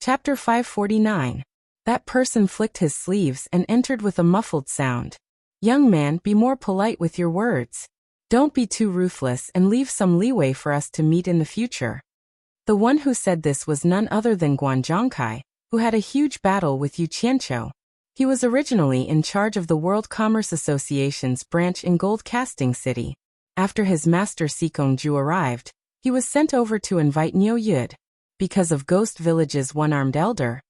Chapter 549. That person flicked his sleeves and entered with a muffled sound. Young man, be more polite with your words. Don't be too ruthless and leave some leeway for us to meet in the future. The one who said this was none other than Guan Zhongkai, who had a huge battle with Yu Qianqiu. He was originally in charge of the World Commerce Association's branch in Gold Casting City. After his master Sikongju arrived, he was sent over to invite Niu Yud. Because of Ghost Village's one-armed elder,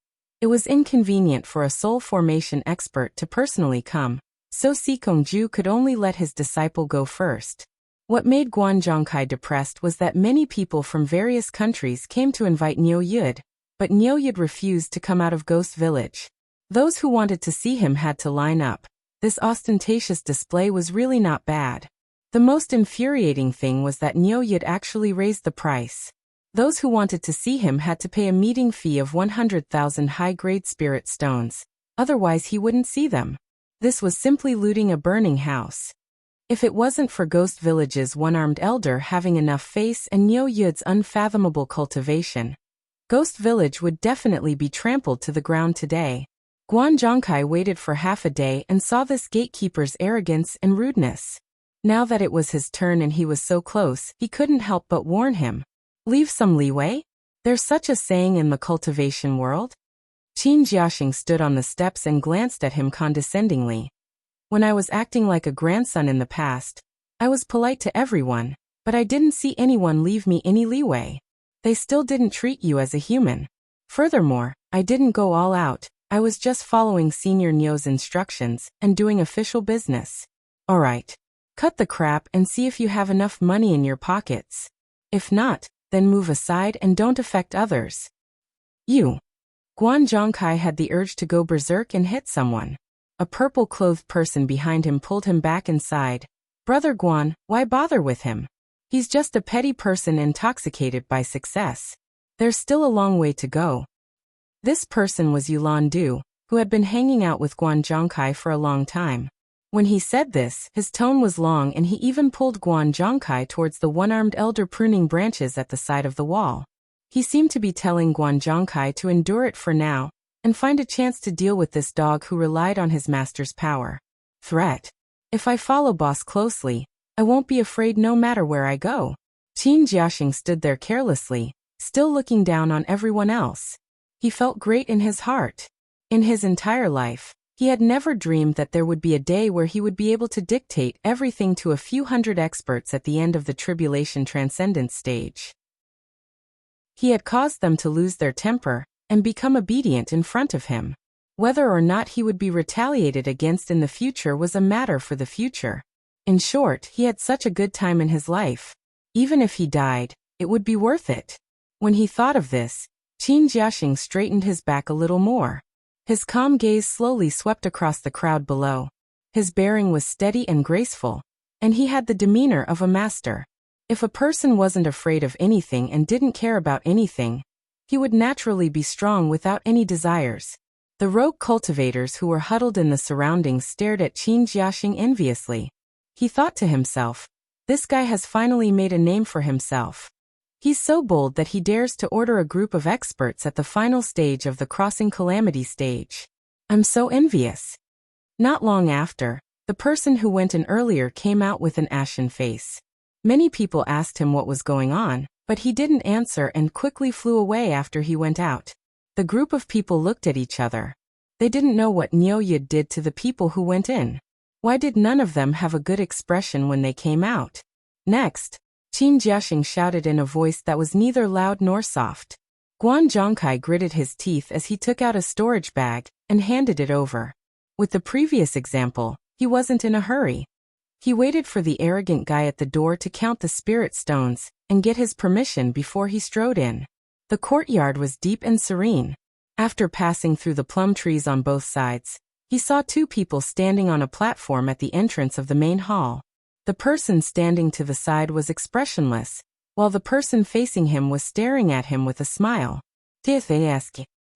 it was inconvenient for a soul formation expert to personally come, so Sikongju could only let his disciple go first. What made Guan Zhongkai depressed was that many people from various countries came to invite Niu Yud, but Niu Yud refused to come out of Ghost Village. Those who wanted to see him had to line up. This ostentatious display was really not bad. The most infuriating thing was that Niu Yud actually raised the price. Those who wanted to see him had to pay a meeting fee of 100,000 high-grade spirit stones, otherwise he wouldn't see them. This was simply looting a burning house. If it wasn't for Ghost Village's one-armed elder having enough face and Niu Yud's unfathomable cultivation, Ghost Village would definitely be trampled to the ground today. Guan Zhongkai waited for half a day and saw this gatekeeper's arrogance and rudeness. Now that it was his turn and he was so close, he couldn't help but warn him. Leave some leeway? There's such a saying in the cultivation world? Qin Jiaxing stood on the steps and glanced at him condescendingly. When I was acting like a grandson in the past, I was polite to everyone, but I didn't see anyone leave me any leeway. They still didn't treat you as a human. Furthermore, I didn't go all out, I was just following Senior Niu's instructions and doing official business. Alright. Cut the crap and see if you have enough money in your pockets. If not, then move aside and don't affect others. You. Guan Zhongkai had the urge to go berserk and hit someone. A purple-clothed person behind him pulled him back inside. Brother Guan, why bother with him? He's just a petty person intoxicated by success. There's still a long way to go. This person was Yulan Du, who had been hanging out with Guan Zhongkai for a long time. When he said this, his tone was long and he even pulled Guan Zhongkai towards the one-armed elder pruning branches at the side of the wall. He seemed to be telling Guan Zhongkai to endure it for now, and find a chance to deal with this dog who relied on his master's power. Threat. If I follow boss closely, I won't be afraid no matter where I go. Qin Jiaxing stood there carelessly, still looking down on everyone else. He felt great in his heart. In his entire life, he had never dreamed that there would be a day where he would be able to dictate everything to a few hundred experts at the end of the Tribulation Transcendence stage. He had caused them to lose their temper and become obedient in front of him. Whether or not he would be retaliated against in the future was a matter for the future. In short, he had such a good time in his life. Even if he died, it would be worth it. When he thought of this, Qin Jiaxing straightened his back a little more. His calm gaze slowly swept across the crowd below. His bearing was steady and graceful, and he had the demeanor of a master. If a person wasn't afraid of anything and didn't care about anything, he would naturally be strong without any desires. The rogue cultivators who were huddled in the surroundings stared at Qin Jiaxing enviously. He thought to himself, this guy has finally made a name for himself. He's so bold that he dares to order a group of experts at the final stage of the Crossing Calamity stage. I'm so envious. Not long after, the person who went in earlier came out with an ashen face. Many people asked him what was going on, but he didn't answer and quickly flew away after he went out. The group of people looked at each other. They didn't know what Niu Yud did to the people who went in. Why did none of them have a good expression when they came out? Next, Qin Jiaxing shouted in a voice that was neither loud nor soft. Guan Zhongkai gritted his teeth as he took out a storage bag and handed it over. With the previous example, he wasn't in a hurry. He waited for the arrogant guy at the door to count the spirit stones and get his permission before he strode in. The courtyard was deep and serene. After passing through the plum trees on both sides, he saw two people standing on a platform at the entrance of the main hall. The person standing to the side was expressionless, while the person facing him was staring at him with a smile.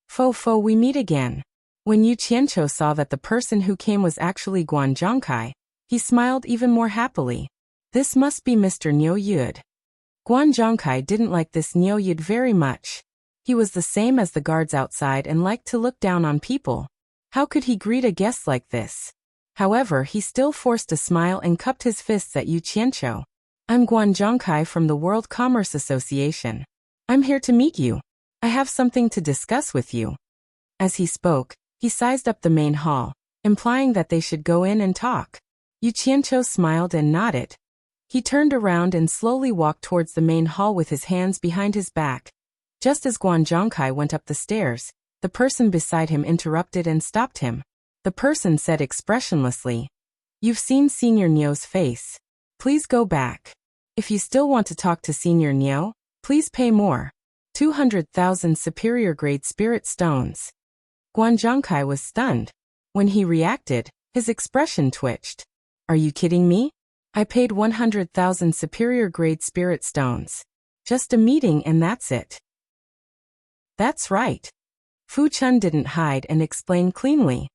Fo, we meet again. When Yu Qianqiu saw that the person who came was actually Guan Zhongkai, he smiled even more happily. This must be Mr. Niu Yud. Guan Zhongkai didn't like this Niu Yud very much. He was the same as the guards outside and liked to look down on people. How could he greet a guest like this? However, he still forced a smile and cupped his fists at Yu Qianqiu. I'm Guan Zhongkai from the World Commerce Association. I'm here to meet you. I have something to discuss with you. As he spoke, he sized up the main hall, implying that they should go in and talk. Yu Qianqiu smiled and nodded. He turned around and slowly walked towards the main hall with his hands behind his back. Just as Guan Zhongkai went up the stairs, the person beside him interrupted and stopped him. The person said expressionlessly, "You've seen Senior Niu's face. Please go back. If you still want to talk to Senior Niu, please pay more. 200,000 superior grade spirit stones." Guan Zhongkai was stunned. When he reacted, his expression twitched. Are you kidding me? I paid 100,000 superior grade spirit stones. Just a meeting and that's it. That's right. Fu Chun didn't hide and explained cleanly.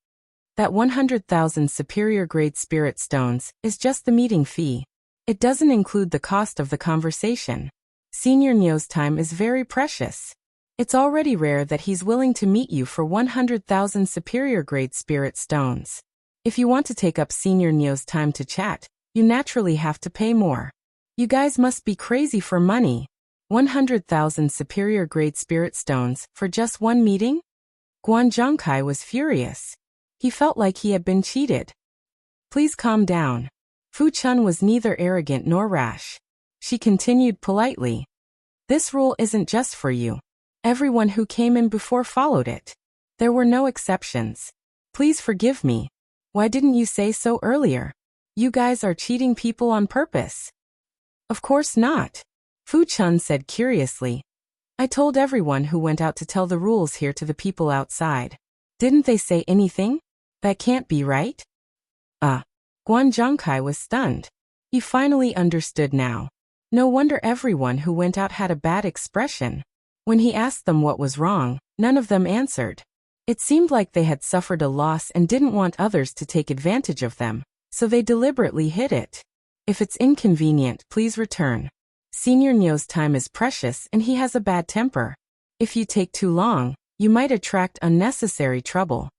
That 100,000 superior grade spirit stones is just the meeting fee. It doesn't include the cost of the conversation. Senior Niu's time is very precious. It's already rare that he's willing to meet you for 100,000 superior grade spirit stones. If you want to take up Senior Niu's time to chat, you naturally have to pay more. You guys must be crazy for money. 100,000 superior grade spirit stones for just one meeting? Guan Zhongkai was furious. He felt like he had been cheated. Please calm down. Fu Chun was neither arrogant nor rash. She continued politely. This rule isn't just for you. Everyone who came in before followed it. There were no exceptions. Please forgive me. Why didn't you say so earlier? You guys are cheating people on purpose. Of course not. Fu Chun said curiously. I told everyone who went out to tell the rules here to the people outside. Didn't they say anything? That can't be right. Guan Zhongkai was stunned. He finally understood now. No wonder everyone who went out had a bad expression. When he asked them what was wrong, none of them answered. It seemed like they had suffered a loss and didn't want others to take advantage of them, so they deliberately hid it. If it's inconvenient, please return. Senior Niu's time is precious and he has a bad temper. If you take too long, you might attract unnecessary trouble.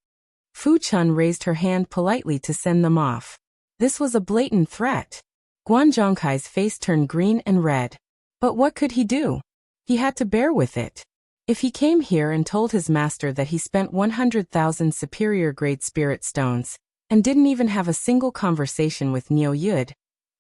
Fu Chun raised her hand politely to send them off. This was a blatant threat. Guan Zhongkai's face turned green and red. But what could he do? He had to bear with it. If he came here and told his master that he spent 100,000 superior grade spirit stones, and didn't even have a single conversation with Niu Yud,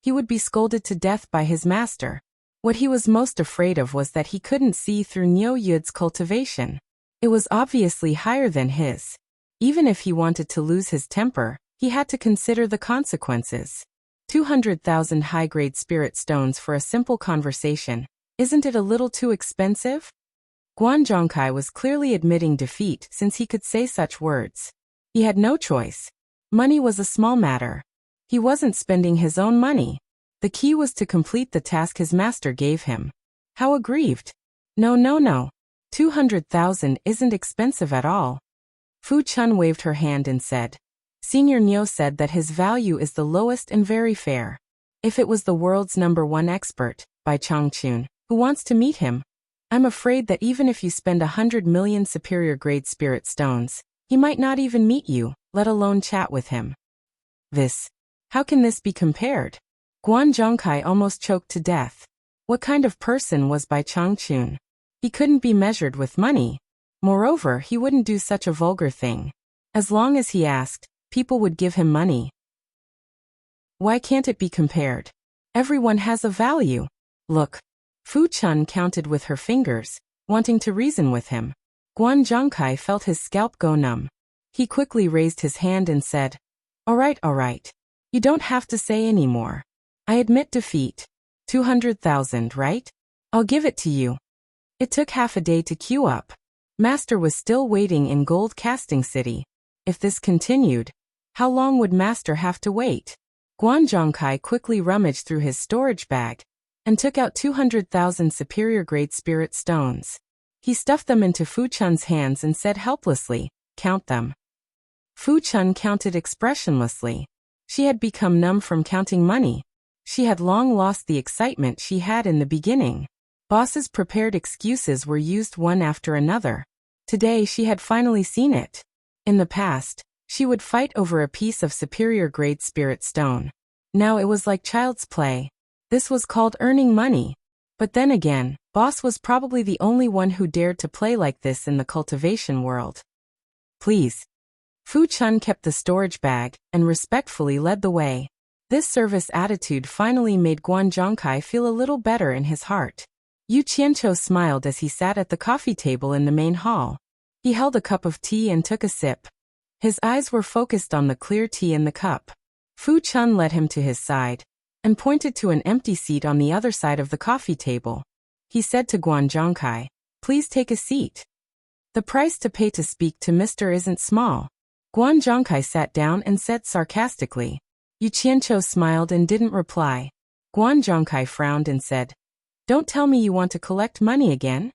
he would be scolded to death by his master. What he was most afraid of was that he couldn't see through Niu Yud's cultivation. It was obviously higher than his. Even if he wanted to lose his temper, he had to consider the consequences. 200,000 high-grade spirit stones for a simple conversation. Isn't it a little too expensive? Guan Zhongkai was clearly admitting defeat since he could say such words. He had no choice. Money was a small matter. He wasn't spending his own money. The key was to complete the task his master gave him. How aggrieved. No. 200,000 isn't expensive at all. Fu Chun waved her hand and said, Senior Niu said that his value is the lowest and very fair. If it was the world's #1 expert, Bai Changchun, who wants to meet him, I'm afraid that even if you spend 100 million superior grade spirit stones, he might not even meet you, let alone chat with him. How can this be compared? Guan Zhongkai almost choked to death. What kind of person was Bai Changchun? He couldn't be measured with money. Moreover, he wouldn't do such a vulgar thing. As long as he asked, people would give him money. Why can't it be compared? Everyone has a value. Look. Fu Chun counted with her fingers, wanting to reason with him. Guan Zhongkai felt his scalp go numb. He quickly raised his hand and said, All right. You don't have to say any more. I admit defeat. 200,000, right? I'll give it to you. It took half a day to queue up. Master was still waiting in Gold Casting City. If this continued, how long would Master have to wait? Guan Zhongkai quickly rummaged through his storage bag and took out 200,000 superior grade spirit stones. He stuffed them into Fu Chun's hands and said helplessly, Count them. Fu Chun counted expressionlessly. She had become numb from counting money. She had long lost the excitement she had in the beginning. Boss's prepared excuses were used one after another. Today she had finally seen it. In the past, she would fight over a piece of superior-grade spirit stone. Now it was like child's play. This was called earning money. But then again, Boss was probably the only one who dared to play like this in the cultivation world. Please. Fu Chun kept the storage bag and respectfully led the way. This service attitude finally made Guan Zhongkai feel a little better in his heart. Yu Qianqiu smiled as he sat at the coffee table in the main hall. He held a cup of tea and took a sip. His eyes were focused on the clear tea in the cup. Fu Chun led him to his side and pointed to an empty seat on the other side of the coffee table. He said to Guan Zhongkai, "Please take a seat. The price to pay to speak to Mr. isn't small." Guan Zhongkai sat down and said sarcastically. Yu Qianqiu smiled and didn't reply. Guan Zhongkai frowned and said, "Don't tell me you want to collect money again?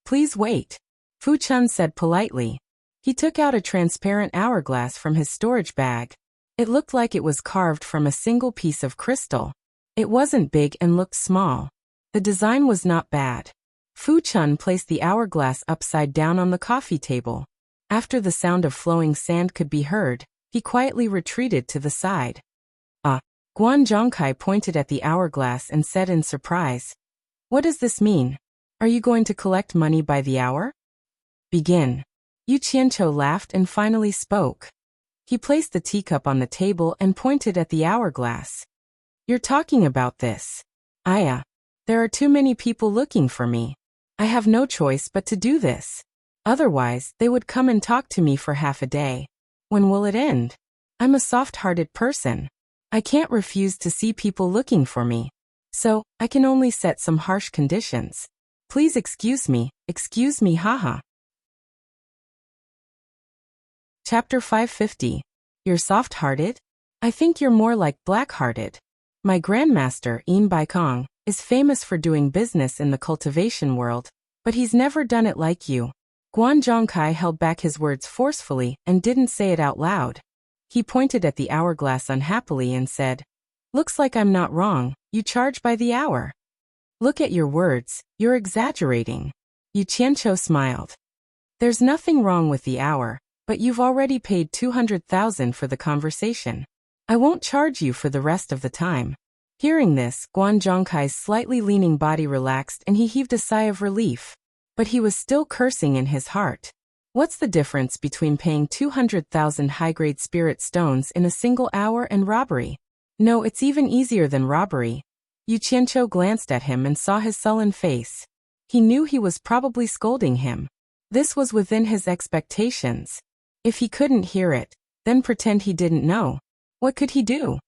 Please wait." Fu Chun said politely. He took out a transparent hourglass from his storage bag. It looked like it was carved from a single piece of crystal. It wasn't big and looked small. The design was not bad. Fu Chun placed the hourglass upside down on the coffee table. After the sound of flowing sand could be heard, he quietly retreated to the side. Guan Zhongkai pointed at the hourglass and said in surprise, "What does this mean? Are you going to collect money by the hour?" "Begin." Yu Qianqiu laughed and finally spoke. He placed the teacup on the table and pointed at the hourglass. "You're talking about this. There are too many people looking for me. I have no choice but to do this. Otherwise, they would come and talk to me for half a day. When will it end? I'm a soft-hearted person. I can't refuse to see people looking for me. So, I can only set some harsh conditions. Please excuse me, haha." Chapter 550. You're soft-hearted? I think you're more like black-hearted. My grandmaster, Embark, is famous for doing business in the cultivation world, but he's never done it like you. Guan Zhongkai held back his words forcefully and didn't say it out loud. He pointed at the hourglass unhappily and said, "Looks like I'm not wrong, you charge by the hour." "Look at your words, you're exaggerating." Yu Qianqiu smiled. "There's nothing wrong with the hour, but you've already paid 200,000 for the conversation. I won't charge you for the rest of the time." Hearing this, Guan Zhongkai's slightly leaning body relaxed and he heaved a sigh of relief. But he was still cursing in his heart. What's the difference between paying 200,000 high-grade spirit stones in a single hour and robbery? No, it's even easier than robbery. Yu Qianqiu glanced at him and saw his sullen face. He knew he was probably scolding him. This was within his expectations. If he couldn't hear it, then pretend he didn't know. What could he do?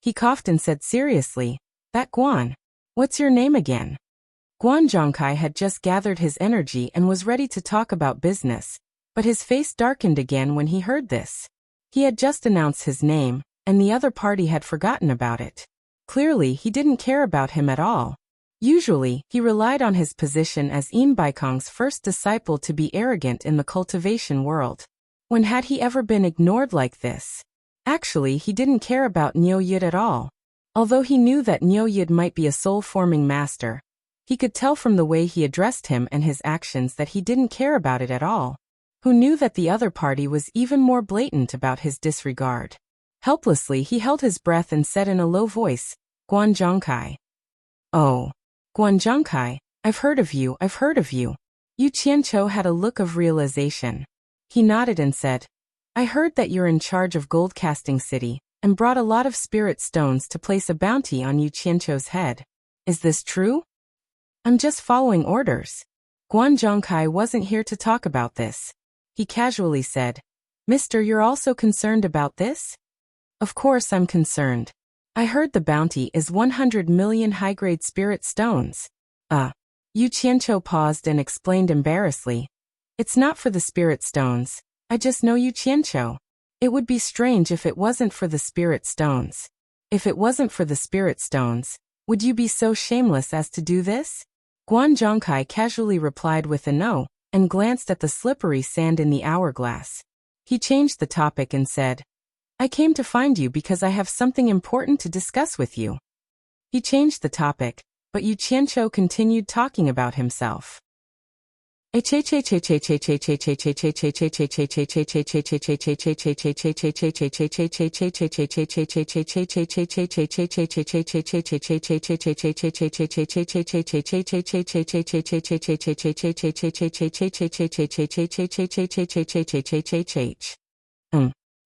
He coughed and said seriously, "That Guan. What's your name again?" Guan Zhongkai had just gathered his energy and was ready to talk about business, but his face darkened again when he heard this. He had just announced his name, and the other party had forgotten about it. Clearly, he didn't care about him at all. Usually, he relied on his position as Baikong's first disciple to be arrogant in the cultivation world. When had he ever been ignored like this? Actually, he didn't care about Niu Yid at all. Although he knew that Niu Yid might be a soul-forming master, he could tell from the way he addressed him and his actions that he didn't care about it at all. Who knew that the other party was even more blatant about his disregard? Helplessly, he held his breath and said in a low voice, "Guan Zhongkai." "Oh, Guan Zhongkai, I've heard of you. Yu Qianqiu had a look of realization. He nodded and said, "I heard that you're in charge of Gold Casting City, and brought a lot of spirit stones to place a bounty on Yu Qianqiu's head. Is this true?" "I'm just following orders." Guan Zhongkai wasn't here to talk about this. He casually said, "Mister, you're also concerned about this?" "Of course I'm concerned. I heard the bounty is 100 million high-grade spirit stones." Yu Qianqiu paused and explained embarrassedly, "It's not for the spirit stones. I just know Yu Qianqiu. It would be strange if it wasn't for the spirit stones. If it wasn't for the spirit stones, would you be so shameless as to do this?" Guan Zhongkai casually replied with a no, and glanced at the slippery sand in the hourglass. He changed the topic and said, "I came to find you because I have something important to discuss with you." He changed the topic, but Yu Qianqiu continued talking about himself.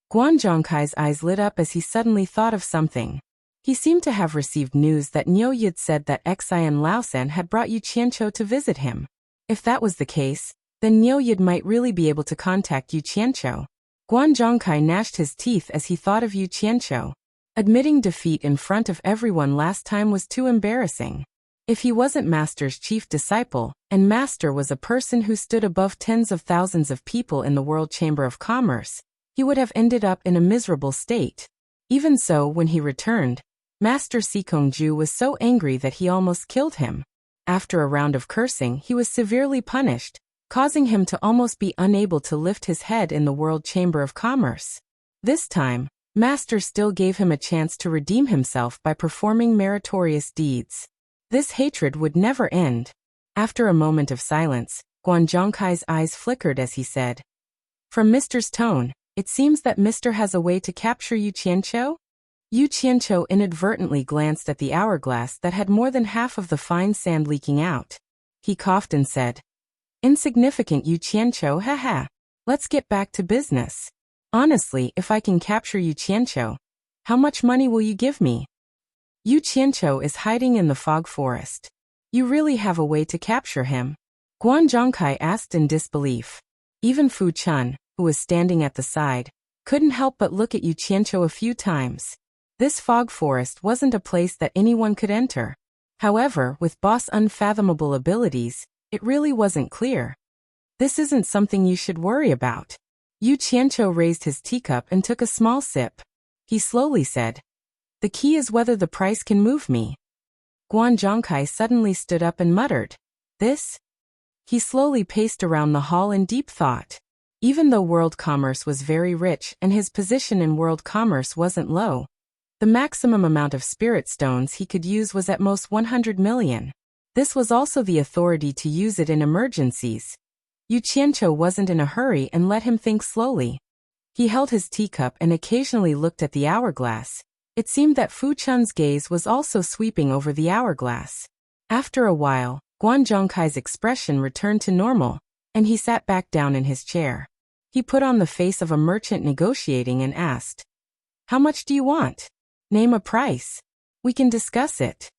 Guan Zhongkai's eyes lit up as he suddenly thought of something. He seemed to have received news that Niu Yid said that Xian Laosan had brought Yu Qianqiu to visit him. If that was the case, then Niu Yid might really be able to contact Yu Qianqiu. Guan Zhongkai gnashed his teeth as he thought of Yu Qianqiu. Admitting defeat in front of everyone last time was too embarrassing. If he wasn't Master's chief disciple, and Master was a person who stood above tens of thousands of people in the World Chamber of Commerce, he would have ended up in a miserable state. Even so, when he returned, Master Sikongju was so angry that he almost killed him. After a round of cursing, he was severely punished, causing him to almost be unable to lift his head in the World Chamber of Commerce. This time, Master still gave him a chance to redeem himself by performing meritorious deeds. This hatred would never end. After a moment of silence, Guan Zhongkai's eyes flickered as he said, "From Mr.'s tone, it seems that Mr. has a way to capture Yu Qianqiu?" Yu Qianqiu inadvertently glanced at the hourglass that had more than half of the fine sand leaking out. He coughed and said, "Insignificant Yu Qianqiu, haha. Let's get back to business. Honestly, if I can capture Yu Qianqiu, how much money will you give me?" Yu Qianqiu is hiding in the fog forest. You really have a way to capture him? Guan Zhongkai asked in disbelief. Even Fu Chun, who was standing at the side, couldn't help but look at Yu Qianqiu a few times. This fog forest wasn't a place that anyone could enter. However, with Boss' unfathomable abilities, it really wasn't clear. "This isn't something you should worry about." Yu Qianqiu raised his teacup and took a small sip. He slowly said, "The key is whether the price can move me." Guan Zhongkai suddenly stood up and muttered, "This?" He slowly paced around the hall in deep thought. Even though world commerce was very rich and his position in world commerce wasn't low, the maximum amount of spirit stones he could use was at most 100 million. This was also the authority to use it in emergencies. Yu Qianqiu wasn't in a hurry and let him think slowly. He held his teacup and occasionally looked at the hourglass. It seemed that Fu Chun's gaze was also sweeping over the hourglass. After a while, Guan Zhongkai's expression returned to normal, and he sat back down in his chair. He put on the face of a merchant negotiating and asked, "How much do you want? Name a price. We can discuss it."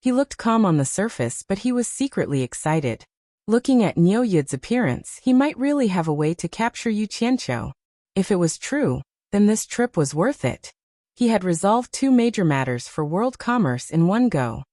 He looked calm on the surface, but he was secretly excited. Looking at Niu Yid's appearance, he might really have a way to capture Yu Qianqiu. If it was true, then this trip was worth it. He had resolved two major matters for world commerce in one go.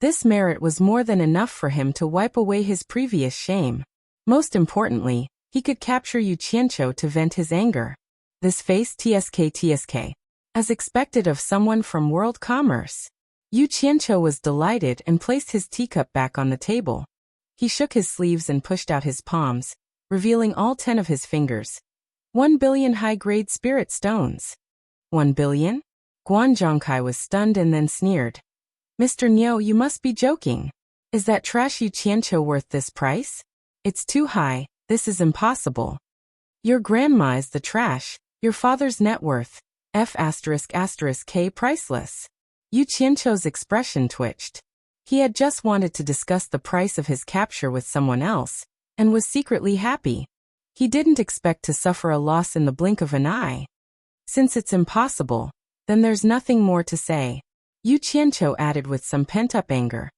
This merit was more than enough for him to wipe away his previous shame. Most importantly, he could capture Yu Qianqiu to vent his anger. This face tsk, as expected of someone from world commerce. Yu Qianqiu was delighted and placed his teacup back on the table. He shook his sleeves and pushed out his palms, revealing all 10 of his fingers. 1 billion high-grade spirit stones. 1 billion? Guan Zhongkai was stunned and then sneered. "Mr. Niu, you must be joking. Is that trash Yu Qianqiu worth this price? It's too high, this is impossible. Your grandma is the trash, your father's net worth, F***K priceless." Yu Qianqiu's expression twitched. He had just wanted to discuss the price of his capture with someone else, and was secretly happy. He didn't expect to suffer a loss in the blink of an eye. Since it's impossible, then there's nothing more to say. Yu Qianqiu added with some pent-up anger.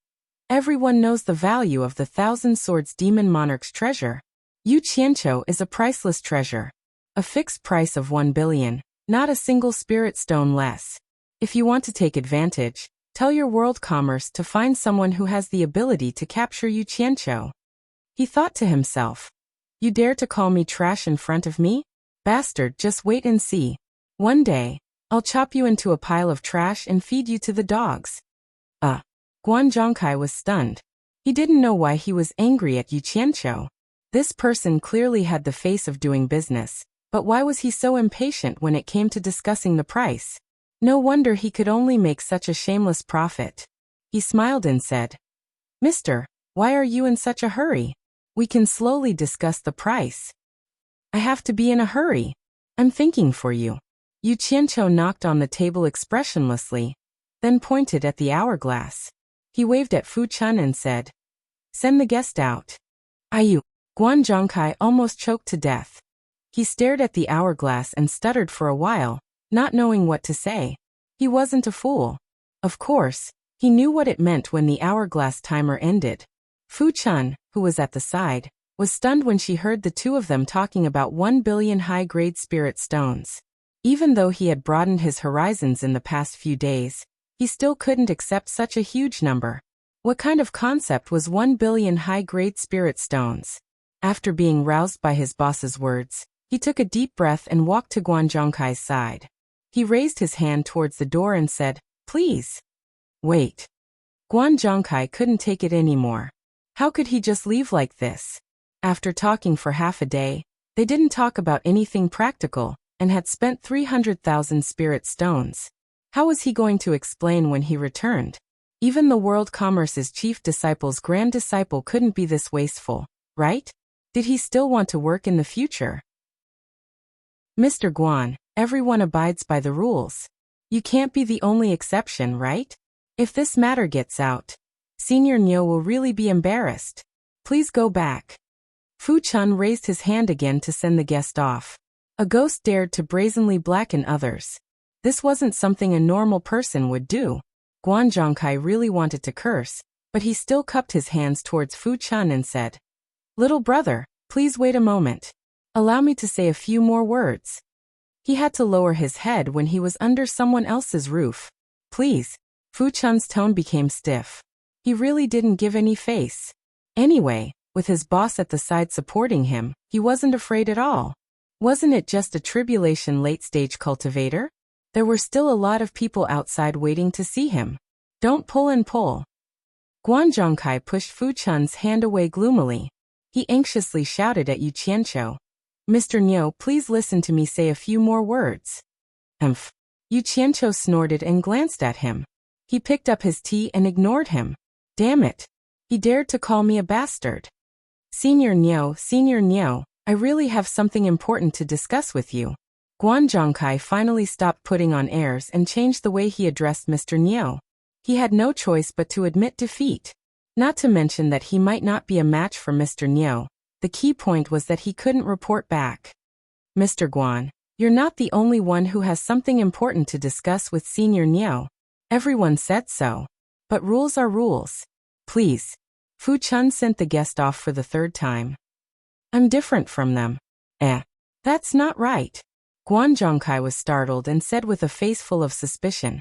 Everyone knows the value of the Thousand Swords Demon Monarch's treasure. Yu Qianqiu is a priceless treasure. A fixed price of 1 billion, not a single spirit stone less. If you want to take advantage, tell your world commerce to find someone who has the ability to capture Yu Qianqiu. He thought to himself, "You dare to call me trash in front of me? Bastard, just wait and see. One day, I'll chop you into a pile of trash and feed you to the dogs." Guan Zhongkai was stunned. He didn't know why he was angry at Yu Qianqiu. This person clearly had the face of doing business, but why was he so impatient when it came to discussing the price? No wonder he could only make such a shameless profit. He smiled and said, Mister, why are you in such a hurry? We can slowly discuss the price. I have to be in a hurry. I'm thinking for you. Yu Qianqiu knocked on the table expressionlessly, then pointed at the hourglass. He waved at Fu Chun and said, Send the guest out. Ayu. Guan Zhongkai almost choked to death. He stared at the hourglass and stuttered for a while, not knowing what to say. He wasn't a fool. Of course, he knew what it meant when the hourglass timer ended. Fu Chun, who was at the side, was stunned when she heard the two of them talking about 1 billion high-grade spirit stones. Even though he had broadened his horizons in the past few days, he still couldn't accept such a huge number. What kind of concept was 1 billion high-grade spirit stones? After being roused by his boss's words, he took a deep breath and walked to Guan Zhongkai's side. He raised his hand towards the door and said, Please. Wait. Guan Zhongkai couldn't take it anymore. How could he just leave like this? After talking for half a day, they didn't talk about anything practical, and had spent 300,000 spirit stones. How was he going to explain when he returned? Even the World Commerce's chief disciple's grand disciple couldn't be this wasteful, right? Did he still want to work in the future? Mr. Guan, everyone abides by the rules. You can't be the only exception, right? If this matter gets out, Senior Niu will really be embarrassed. Please go back. Fu Chun raised his hand again to send the guest off. A ghost dared to brazenly blacken others. This wasn't something a normal person would do. Guan Zhongkai really wanted to curse, but he still cupped his hands towards Fu Chun and said, Little brother, please wait a moment. Allow me to say a few more words. He had to lower his head when he was under someone else's roof. Please. Fu Chun's tone became stiff. He really didn't give any face. Anyway, with his boss at the side supporting him, he wasn't afraid at all. Wasn't it just a tribulation late-stage cultivator? There were still a lot of people outside waiting to see him. Don't pull and pull. Guan Zhongkai pushed Fu Chun's hand away gloomily. He anxiously shouted at Yu Qianqiu. Mr. Niu, please listen to me say a few more words. Yu Qianqiu snorted and glanced at him. He picked up his tea and ignored him. Damn it. He dared to call me a bastard. Senior Niu, I really have something important to discuss with you. Guan Zhongkai finally stopped putting on airs and changed the way he addressed Mr. Niu. He had no choice but to admit defeat. Not to mention that he might not be a match for Mr. Niu. The key point was that he couldn't report back. Mr. Guan, you're not the only one who has something important to discuss with Senior Niu. Everyone said so. But rules are rules. Please. Fu Chun sent the guest off for the third time. I'm different from them. That's not right. Guan Zhongkai was startled and said with a face full of suspicion.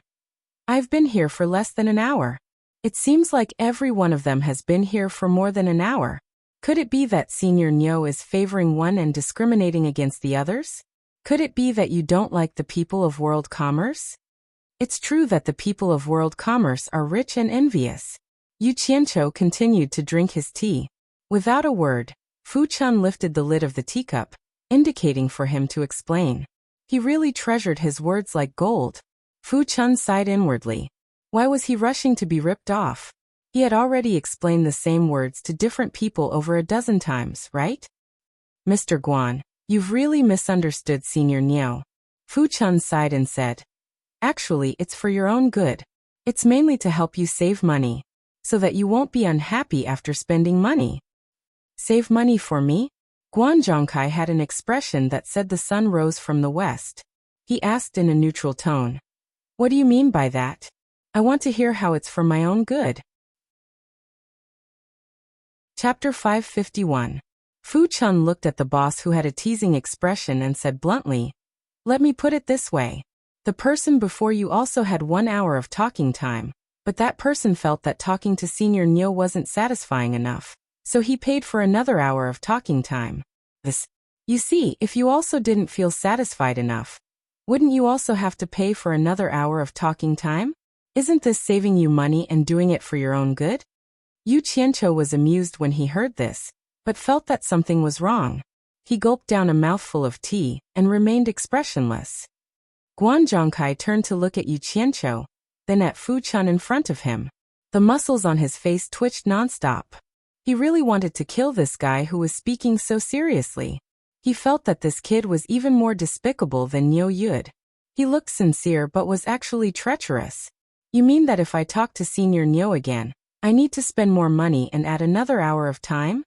I've been here for less than an hour. It seems like every one of them has been here for more than an hour. Could it be that Senior Niu is favoring one and discriminating against the others? Could it be that you don't like the people of world commerce? It's true that the people of world commerce are rich and envious. Yu Qianqiu continued to drink his tea. Without a word, Fu Chun lifted the lid of the teacup, indicating for him to explain. He really treasured his words like gold. Fu Chun sighed inwardly. Why was he rushing to be ripped off? He had already explained the same words to different people over a dozen times, right? Mr. Guan, you've really misunderstood Senior Niu. Fu Chun sighed and said, Actually, it's for your own good. It's mainly to help you save money, so that you won't be unhappy after spending money. Save money for me? Guan Zhongkai had an expression that said the sun rose from the west. He asked in a neutral tone. What do you mean by that? I want to hear how it's for my own good. Chapter 551. Fu Chun looked at the boss who had a teasing expression and said bluntly, Let me put it this way. The person before you also had 1 hour of talking time, but that person felt that talking to Senior Niu wasn't satisfying enough, so he paid for another hour of talking time. You see, if you also didn't feel satisfied enough, wouldn't you also have to pay for another hour of talking time? Isn't this saving you money and doing it for your own good? Yu Qianqiu was amused when he heard this, but felt that something was wrong. He gulped down a mouthful of tea and remained expressionless. Guan Zhongkai turned to look at Yu Qianqiu, then at Fu Chun in front of him. The muscles on his face twitched nonstop. He really wanted to kill this guy who was speaking so seriously. He felt that this kid was even more despicable than Niu Yud. He looked sincere but was actually treacherous. You mean that if I talk to Senior Niu again, I need to spend more money and add another hour of time?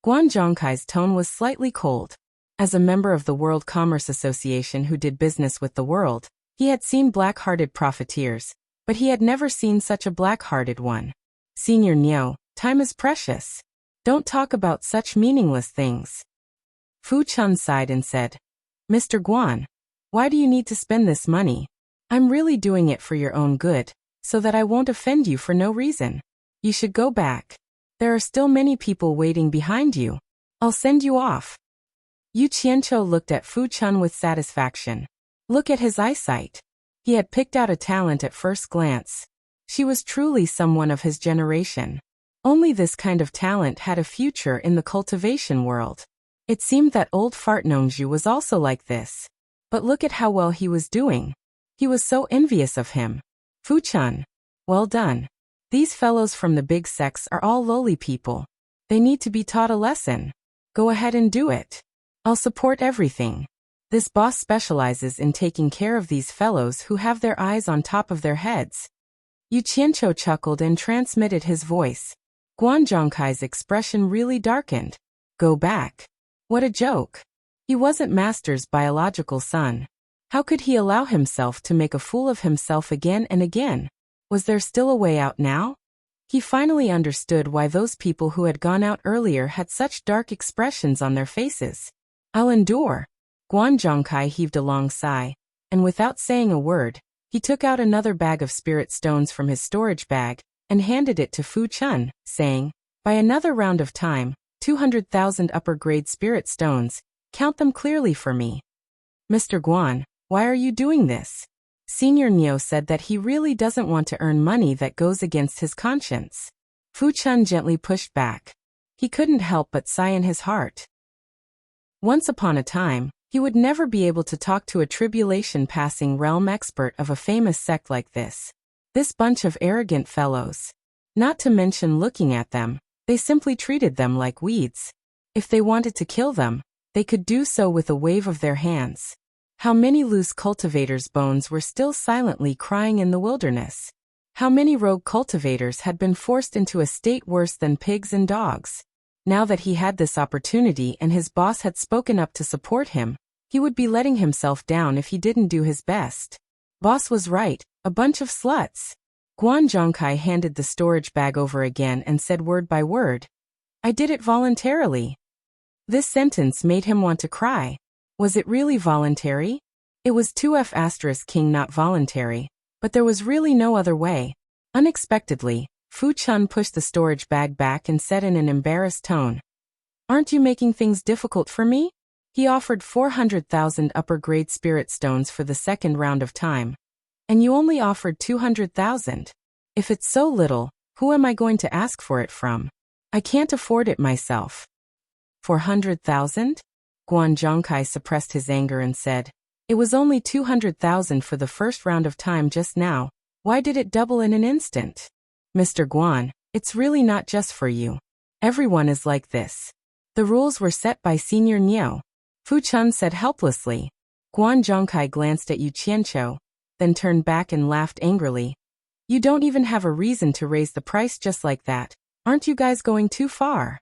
Guan Zhongkai's tone was slightly cold. As a member of the World Commerce Association who did business with the world, he had seen black-hearted profiteers, but he had never seen such a black-hearted one. Senior Niu, time is precious. Don't talk about such meaningless things. Fu Chun sighed and said, Mr. Guan, why do you need to spend this money? I'm really doing it for your own good, so that I won't offend you for no reason. You should go back. There are still many people waiting behind you. I'll send you off. Yu Qianqiu looked at Fu Chun with satisfaction. Look at his eyesight. He had picked out a talent at first glance. She was truly someone of his generation. Only this kind of talent had a future in the cultivation world. It seemed that old fart Nongzhu was also like this. But look at how well he was doing. He was so envious of him. Fu Chun. Well done. These fellows from the big sects are all lowly people. They need to be taught a lesson. Go ahead and do it. I'll support everything. This boss specializes in taking care of these fellows who have their eyes on top of their heads. Yu Qianqiu chuckled and transmitted his voice. Guan Zhongkai's expression really darkened. Go back. What a joke. He wasn't Master's biological son. How could he allow himself to make a fool of himself again and again? Was there still a way out now? He finally understood why those people who had gone out earlier had such dark expressions on their faces. I'll endure. Guan Zhongkai heaved a long sigh, and without saying a word, he took out another bag of spirit stones from his storage bag and handed it to Fu Chun, saying, by another round of time, 200,000 upper-grade spirit stones, count them clearly for me. Mr. Guan, why are you doing this? Senior Niu said that he really doesn't want to earn money that goes against his conscience. Fu Chun gently pushed back. He couldn't help but sigh in his heart. Once upon a time, he would never be able to talk to a tribulation-passing realm expert of a famous sect like this. This bunch of arrogant fellows. Not to mention looking at them, they simply treated them like weeds. If they wanted to kill them, they could do so with a wave of their hands. How many loose cultivators' bones were still silently crying in the wilderness? How many rogue cultivators had been forced into a state worse than pigs and dogs? Now that he had this opportunity and his boss had spoken up to support him, he would be letting himself down if he didn't do his best. Boss was right, a bunch of sluts. Guan Zhongkai handed the storage bag over again and said word by word, I did it voluntarily. This sentence made him want to cry. Was it really voluntary? It was 2F** king not voluntary, but there was really no other way. Unexpectedly, Fu Chun pushed the storage bag back and said in an embarrassed tone, Aren't you making things difficult for me? He offered 400,000 upper-grade spirit stones for the second round of time. And you only offered 200,000. If it's so little, who am I going to ask for it from? I can't afford it myself. 400,000? Guan Zhongkai suppressed his anger and said, It was only 200,000 for the first round of time just now. Why did it double in an instant? Mr. Guan, it's really not just for you. Everyone is like this. The rules were set by Senior Niu. Fu Chun said helplessly. Guan Zhongkai glanced at Yu Qianqiu, then turned back and laughed angrily. You don't even have a reason to raise the price just like that. Aren't you guys going too far?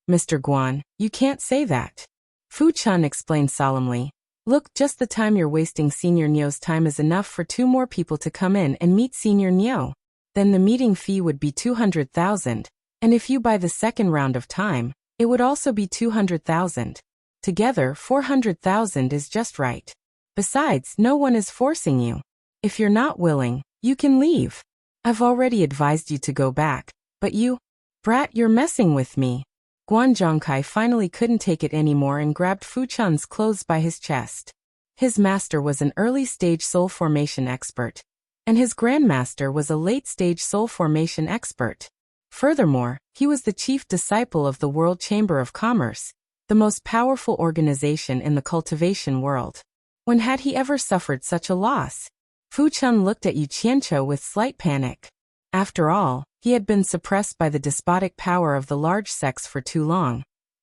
Mr. Guan, you can't say that. Fu Chun explained solemnly. Look, just the time you're wasting Senior Niu's time is enough for 2 more people to come in and meet Senior Niu. Then the meeting fee would be 200,000, and if you buy the second round of time, it would also be 200,000. Together, 400,000 is just right. Besides, no one is forcing you. If you're not willing, you can leave. I've already advised you to go back, but you... Brat, you're messing with me. Guan Zhongkai finally couldn't take it anymore and grabbed Fu Chun's clothes by his chest. His master was an early-stage soul formation expert, and his grandmaster was a late-stage soul formation expert. Furthermore, he was the chief disciple of the World Chamber of Commerce, the most powerful organization in the cultivation world. When had he ever suffered such a loss? Fu Chun looked at Yu Qianqiu with slight panic. After all, he had been suppressed by the despotic power of the large sex for too long.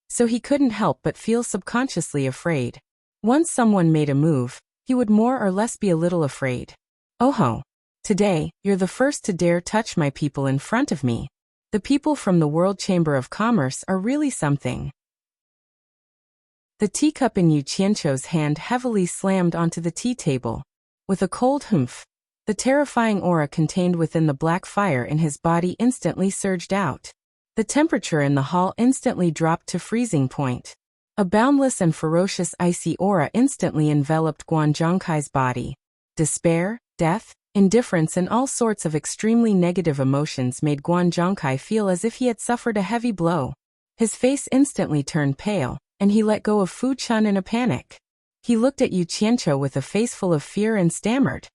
So he couldn't help but feel subconsciously afraid. Once someone made a move, he would more or less be a little afraid. Oh ho! Today, you're the first to dare touch my people in front of me. The people from the World Chamber of Commerce are really something. The teacup in Yu Qianqiu's hand heavily slammed onto the tea table. With a cold humph, the terrifying aura contained within the black fire in his body instantly surged out. The temperature in the hall instantly dropped to freezing point. A boundless and ferocious icy aura instantly enveloped Guan Zhongkai's body. Despair, death, indifference and all sorts of extremely negative emotions made Guan Zhongkai feel as if he had suffered a heavy blow. His face instantly turned pale, and he let go of Fu Chun in a panic. He looked at Yu Qianqiu with a face full of fear and stammered.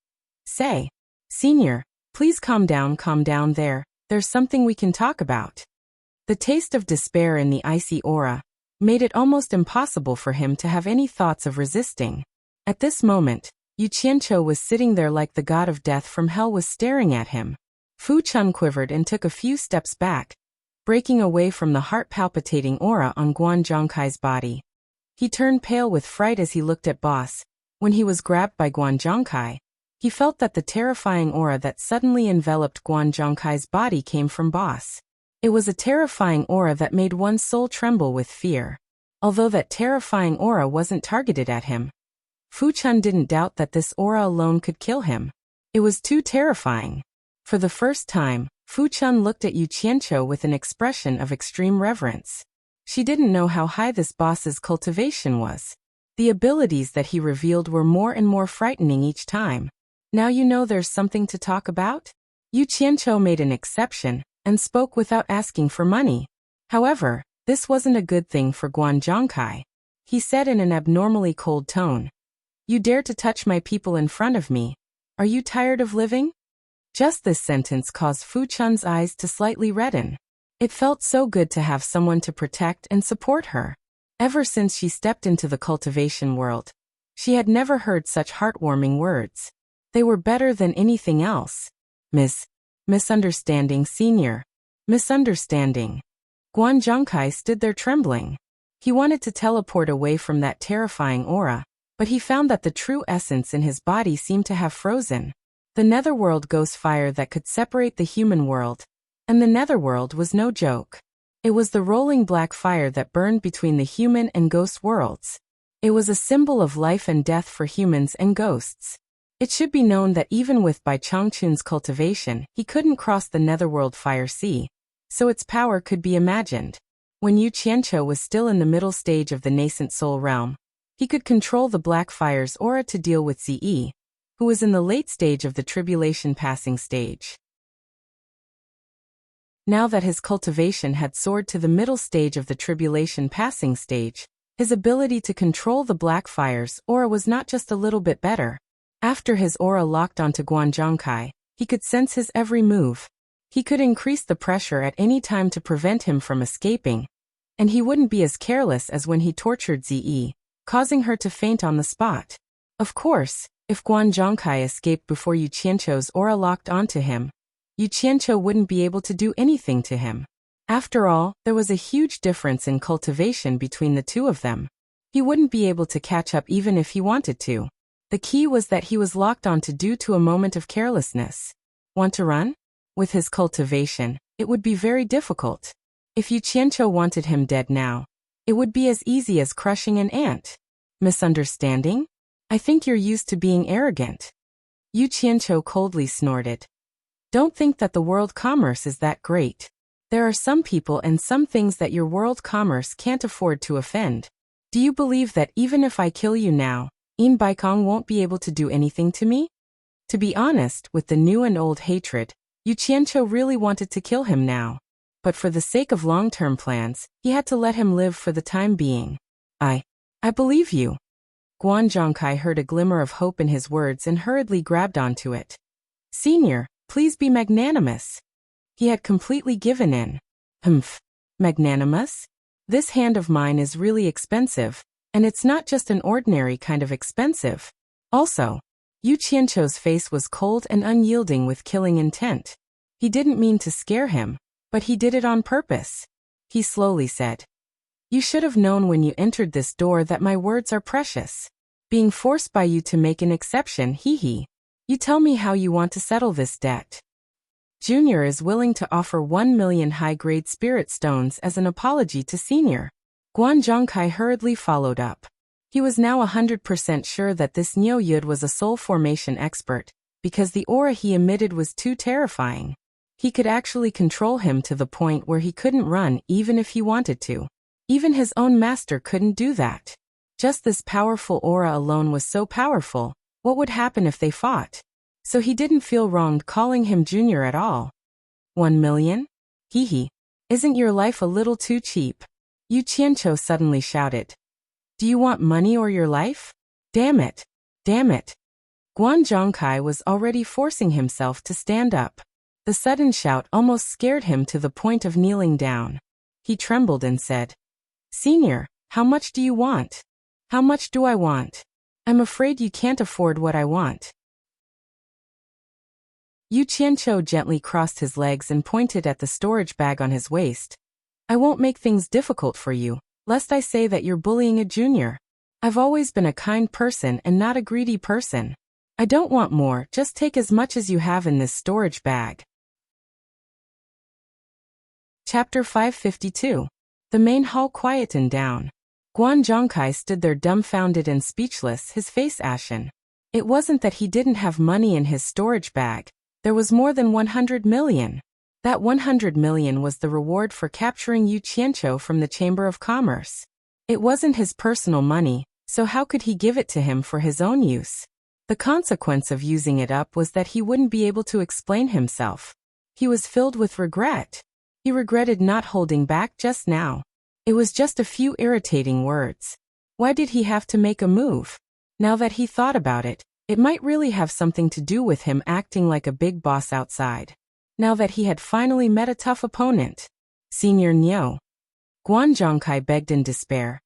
Say, Senior, please calm down there, there's something we can talk about. The taste of despair in the icy aura made it almost impossible for him to have any thoughts of resisting. At this moment, Yu Qianqiu was sitting there like the god of death from hell was staring at him. Fu Chun quivered and took a few steps back, breaking away from the heart-palpitating aura on Guan Zhongkai's body. He turned pale with fright as he looked at Boss. When he was grabbed by Guan Zhongkai, he felt that the terrifying aura that suddenly enveloped Guan Zhongkai's body came from Boss. It was a terrifying aura that made one's soul tremble with fear. Although that terrifying aura wasn't targeted at him, Fu Chun didn't doubt that this aura alone could kill him. It was too terrifying. For the first time, Fu Chun looked at Yu Qianqiu with an expression of extreme reverence. She didn't know how high this boss's cultivation was. The abilities that he revealed were more and more frightening each time. Now you know there's something to talk about? Yu Qianqiu made an exception and spoke without asking for money. However, this wasn't a good thing for Guan Zhongkai. He said in an abnormally cold tone, "You dare to touch my people in front of me. Are you tired of living?" Just this sentence caused Fu Chun's eyes to slightly redden. It felt so good to have someone to protect and support her. Ever since she stepped into the cultivation world, she had never heard such heartwarming words. They were better than anything else. Misunderstanding, Senior. Misunderstanding. Guan Zhongkai stood there trembling. He wanted to teleport away from that terrifying aura, but he found that the true essence in his body seemed to have frozen. The netherworld ghost fire that could separate the human world. And the netherworld was no joke. It was the rolling black fire that burned between the human and ghost worlds. It was a symbol of life and death for humans and ghosts. It should be known that even with Bai Changchun's cultivation, he couldn't cross the netherworld fire sea, so its power could be imagined. When Yu Qianqiu was still in the middle stage of the nascent soul realm, he could control the black fire's aura to deal with Zi, who was in the late stage of the tribulation passing stage. Now that his cultivation had soared to the middle stage of the tribulation passing stage, his ability to control the black fire's aura was not just a little bit better. After his aura locked onto Guan Zhongkai, he could sense his every move. He could increase the pressure at any time to prevent him from escaping, and he wouldn't be as careless as when he tortured Zi, causing her to faint on the spot. Of course, if Guan Zhongkai escaped before Yu Qianqiu's aura locked onto him, Yu Qianqiu wouldn't be able to do anything to him. After all, there was a huge difference in cultivation between the two of them. He wouldn't be able to catch up even if he wanted to. The key was that he was locked onto due to a moment of carelessness. Want to run? With his cultivation, it would be very difficult. If Yu Qianqiu wanted him dead now, it would be as easy as crushing an ant. Misunderstanding? I think you're used to being arrogant. Yu Qianqiu coldly snorted. Don't think that the world commerce is that great. There are some people and some things that your world commerce can't afford to offend. Do you believe that even if I kill you now, Yin Baikong won't be able to do anything to me? To be honest, with the new and old hatred, Yu Qianqiu really wanted to kill him now. But for the sake of long-term plans, he had to let him live for the time being. I believe you. Guan Zhongkai heard a glimmer of hope in his words and hurriedly grabbed onto it. Senior, please be magnanimous. He had completely given in. Magnanimous? This hand of mine is really expensive, and it's not just an ordinary kind of expensive. Also, Yu Qianqiu's face was cold and unyielding with killing intent. He didn't mean to scare him, but he did it on purpose. He slowly said, "You should have known when you entered this door that my words are precious. Being forced by you to make an exception, hee. You tell me how you want to settle this debt." Junior is willing to offer 1 million high-grade spirit stones as an apology to Senior. Guan Zhongkai hurriedly followed up. He was now 100% sure that this Niu Yud was a soul formation expert, because the aura he emitted was too terrifying. He could actually control him to the point where he couldn't run even if he wanted to. Even his own master couldn't do that. Just this powerful aura alone was so powerful. What would happen if they fought? So he didn't feel wronged calling him Junior at all. 1 million? Hee. Isn't your life a little too cheap? Yu Qianqiu suddenly shouted. Do you want money or your life? Damn it. Damn it. Guan Zhongkai was already forcing himself to stand up. The sudden shout almost scared him to the point of kneeling down. He trembled and said, Senior, how much do you want? How much do I want? I'm afraid you can't afford what I want. Yu Qianqiu gently crossed his legs and pointed at the storage bag on his waist. I won't make things difficult for you, lest I say that you're bullying a junior. I've always been a kind person and not a greedy person. I don't want more, just take as much as you have in this storage bag. Chapter 552. The main hall quietened down. Guan Zhongkai stood there dumbfounded and speechless, his face ashen. It wasn't that he didn't have money in his storage bag. There was more than 100 million. That 100 million was the reward for capturing Yu Qianqiu from the Chamber of Commerce. It wasn't his personal money, so how could he give it to him for his own use? The consequence of using it up was that he wouldn't be able to explain himself. He was filled with regret. He regretted not holding back just now. It was just a few irritating words. Why did he have to make a move? Now that he thought about it, it might really have something to do with him acting like a big boss outside. Now that he had finally met a tough opponent. Senior Niu. Guan Zhongkai begged in despair.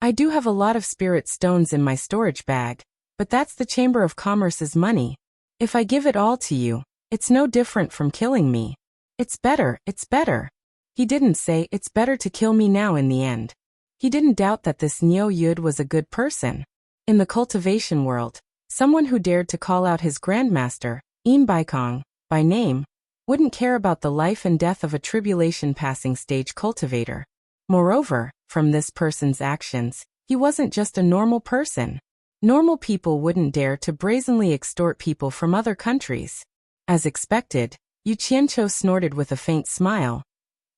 I do have a lot of spirit stones in my storage bag, but that's the Chamber of Commerce's money. If I give it all to you, it's no different from killing me. It's better, it's better. He didn't say it's better to kill me now in the end. He didn't doubt that this Niu Yud was a good person. In the cultivation world, someone who dared to call out his grandmaster, Baikong, by name, wouldn't care about the life and death of a tribulation passing stage cultivator. Moreover, from this person's actions, he wasn't just a normal person. Normal people wouldn't dare to brazenly extort people from other countries. As expected, Yu Qianqiu snorted with a faint smile.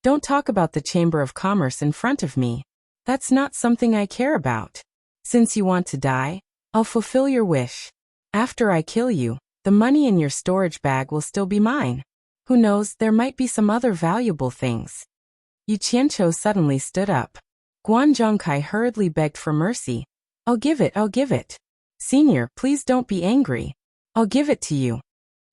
Don't talk about the Chamber of Commerce in front of me. That's not something I care about. Since you want to die, I'll fulfill your wish. After I kill you, the money in your storage bag will still be mine. Who knows, there might be some other valuable things. Yu Qianqiu suddenly stood up. Guan Zhongkai hurriedly begged for mercy. I'll give it. Senior, please don't be angry. I'll give it to you.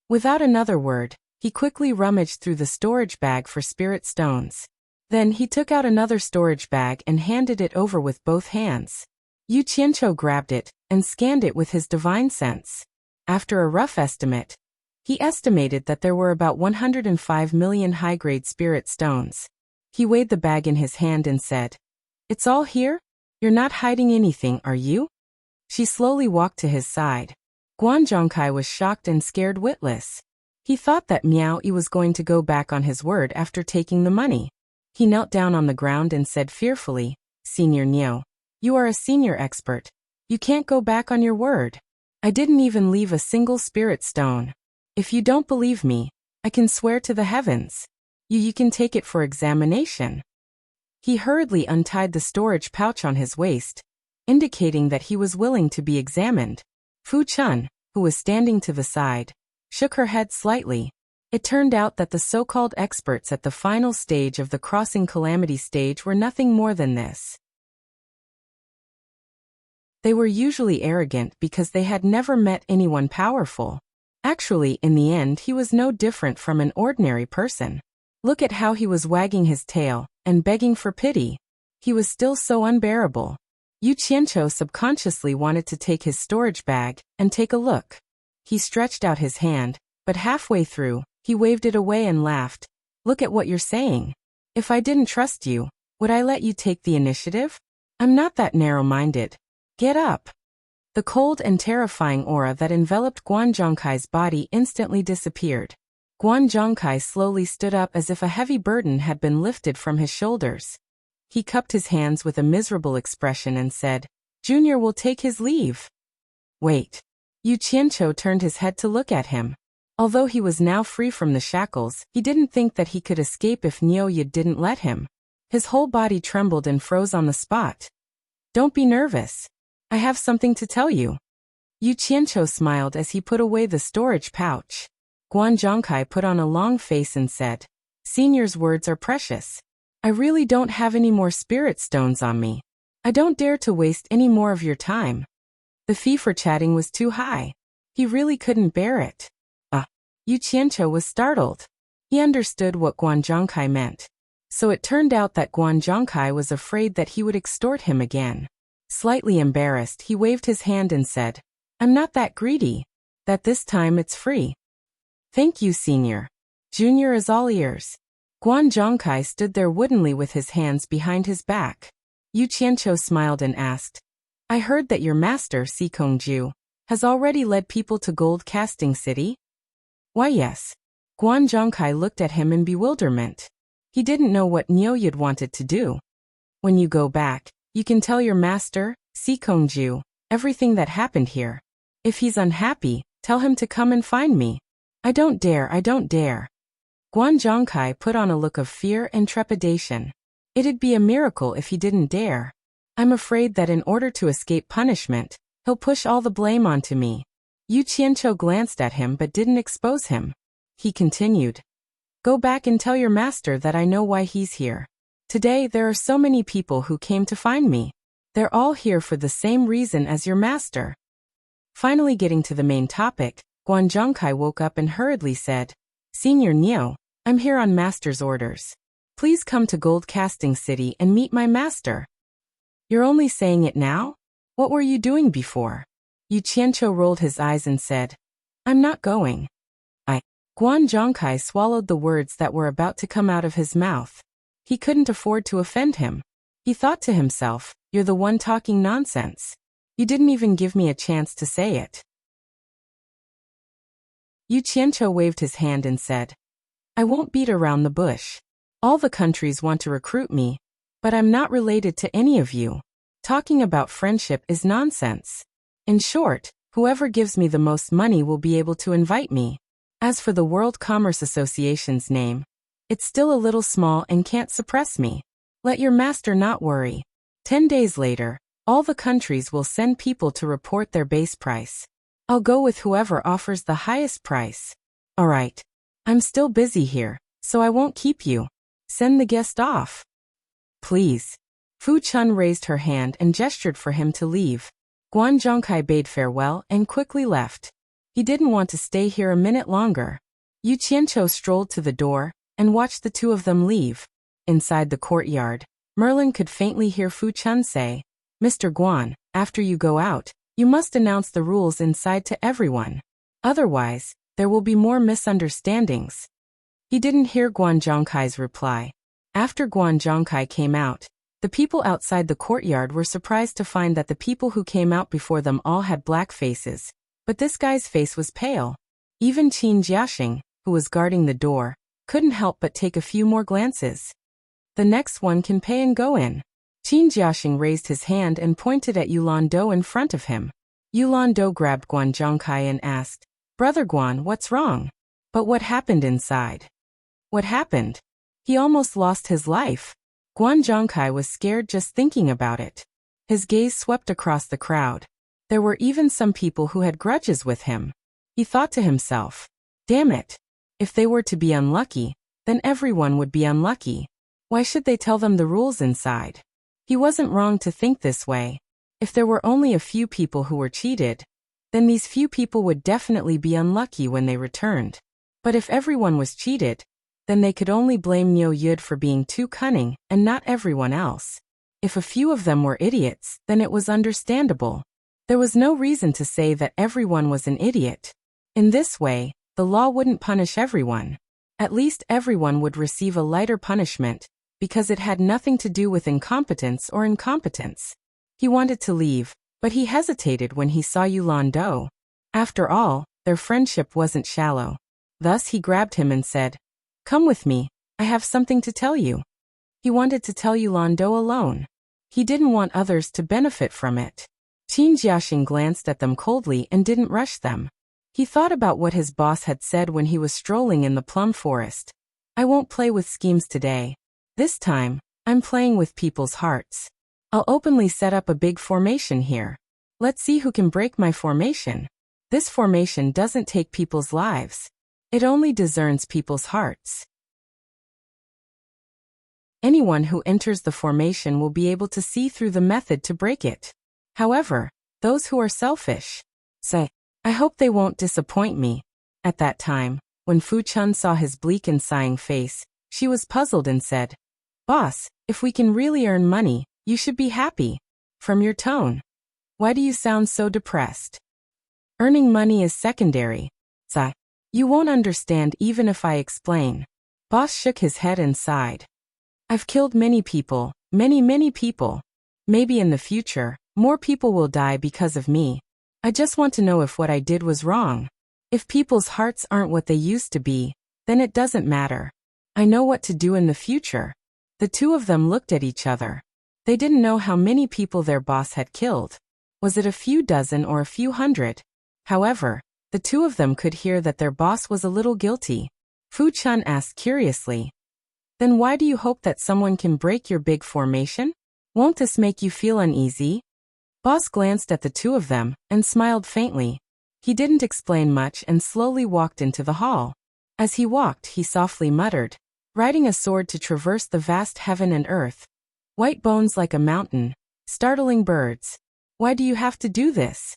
Without another word, he quickly rummaged through the storage bag for spirit stones. Then he took out another storage bag and handed it over with both hands. Yu Qianqiu grabbed it and scanned it with his divine sense. After a rough estimate, he estimated that there were about 105 million high-grade spirit stones. He weighed the bag in his hand and said, It's all here? You're not hiding anything, are you? She slowly walked to his side. Guan Zhongkai was shocked and scared witless. He thought that Miao Yi was going to go back on his word after taking the money. He knelt down on the ground and said fearfully, Senior Niu, you are a senior expert. You can't go back on your word. I didn't even leave a single spirit stone. If you don't believe me, I can swear to the heavens. You can take it for examination. He hurriedly untied the storage pouch on his waist, indicating that he was willing to be examined. Fu Chun, who was standing to the side, shook her head slightly. It turned out that the so-called experts at the final stage of the crossing calamity stage were nothing more than this. They were usually arrogant because they had never met anyone powerful. Actually, in the end, he was no different from an ordinary person. Look at how he was wagging his tail and begging for pity. He was still so unbearable. Yu Qianqiu subconsciously wanted to take his storage bag and take a look. He stretched out his hand, but halfway through, He waved it away and laughed. Look at what you're saying. If I didn't trust you, would I let you take the initiative? I'm not that narrow-minded. Get up. The cold and terrifying aura that enveloped Guan Zhongkai's body instantly disappeared. Guan Zhongkai slowly stood up as if a heavy burden had been lifted from his shoulders. He cupped his hands with a miserable expression and said, Junior will take his leave. Wait. Yu Qianqiu turned his head to look at him. Although he was now free from the shackles, he didn't think that he could escape if Niu Yi didn't let him. His whole body trembled and froze on the spot. Don't be nervous. I have something to tell you. Yu Qianqiu smiled as he put away the storage pouch. Guan Zhongkai put on a long face and said, Senior's words are precious. I really don't have any more spirit stones on me. I don't dare to waste any more of your time. The fee for chatting was too high. He really couldn't bear it. Yu Qianqiu was startled. He understood what Guan Zhongkai meant. So it turned out that Guan Zhongkai was afraid that he would extort him again. Slightly embarrassed, he waved his hand and said, I'm not that greedy. That this time it's free. Thank you, Senior. Junior is all ears. Guan Zhongkai stood there woodenly with his hands behind his back. Yu Qianqiu smiled and asked, I heard that your master, Si Kongju, has already led people to Gold Casting City? Why yes. Guan Zhongkai looked at him in bewilderment. He didn't know what Niu Yi wanted to do. When you go back, you can tell your master, Si Kongju, everything that happened here. If he's unhappy, tell him to come and find me. I don't dare. Guan Zhongkai put on a look of fear and trepidation. It'd be a miracle if he didn't dare. I'm afraid that in order to escape punishment, he'll push all the blame onto me. Yu Qianqiu glanced at him but didn't expose him. He continued, Go back and tell your master that I know why he's here. Today there are so many people who came to find me. They're all here for the same reason as your master. Finally getting to the main topic, Guan Zhongkai woke up and hurriedly said, Senior Niu, I'm here on master's orders. Please come to Gold Casting City and meet my master. You're only saying it now? What were you doing before? Yu Qianqiu rolled his eyes and said, I'm not going. Guan Zhongkai swallowed the words that were about to come out of his mouth. He couldn't afford to offend him. He thought to himself, You're the one talking nonsense. You didn't even give me a chance to say it. Yu Qianqiu waved his hand and said, I won't beat around the bush. All the countries want to recruit me, but I'm not related to any of you. Talking about friendship is nonsense. In short, whoever gives me the most money will be able to invite me. As for the World Commerce Association's name, it's still a little small and can't suppress me. Let your master not worry. 10 days later, all the countries will send people to report their base price. I'll go with whoever offers the highest price. All right. I'm still busy here, so I won't keep you. Send the guest off. Please. Fu Chun raised her hand and gestured for him to leave. Guan Zhongkai bade farewell and quickly left. He didn't want to stay here a minute longer. Yu Qianqiu strolled to the door and watched the two of them leave. Inside the courtyard, Merlin could faintly hear Fu Chun say, Mr. Guan, after you go out, you must announce the rules inside to everyone. Otherwise, there will be more misunderstandings. He didn't hear Guan Zhongkai's reply. After Guan Zhongkai came out, the people outside the courtyard were surprised to find that the people who came out before them all had black faces. But this guy's face was pale. Even Qin Jiaxing, who was guarding the door, couldn't help but take a few more glances. The next one can pay and go in. Qin Jiaxing raised his hand and pointed at Yulan Do in front of him. Yulan Do grabbed Guan Zhongkai and asked, Brother Guan, what's wrong? But what happened inside? What happened? He almost lost his life. Guan Zhongkai was scared just thinking about it. His gaze swept across the crowd. There were even some people who had grudges with him. He thought to himself, damn it. If they were to be unlucky, then everyone would be unlucky. Why should they tell them the rules inside? He wasn't wrong to think this way. If there were only a few people who were cheated, then these few people would definitely be unlucky when they returned. But if everyone was cheated, then they could only blame Niu Yi for being too cunning and not everyone else. If a few of them were idiots, then it was understandable. There was no reason to say that everyone was an idiot. In this way, the law wouldn't punish everyone. At least everyone would receive a lighter punishment, because it had nothing to do with incompetence or incompetence. He wanted to leave, but he hesitated when he saw Yulando. After all, their friendship wasn't shallow. Thus he grabbed him and said, "Come with me, I have something to tell you." He wanted to tell Yulando alone. He didn't want others to benefit from it. Qin Jiaxing glanced at them coldly and didn't rush them. He thought about what his boss had said when he was strolling in the plum forest. "I won't play with schemes today. This time, I'm playing with people's hearts. I'll openly set up a big formation here. Let's see who can break my formation. This formation doesn't take people's lives. It only discerns people's hearts. Anyone who enters the formation will be able to see through the method to break it. However, those who are selfish say, I hope they won't disappoint me." At that time, when Fu Chun saw his bleak and sighing face, she was puzzled and said, "Boss, if we can really earn money, you should be happy. From your tone, why do you sound so depressed?" "Earning money is secondary. Zai. You won't understand even if I explain." Boss shook his head and sighed. "I've killed many people, many people. Maybe in the future, more people will die because of me. I just want to know if what I did was wrong. If people's hearts aren't what they used to be, then it doesn't matter. I know what to do in the future." The two of them looked at each other. They didn't know how many people their boss had killed. Was it a few dozen or a few hundred? However, the two of them could hear that their boss was a little guilty. Fu Chun asked curiously, "Then why do you hope that someone can break your big formation? Won't this make you feel uneasy?" Boss glanced at the two of them and smiled faintly. He didn't explain much and slowly walked into the hall. As he walked, he softly muttered, "Riding a sword to traverse the vast heaven and earth. White bones like a mountain, startling birds. Why do you have to do this?"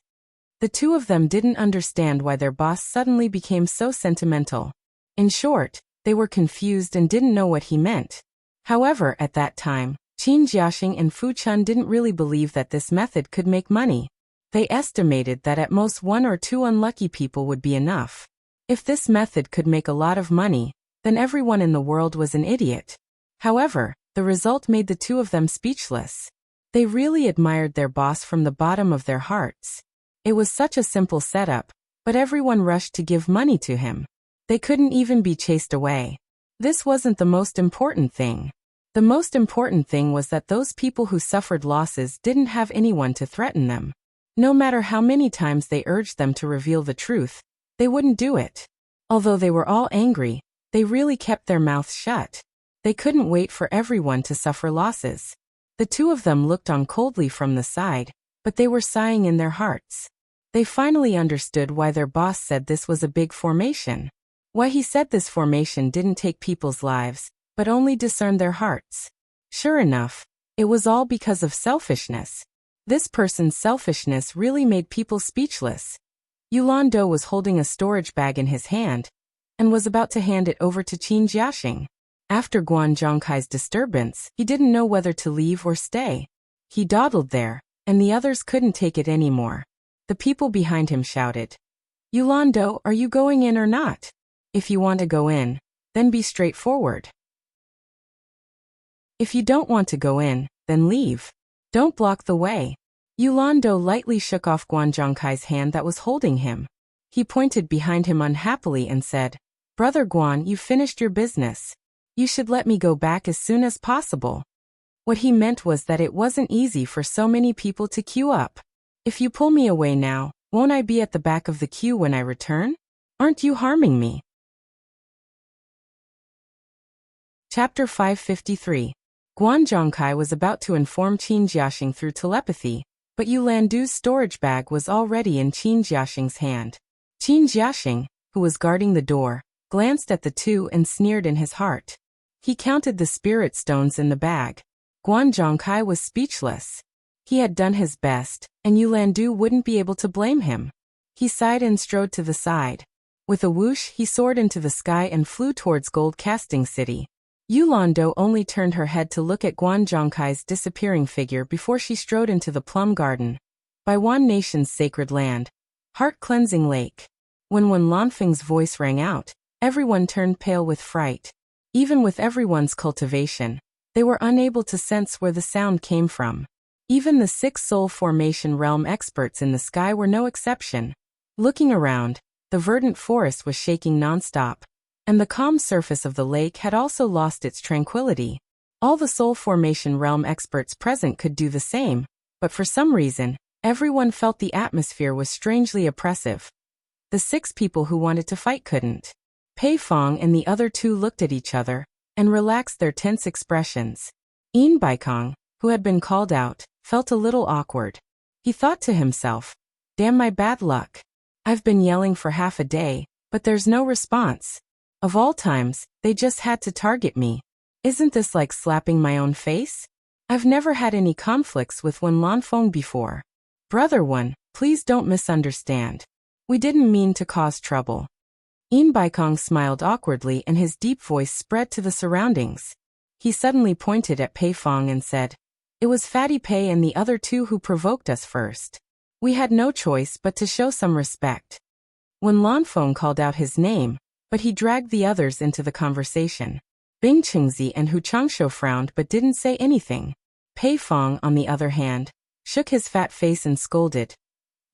The two of them didn't understand why their boss suddenly became so sentimental. In short, they were confused and didn't know what he meant. However, at that time, Qin Jiaxing and Fu Chun didn't really believe that this method could make money. They estimated that at most 1 or 2 unlucky people would be enough. If this method could make a lot of money, then everyone in the world was an idiot. However, the result made the two of them speechless. They really admired their boss from the bottom of their hearts. It was such a simple setup, but everyone rushed to give money to him. They couldn't even be chased away. This wasn't the most important thing. The most important thing was that those people who suffered losses didn't have anyone to threaten them. No matter how many times they urged them to reveal the truth, they wouldn't do it. Although they were all angry, they really kept their mouths shut. They couldn't wait for everyone to suffer losses. The two of them looked on coldly from the side, but they were sighing in their hearts. They finally understood why their boss said this was a big formation. Why he said this formation didn't take people's lives, but only discerned their hearts. Sure enough, it was all because of selfishness. This person's selfishness really made people speechless. Yulando was holding a storage bag in his hand, and was about to hand it over to Qin Jiaxing. After Guan Zhongkai's disturbance, he didn't know whether to leave or stay. He dawdled there, and the others couldn't take it anymore. The people behind him shouted, "Yulando, are you going in or not? If you want to go in, then be straightforward. If you don't want to go in, then leave. Don't block the way." Yulando lightly shook off Guan Zhongkai's hand that was holding him. He pointed behind him unhappily and said, "Brother Guan, you finished your business. You should let me go back as soon as possible." What he meant was that it wasn't easy for so many people to queue up. "If you pull me away now, won't I be at the back of the queue when I return? Aren't you harming me?" Chapter 553. Guan Zhongkai was about to inform Qin Jiaxing through telepathy, but Yulandu's storage bag was already in Qin Jiaxing's hand. Qin Jiaxing, who was guarding the door, glanced at the two and sneered in his heart. He counted the spirit stones in the bag. Guan Zhongkai was speechless. He had done his best, and Yulandu wouldn't be able to blame him. He sighed and strode to the side. With a whoosh, he soared into the sky and flew towards Gold Casting City. Yulando only turned her head to look at Guan Zhongkai's disappearing figure before she strode into the plum garden. By Wan Nation's sacred land. Heart-cleansing lake. When Wen Lanfeng's voice rang out, everyone turned pale with fright. Even with everyone's cultivation, they were unable to sense where the sound came from. Even the 6 soul formation realm experts in the sky were no exception. Looking around, the verdant forest was shaking nonstop, and the calm surface of the lake had also lost its tranquility. All the soul formation realm experts present could do the same, but for some reason, everyone felt the atmosphere was strangely oppressive. The 6 people who wanted to fight couldn't. Pei Fong and the other 2 looked at each other and relaxed their tense expressions. Yin Baikong, who had been called out, felt a little awkward. He thought to himself, "Damn my bad luck. I've been yelling for half a day, but there's no response. Of all times, they just had to target me. Isn't this like slapping my own face? I've never had any conflicts with Wen Lanfeng before. Brother Wen, please don't misunderstand. We didn't mean to cause trouble." Yin Baikong smiled awkwardly and his deep voice spread to the surroundings. He suddenly pointed at Pei Fong and said, "It was Fatty Pei and the other 2 who provoked us first. We had no choice but to show some respect." Wen Lanfeng called out his name, but he dragged the others into the conversation. Bing Qingzi and Hu Changshu frowned but didn't say anything. Pei Fong, on the other hand, shook his fat face and scolded,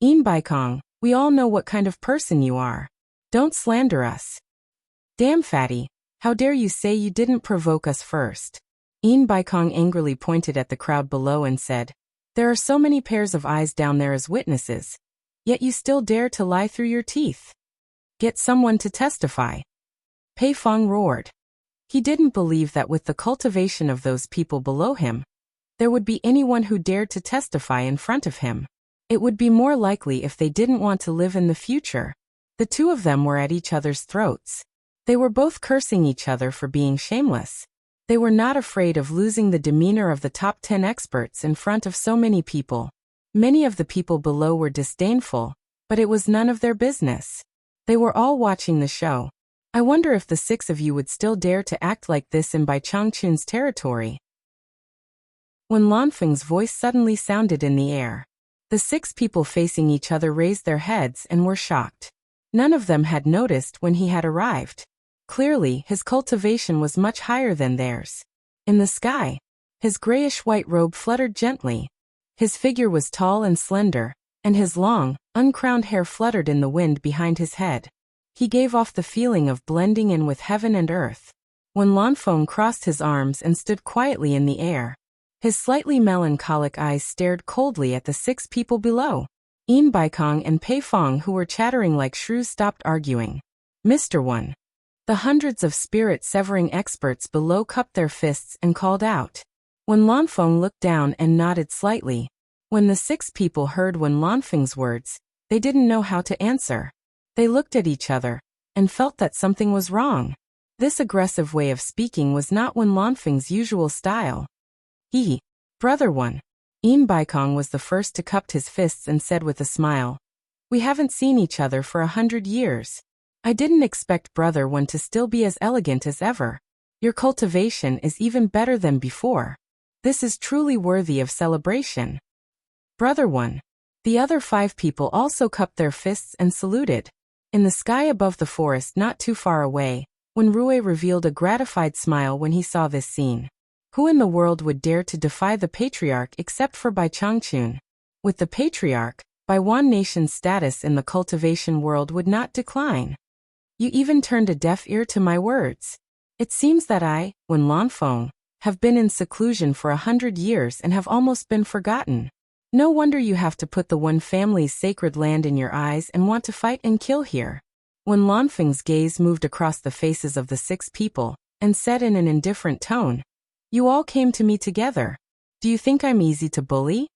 "Yin Baikong, we all know what kind of person you are. Don't slander us. Damn Fatty, how dare you say you didn't provoke us first?" Yin Baikong angrily pointed at the crowd below and said, "There are so many pairs of eyes down there as witnesses, yet you still dare to lie through your teeth. Get someone to testify." Pei Fong roared. He didn't believe that with the cultivation of those people below him, there would be anyone who dared to testify in front of him. It would be more likely if they didn't want to live in the future. The 2 of them were at each other's throats. They were both cursing each other for being shameless. They were not afraid of losing the demeanor of the top 10 experts in front of so many people. Many of the people below were disdainful, but it was none of their business. They were all watching the show. I wonder if the 6 of you would still dare to act like this in Bai Changchun's territory. When Lanfeng's voice suddenly sounded in the air, the 6 people facing each other raised their heads and were shocked. None of them had noticed when he had arrived. Clearly, his cultivation was much higher than theirs. In the sky, his grayish-white robe fluttered gently. His figure was tall and slender, and his long, uncrowned hair fluttered in the wind behind his head. He gave off the feeling of blending in with heaven and earth. When Lanfeng crossed his arms and stood quietly in the air, his slightly melancholic eyes stared coldly at the 6 people below. Yin Baikong and Pei Fong, who were chattering like shrews, stopped arguing. "Mr. Wen." The hundreds of spirit-severing experts below cupped their fists and called out. When Lanfeng looked down and nodded slightly. When the 6 people heard Wen Lanfeng's words, they didn't know how to answer. They looked at each other and felt that something was wrong. This aggressive way of speaking was not Wen Lanfeng's usual style. Brother Wen." Yin Baikong was the first to cup his fists and said with a smile, "We haven't seen each other for 100 years. I didn't expect Brother Wen to still be as elegant as ever. Your cultivation is even better than before. This is truly worthy of celebration. Brother Wen." The other 5 people also cupped their fists and saluted. In the sky above the forest not too far away, Wen Rui revealed a gratified smile when he saw this scene. Who in the world would dare to defy the Patriarch except for Bai Changchun? With the Patriarch, Bai Wan Nation's status in the cultivation world would not decline. You even turned a deaf ear to my words. It seems that I, Wen Lanfeng, have been in seclusion for 100 years and have almost been forgotten. No wonder you have to put the Wen family's sacred land in your eyes and want to fight and kill here. Wen Lanfeng's gaze moved across the faces of the 6 people and said in an indifferent tone, "You all came to me together. Do you think I'm easy to bully?"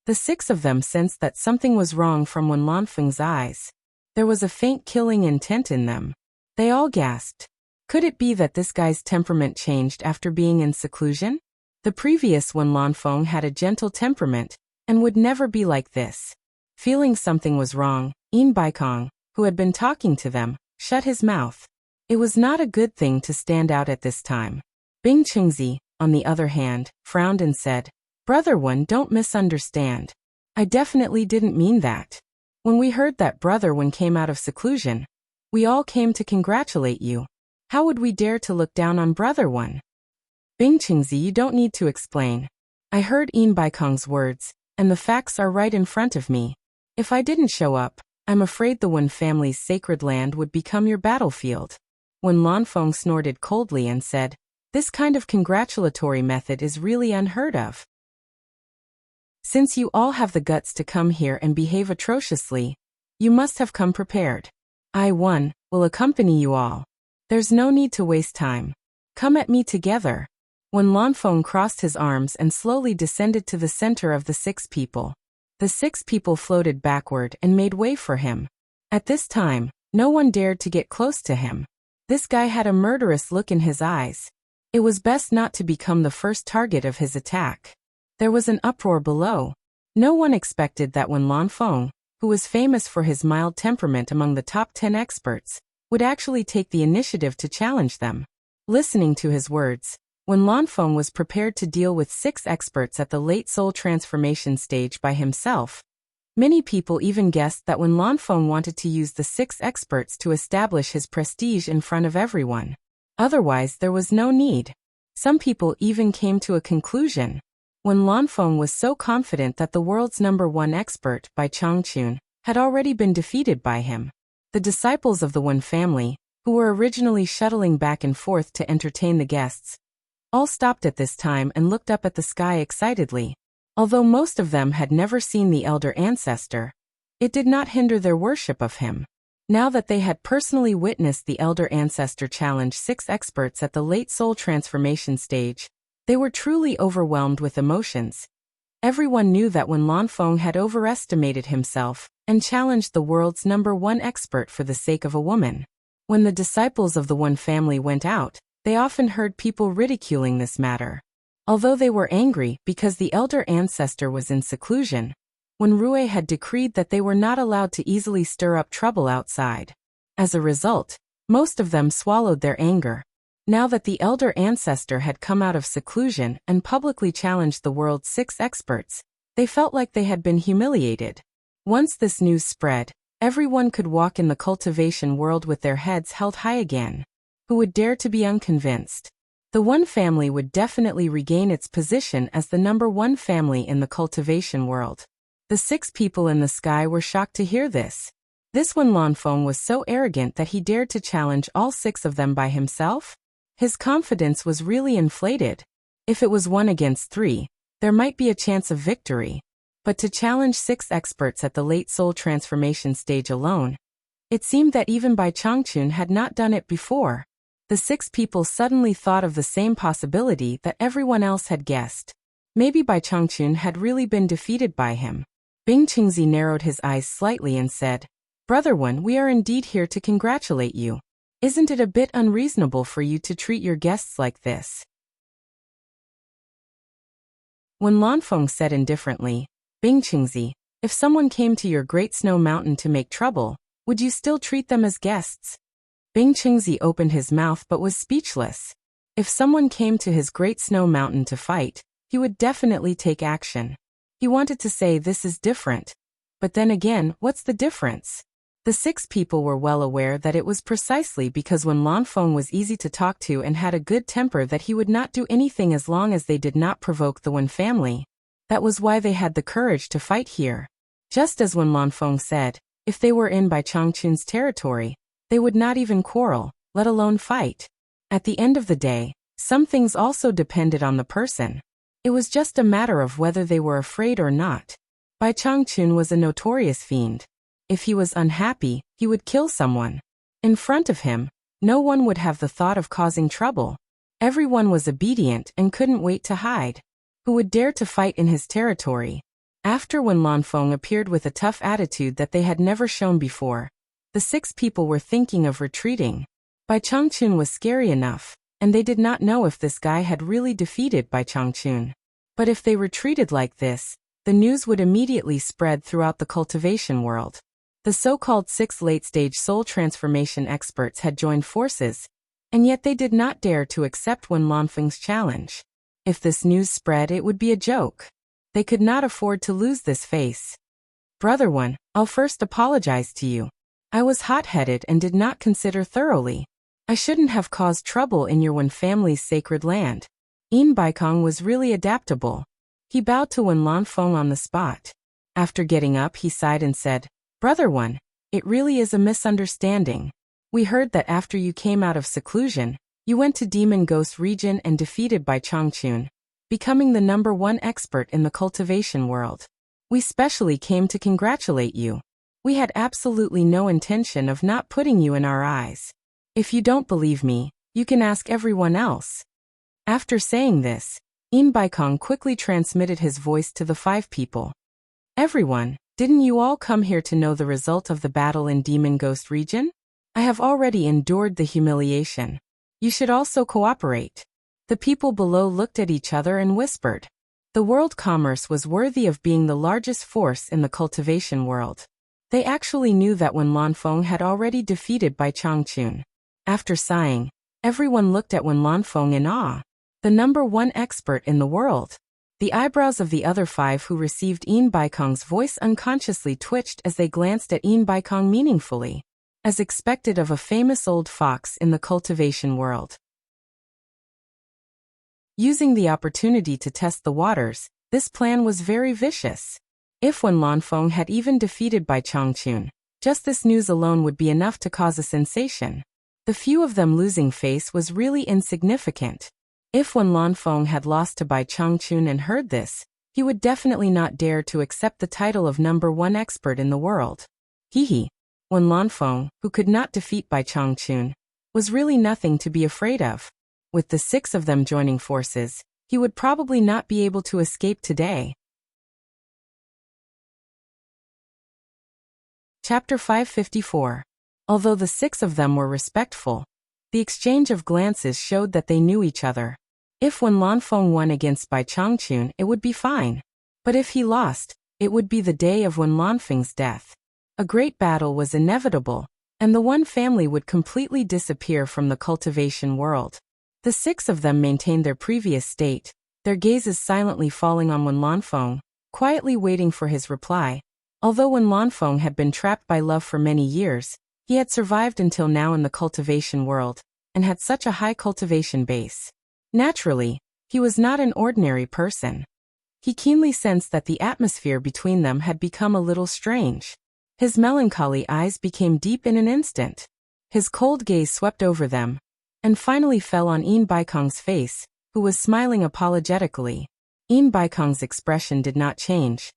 The 6 of them sensed that something was wrong from Wen Lanfeng's eyes. There was a faint killing intent in them. They all gasped. Could it be that this guy's temperament changed after being in seclusion? The previous Wen Lanfeng had a gentle temperament and would never be like this. Feeling something was wrong, Yin Baikong, who had been talking to them, shut his mouth. It was not a good thing to stand out at this time. Bing Qingzi, on the other hand, frowned and said, "Brother Wen, don't misunderstand. I definitely didn't mean that. When we heard that Brother Wen came out of seclusion, we all came to congratulate you. How would we dare to look down on Brother Wen? Bing Qingzi, you don't need to explain. I heard Yin Baikong's words, and the facts are right in front of me. If I didn't show up, I'm afraid the Wen family's sacred land would become your battlefield. Wen Lanfeng snorted coldly and said, this kind of congratulatory method is really unheard of. Since you all have the guts to come here and behave atrociously, you must have come prepared. I, Wen, will accompany you all. There's no need to waste time. Come at me together. When Lanfeng crossed his arms and slowly descended to the center of the 6 people. The 6 people floated backward and made way for him. At this time, no one dared to get close to him. This guy had a murderous look in his eyes. It was best not to become the first target of his attack. There was an uproar below. No one expected that when Lanfeng, who was famous for his mild temperament among the top 10 experts, would actually take the initiative to challenge them. Listening to his words, when Lanfeng was prepared to deal with 6 experts at the late soul transformation stage by himself, many people even guessed that when Lanfeng wanted to use the 6 experts to establish his prestige in front of everyone. Otherwise, there was no need. Some people even came to a conclusion. When Lanfeng was so confident that the world's #1 expert, Bai Changchun, had already been defeated by him. The disciples of the Wen family, who were originally shuttling back and forth to entertain the guests, all stopped at this time and looked up at the sky excitedly. Although most of them had never seen the elder ancestor, it did not hinder their worship of him. Now that they had personally witnessed the elder ancestor challenge 6 experts at the late soul transformation stage, they were truly overwhelmed with emotions. Everyone knew that when Lanfeng had overestimated himself and challenged the world's #1 expert for the sake of a woman. When the disciples of the Wen family went out, they often heard people ridiculing this matter. Although they were angry because the elder ancestor was in seclusion, when Rui had decreed that they were not allowed to easily stir up trouble outside. As a result, most of them swallowed their anger. Now that the elder ancestor had come out of seclusion and publicly challenged the world's 6 experts, they felt like they had been humiliated. Once this news spread, everyone could walk in the cultivation world with their heads held high again. Who would dare to be unconvinced? The Wen family would definitely regain its position as the #1 family in the cultivation world. The 6 people in the sky were shocked to hear this. This Wen Lanfeng was so arrogant that he dared to challenge all 6 of them by himself? His confidence was really inflated. If it was 1 against 3, there might be a chance of victory. But to challenge 6 experts at the late soul transformation stage alone, it seemed that even Bai Changchun had not done it before. The 6 people suddenly thought of the same possibility that everyone else had guessed. Maybe Bai Changchun had really been defeated by him. Bing Qingzi narrowed his eyes slightly and said, Brother Wen, we are indeed here to congratulate you. Isn't it a bit unreasonable for you to treat your guests like this? When Lanfeng said indifferently, Bing Qingzi, if someone came to your Great Snow Mountain to make trouble, would you still treat them as guests? Bing Qingzi opened his mouth but was speechless. If someone came to his Great Snow Mountain to fight, he would definitely take action. He wanted to say this is different. But then again, what's the difference? The 6 people were well aware that it was precisely because when Lanfeng was easy to talk to and had a good temper that he would not do anything as long as they did not provoke the Wen family. That was why they had the courage to fight here. Just as when Lanfeng said, if they were in Bai Changchun's territory, they would not even quarrel, let alone fight. At the end of the day, some things also depended on the person. It was just a matter of whether they were afraid or not. Bai Changchun was a notorious fiend. If he was unhappy, he would kill someone. In front of him, no one would have the thought of causing trouble. Everyone was obedient and couldn't wait to hide. Who would dare to fight in his territory? After when Lanfeng appeared with a tough attitude that they had never shown before, the 6 people were thinking of retreating. Bai Changchun was scary enough, and they did not know if this guy had really defeated Bai Changchun. But if they retreated like this, the news would immediately spread throughout the cultivation world. The so-called 6 late-stage soul transformation experts had joined forces, and yet they did not dare to accept Wen Lanfeng's challenge. If this news spread, it would be a joke. They could not afford to lose this face. Brother One, I'll first apologize to you. I was hot-headed and did not consider thoroughly. I shouldn't have caused trouble in your Wen family's sacred land. Yin Baikong was really adaptable. He bowed to Wen Lanfeng on the spot. After getting up, he sighed and said, Brother One, it really is a misunderstanding. We heard that after you came out of seclusion, you went to Demon Ghost region and defeated Bai Changchun, becoming the #1 expert in the cultivation world. We specially came to congratulate you. We had absolutely no intention of not putting you in our eyes. If you don't believe me, you can ask everyone else. After saying this, Yin Baikong quickly transmitted his voice to the 5 people. Everyone, didn't you all come here to know the result of the battle in Demon Ghost region? I have already endured the humiliation. You should also cooperate. The people below looked at each other and whispered. The world commerce was worthy of being the largest force in the cultivation world. They actually knew that Wen Lanfeng had already defeated Bai Changchun. After sighing, everyone looked at Wen Lanfeng in awe. The #1 expert in the world. The eyebrows of the other 5 who received Yin Baikong's voice unconsciously twitched as they glanced at Yin Baikong meaningfully, as expected of a famous old fox in the cultivation world. Using the opportunity to test the waters, this plan was very vicious. If Wen Lanfeng had even defeated Bai Changchun, just this news alone would be enough to cause a sensation. The few of them losing face was really insignificant. If Wen Lanfeng had lost to Bai Changchun and heard this, he would definitely not dare to accept the title of #1 expert in the world. Hehe. Wen Lanfeng, who could not defeat Bai Changchun, was really nothing to be afraid of. With the 6 of them joining forces, he would probably not be able to escape today. Chapter 554. Although the 6 of them were respectful, the exchange of glances showed that they knew each other. If Wen Lanfeng won against Bai Changchun, it would be fine. But if he lost, it would be the day of Wen Lanfeng's death. A great battle was inevitable, and the one family would completely disappear from the cultivation world. The 6 of them maintained their previous state, their gazes silently falling on Wen Lanfeng, quietly waiting for his reply. Although Wen Lanfeng had been trapped by love for many years, he had survived until now in the cultivation world, and had such a high cultivation base. Naturally, he was not an ordinary person. He keenly sensed that the atmosphere between them had become a little strange. His melancholy eyes became deep in an instant. His cold gaze swept over them, and finally fell on Yin Baikong's face, who was smiling apologetically. Yin Baikong's expression did not change.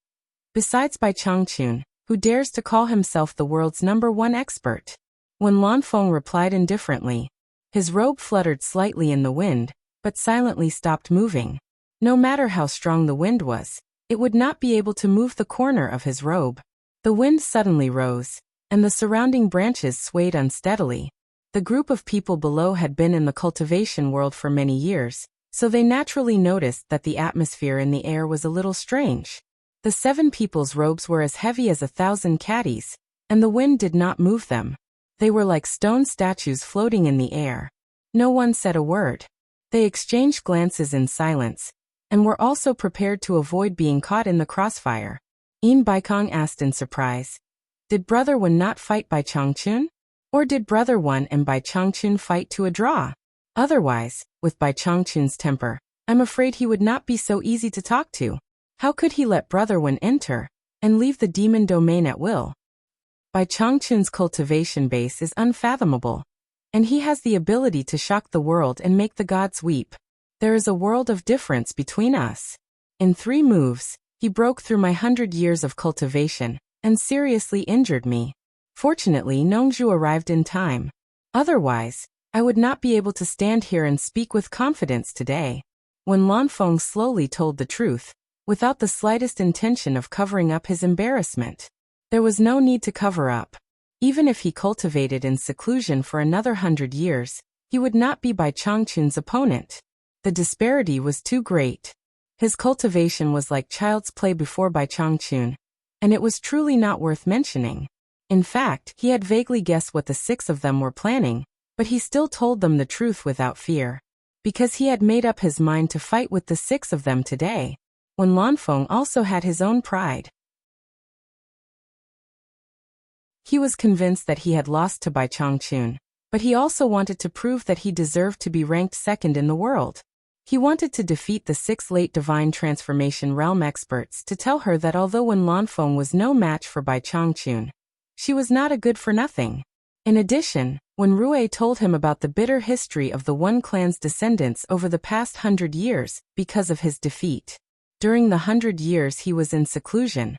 Besides Bai Changchun, who dares to call himself the world's #1 expert? Wen Lanfeng replied indifferently. His robe fluttered slightly in the wind, but silently stopped moving. No matter how strong the wind was, it would not be able to move the corner of his robe. The wind suddenly rose, and the surrounding branches swayed unsteadily. The group of people below had been in the cultivation world for many years, so they naturally noticed that the atmosphere in the air was a little strange. The 7 people's robes were as heavy as 1,000 caddies, and the wind did not move them. They were like stone statues floating in the air. No one said a word. They exchanged glances in silence, and were also prepared to avoid being caught in the crossfire. Yin Baikong asked in surprise, "Did Brother Wen not fight Bai Changchun? Or did Brother Wen and Bai Changchun fight to a draw? Otherwise, with Bai Changchun's temper, I'm afraid he would not be so easy to talk to. How could he let Brother Wen enter, and leave the demon domain at will? Bai Changchun's cultivation base is unfathomable, and he has the ability to shock the world and make the gods weep. There is a world of difference between us. In 3 moves, he broke through my 100 years of cultivation, and seriously injured me. Fortunately, Nongzhu arrived in time. Otherwise, I would not be able to stand here and speak with confidence today." When Lanfeng slowly told the truth, without the slightest intention of covering up his embarrassment. There was no need to cover up. Even if he cultivated in seclusion for another 100 years, he would not be Bai Changchun's opponent. The disparity was too great. His cultivation was like child's play before Bai Changchun, and it was truly not worth mentioning. In fact, he had vaguely guessed what the 6 of them were planning, but he still told them the truth without fear. Because he had made up his mind to fight with the 6 of them today. When Lanfeng also had his own pride. He was convinced that he had lost to Bai Changchun, but he also wanted to prove that he deserved to be ranked second in the world. He wanted to defeat the 6 late divine transformation realm experts to tell her that although Wen Lanfeng was no match for Bai Changchun, she was not a good for nothing. In addition, when Rui told him about the bitter history of the One clan's descendants over the past 100 years because of his defeat. During the 100 years he was in seclusion,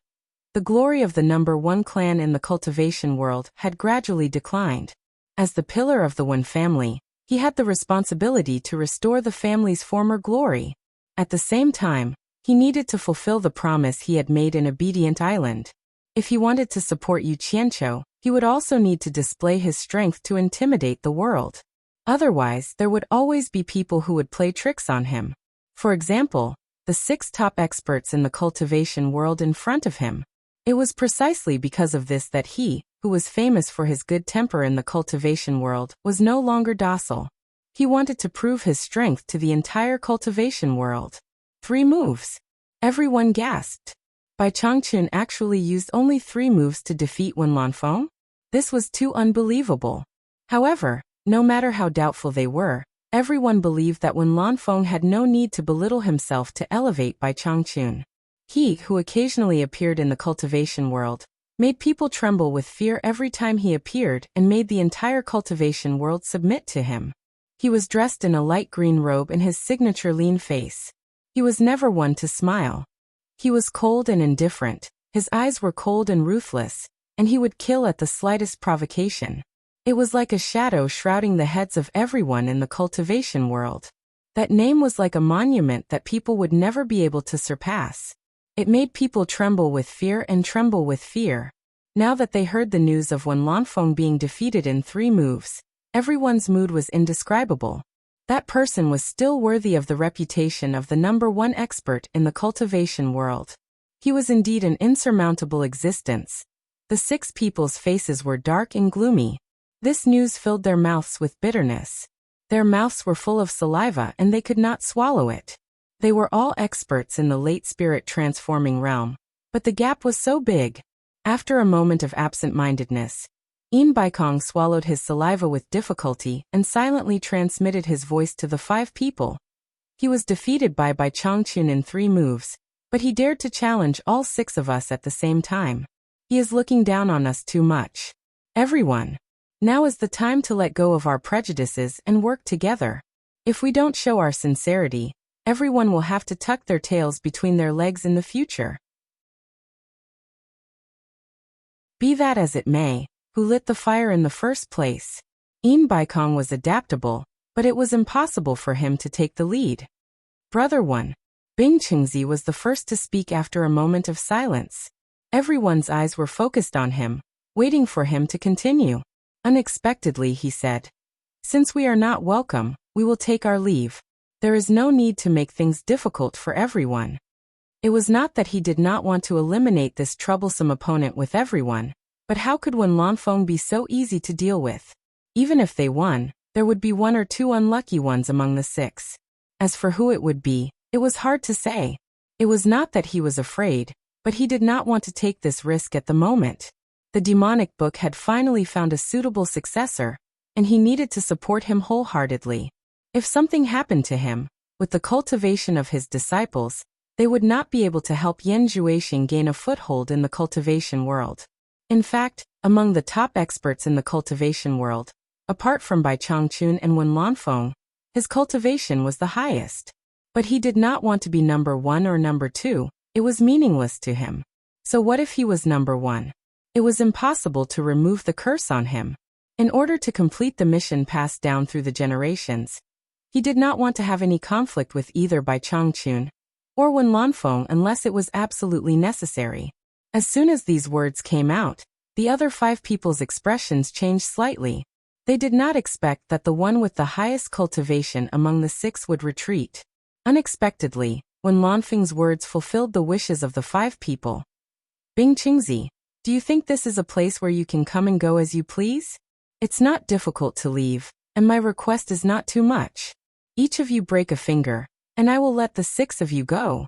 the glory of the number 1 clan in the cultivation world had gradually declined. As the pillar of the Wen family, he had the responsibility to restore the family's former glory. At the same time, he needed to fulfill the promise he had made in Obedient Island. If he wanted to support Yu Qianqiu, he would also need to display his strength to intimidate the world. Otherwise, there would always be people who would play tricks on him. For example, the 6 top experts in the cultivation world in front of him. It was precisely because of this that he, who was famous for his good temper in the cultivation world, was no longer docile. He wanted to prove his strength to the entire cultivation world. 3 moves. Everyone gasped. Bai Changchun actually used only 3 moves to defeat Wen Lanfeng? This was too unbelievable. However, no matter how doubtful they were, everyone believed that Wen Lanfeng had no need to belittle himself to elevate Bai Changchun. He, who occasionally appeared in the cultivation world, made people tremble with fear every time he appeared and made the entire cultivation world submit to him. He was dressed in a light green robe and his signature lean face. He was never one to smile. He was cold and indifferent, his eyes were cold and ruthless, and he would kill at the slightest provocation. It was like a shadow shrouding the heads of everyone in the cultivation world. That name was like a monument that people would never be able to surpass. It made people tremble with fear and tremble with fear. Now that they heard the news of Wen Lanfeng being defeated in 3 moves, everyone's mood was indescribable. That person was still worthy of the reputation of the number 1 expert in the cultivation world. He was indeed an insurmountable existence. The 6 people's faces were dark and gloomy. This news filled their mouths with bitterness. Their mouths were full of saliva and they could not swallow it. They were all experts in the late spirit transforming realm, but the gap was so big. After a moment of absent-mindedness, Yin Baikong swallowed his saliva with difficulty and silently transmitted his voice to the 5 people. He was defeated by Bai Changchun in 3 moves, but he dared to challenge all 6 of us at the same time. He is looking down on us too much. Everyone. Now is the time to let go of our prejudices and work together. If we don't show our sincerity, everyone will have to tuck their tails between their legs in the future. Be that as it may, who lit the fire in the first place? Yin Baikong was adaptable, but it was impossible for him to take the lead. Brother 1. Bing Qingzi was the first to speak after a moment of silence. Everyone's eyes were focused on him, waiting for him to continue. Unexpectedly he said, "Since we are not welcome, we will take our leave. There is no need to make things difficult for everyone." It was not that he did not want to eliminate this troublesome opponent with everyone, but how could Wen Lanfeng be so easy to deal with? Even if they won, there would be 1 or 2 unlucky ones among the 6. As for who it would be, it was hard to say. It was not that he was afraid, but he did not want to take this risk at the moment. The demonic book had finally found a suitable successor, and he needed to support him wholeheartedly. If something happened to him, with the cultivation of his disciples, they would not be able to help Yan Zhuixing gain a foothold in the cultivation world. In fact, among the top experts in the cultivation world, apart from Bai Changchun and Wen Lanfeng, his cultivation was the highest. But he did not want to be number 1 or number 2, it was meaningless to him. So what if he was number 1? It was impossible to remove the curse on him. In order to complete the mission passed down through the generations, he did not want to have any conflict with either Bai Changchun or Wen Lanfeng unless it was absolutely necessary. As soon as these words came out, the other 5 people's expressions changed slightly. They did not expect that the one with the highest cultivation among the 6 would retreat. Unexpectedly, Wen Lanfeng's words fulfilled the wishes of the 5 people. Bing Qingzi, do you think this is a place where you can come and go as you please? It's not difficult to leave, and my request is not too much. Each of you break a finger, and I will let the 6 of you go.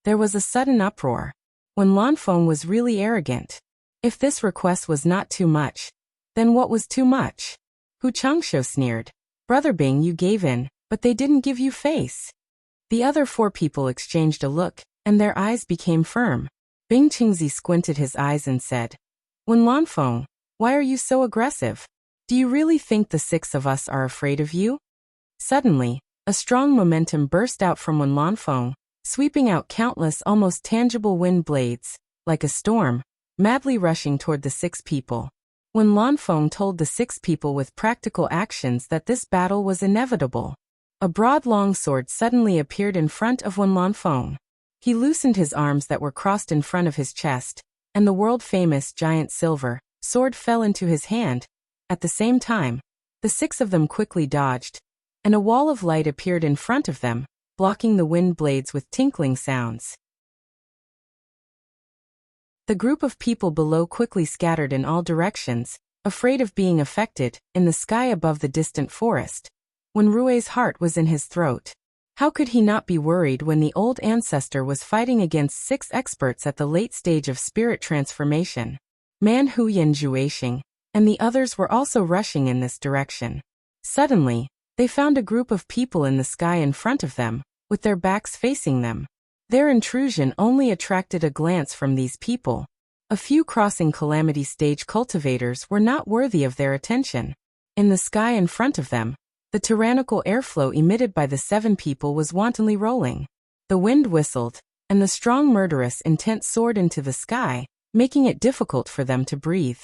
There was a sudden uproar. Wen Lanfeng was really arrogant. If this request was not too much, then what was too much? Hu Changsho sneered. Brother Bing, you gave in, but they didn't give you face. The other 4 people exchanged a look, and their eyes became firm. Bing Qingzi squinted his eyes and said, Wen Lanfeng, why are you so aggressive? Do you really think the 6 of us are afraid of you? Suddenly, a strong momentum burst out from Wen Lanfeng, sweeping out countless almost tangible wind blades, like a storm, madly rushing toward the 6 people. Wen Lanfeng told the 6 people with practical actions that this battle was inevitable. A broad long sword suddenly appeared in front of Wen Lanfeng. He loosened his arms that were crossed in front of his chest, and the world-famous giant silver sword fell into his hand. At the same time, the 6 of them quickly dodged, and a wall of light appeared in front of them, blocking the wind blades with tinkling sounds. The group of people below quickly scattered in all directions, afraid of being affected, in the sky above the distant forest. When Rui's heart was in his throat. How could he not be worried when the old ancestor was fighting against 6 experts at the late stage of spirit transformation? Man Hu Yin Juexing, and the others were also rushing in this direction. Suddenly, they found a group of people in the sky in front of them, with their backs facing them. Their intrusion only attracted a glance from these people. A few crossing calamity stage cultivators were not worthy of their attention. In the sky in front of them, the tyrannical airflow emitted by the 7 people was wantonly rolling. The wind whistled, and the strong murderous intent soared into the sky, making it difficult for them to breathe.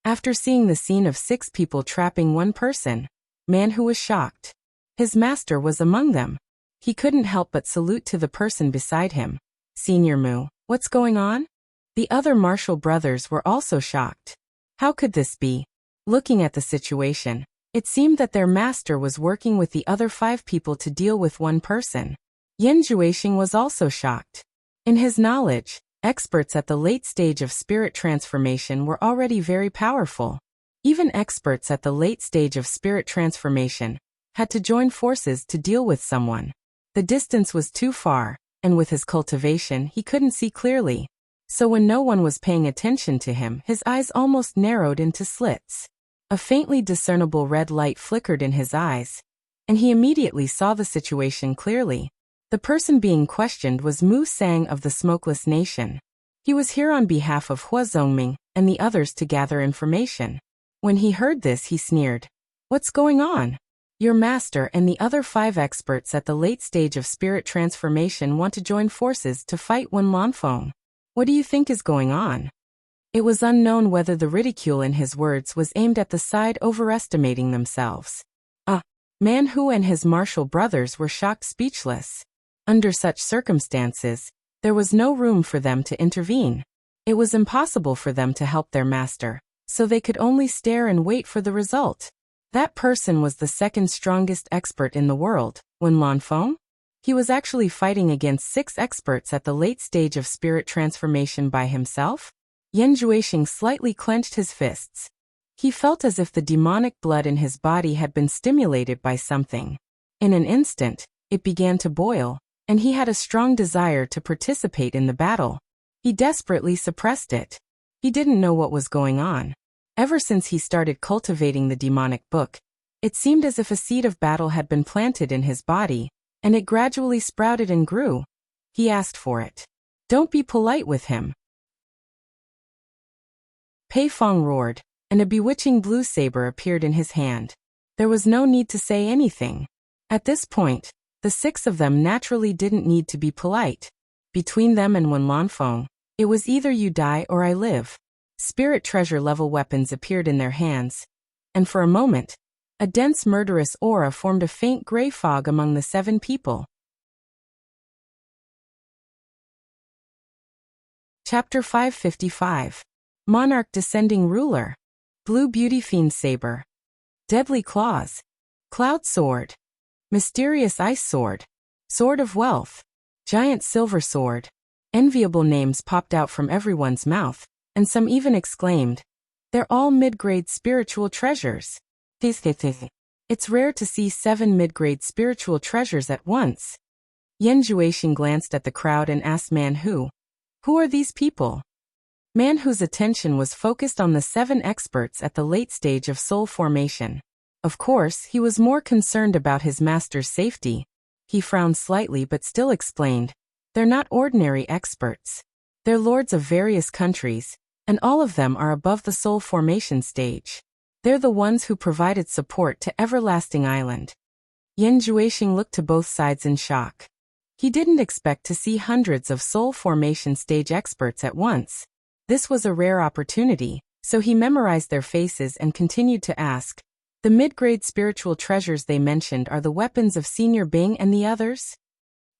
After seeing the scene of 6 people trapping 1 person, Man Hu was shocked. His master was among them. He couldn't help but salute to the person beside him. Senior Mu, what's going on? The other Marshall brothers were also shocked. How could this be? Looking at the situation, it seemed that their master was working with the other 5 people to deal with 1 person. Yin Juexing was also shocked. In his knowledge, experts at the late stage of spirit transformation were already very powerful. Even experts at the late stage of spirit transformation had to join forces to deal with someone. The distance was too far, and with his cultivation he couldn't see clearly. So when no one was paying attention to him, his eyes almost narrowed into slits. A faintly discernible red light flickered in his eyes, and he immediately saw the situation clearly. The person being questioned was Mu Sang of the Smokeless Nation. He was here on behalf of Hua Zongming and the others to gather information. When he heard this, he sneered. What's going on? Your master and the other 5 experts at the late stage of spirit transformation want to join forces to fight Wen Lanfeng. What do you think is going on? It was unknown whether the ridicule in his words was aimed at the side overestimating themselves. Man Hu and his martial brothers were shocked speechless. Under such circumstances, there was no room for them to intervene. It was impossible for them to help their master, so they could only stare and wait for the result. That person was the 2nd strongest expert in the world, Wen Lanfeng. He was actually fighting against 6 experts at the late stage of spirit transformation by himself? Yin Juexing slightly clenched his fists. He felt as if the demonic blood in his body had been stimulated by something. In an instant, it began to boil, and he had a strong desire to participate in the battle. He desperately suppressed it. He didn't know what was going on. Ever since he started cultivating the demonic book, it seemed as if a seed of battle had been planted in his body, and it gradually sprouted and grew. He asked for it. Don't be polite with him. Pei Fong roared, and a bewitching blue saber appeared in his hand. There was no need to say anything. At this point, the 6 of them naturally didn't need to be polite. Between them and Wen Lanfeng, it was either you die or I live. Spirit treasure-level weapons appeared in their hands, and for a moment, a dense murderous aura formed a faint gray fog among the 7 people. Chapter 555. Monarch Descending Ruler. Blue Beauty Fiend Saber. Deadly Claws. Cloud Sword. Mysterious Ice Sword. Sword of Wealth. Giant Silver Sword. Enviable names popped out from everyone's mouth, and some even exclaimed, "They're all mid-grade spiritual treasures." It's rare to see 7 mid-grade spiritual treasures at once. Yin Juexing glanced at the crowd and asked Man Hu, "Who are these people?" Man whose attention was focused on the 7 experts at the late stage of soul formation. Of course, he was more concerned about his master's safety. He frowned slightly but still explained, "They're not ordinary experts. They're lords of various countries, and all of them are above the soul formation stage. They're the ones who provided support to Everlasting Island." Yen Juexing looked to both sides in shock. He didn't expect to see hundreds of soul formation stage experts at once. This was a rare opportunity, so he memorized their faces and continued to ask, "The mid-grade spiritual treasures they mentioned are the weapons of Senior Bing and the others?"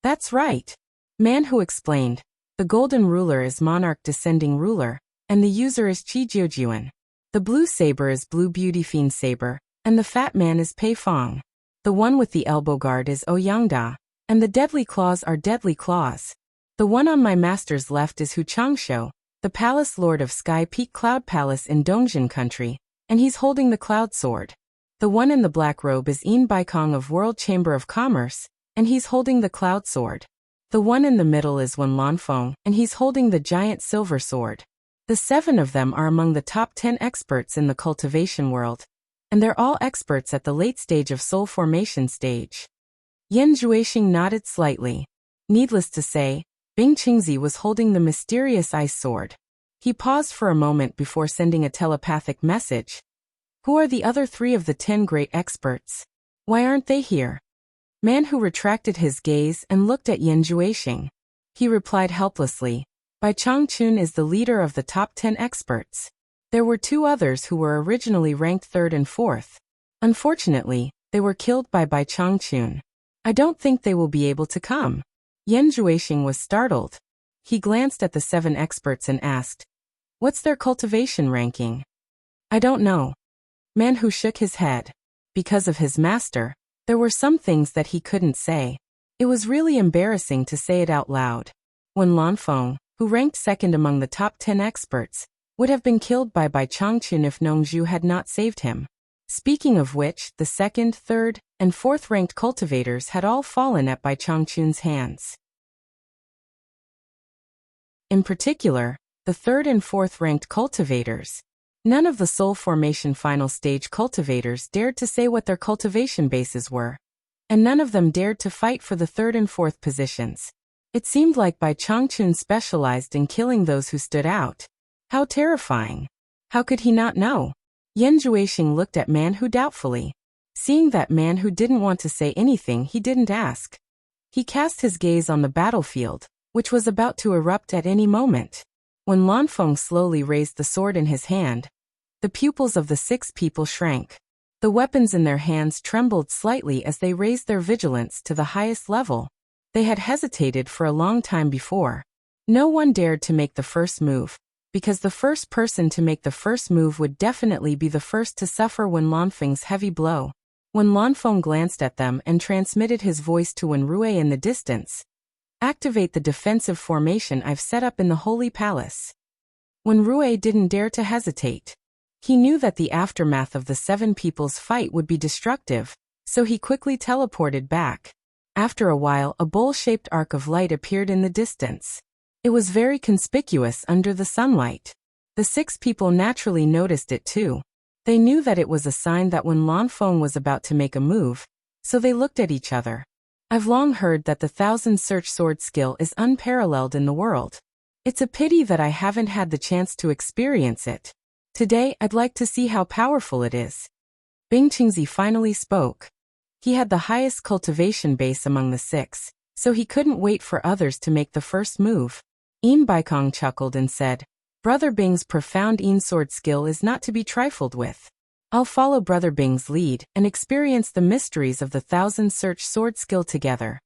"That's right." Man Hu explained, "The golden ruler is monarch descending ruler, and the user is Qi Jiujuan. The blue saber is Blue Beauty Fiend saber, and the fat man is Pei Fong. The one with the elbow guard is Ouyangda, and the deadly claws are Deadly Claws. The one on my master's left is Hu Changshou, the palace lord of Sky Peak Cloud Palace in Dongjin Country, and he's holding the cloud sword. The one in the black robe is Yin Baikong of World Chamber of Commerce, and he's holding the cloud sword. The one in the middle is Wen Lanfeng, and he's holding the giant silver sword. The 7 of them are among the top 10 experts in the cultivation world, and they're all experts at the late stage of soul formation stage." Yen Juexing nodded slightly. Needless to say, Bing Qingzi was holding the mysterious ice sword. He paused for a moment before sending a telepathic message. "Who are the other 3 of the 10 great experts? Why aren't they here?" Man Hu retracted his gaze and looked at Yen Juexing. He replied helplessly, "Bai Changchun is the leader of the top 10 experts. There were 2 others who were originally ranked 3rd and 4th. Unfortunately, they were killed by Bai Changchun. I don't think they will be able to come." Yen Juexing was startled. He glanced at the 7 experts and asked, "What's their cultivation ranking?" "I don't know." Man Hu shook his head. Because of his master, there were some things that he couldn't say. It was really embarrassing to say it out loud. Wen Lanfeng, who ranked 2nd among the top 10 experts, would have been killed by Bai Changchun if Nongzhu had not saved him. Speaking of which, the 2nd, 3rd, and 4th ranked cultivators had all fallen at Bai Changchun's hands. In particular, the 3rd and 4th ranked cultivators. None of the soul formation final stage cultivators dared to say what their cultivation bases were, and none of them dared to fight for the 3rd and 4th positions. It seemed like Bai Changchun specialized in killing those who stood out. How terrifying! How could he not know? Yen Juexing looked at Man Hu doubtfully. Seeing that Man Hu didn't want to say anything, he didn't ask. He cast his gaze on the battlefield, which was about to erupt at any moment. When Lanfeng slowly raised the sword in his hand, the pupils of the 6 people shrank. The weapons in their hands trembled slightly as they raised their vigilance to the highest level. They had hesitated for a long time before. No one dared to make the first move, because the first person to make the first move would definitely be the first to suffer Wen Lanfeng's heavy blow. When Lanfeng glanced at them and transmitted his voice to Wen Rui in the distance, "Activate the defensive formation I've set up in the Holy Palace." Wen Rui didn't dare to hesitate. He knew that the aftermath of the 7 people's fight would be destructive, so he quickly teleported back. After a while, a bowl-shaped arc of light appeared in the distance. It was very conspicuous under the sunlight. The 6 people naturally noticed it too. They knew that it was a sign that Wen Lanfeng was about to make a move, so they looked at each other. I've long heard that the 1000 search sword skill is unparalleled in the world. It's a pity that I haven't had the chance to experience it. Today, I'd like to see how powerful it is. Bing Qingzi finally spoke. He had the highest cultivation base among the 6, so he couldn't wait for others to make the first move. Yin Baikong chuckled and said, "Brother Bing's profound Yin sword skill is not to be trifled with. I'll follow Brother Bing's lead and experience the mysteries of the 1000 search sword skill together."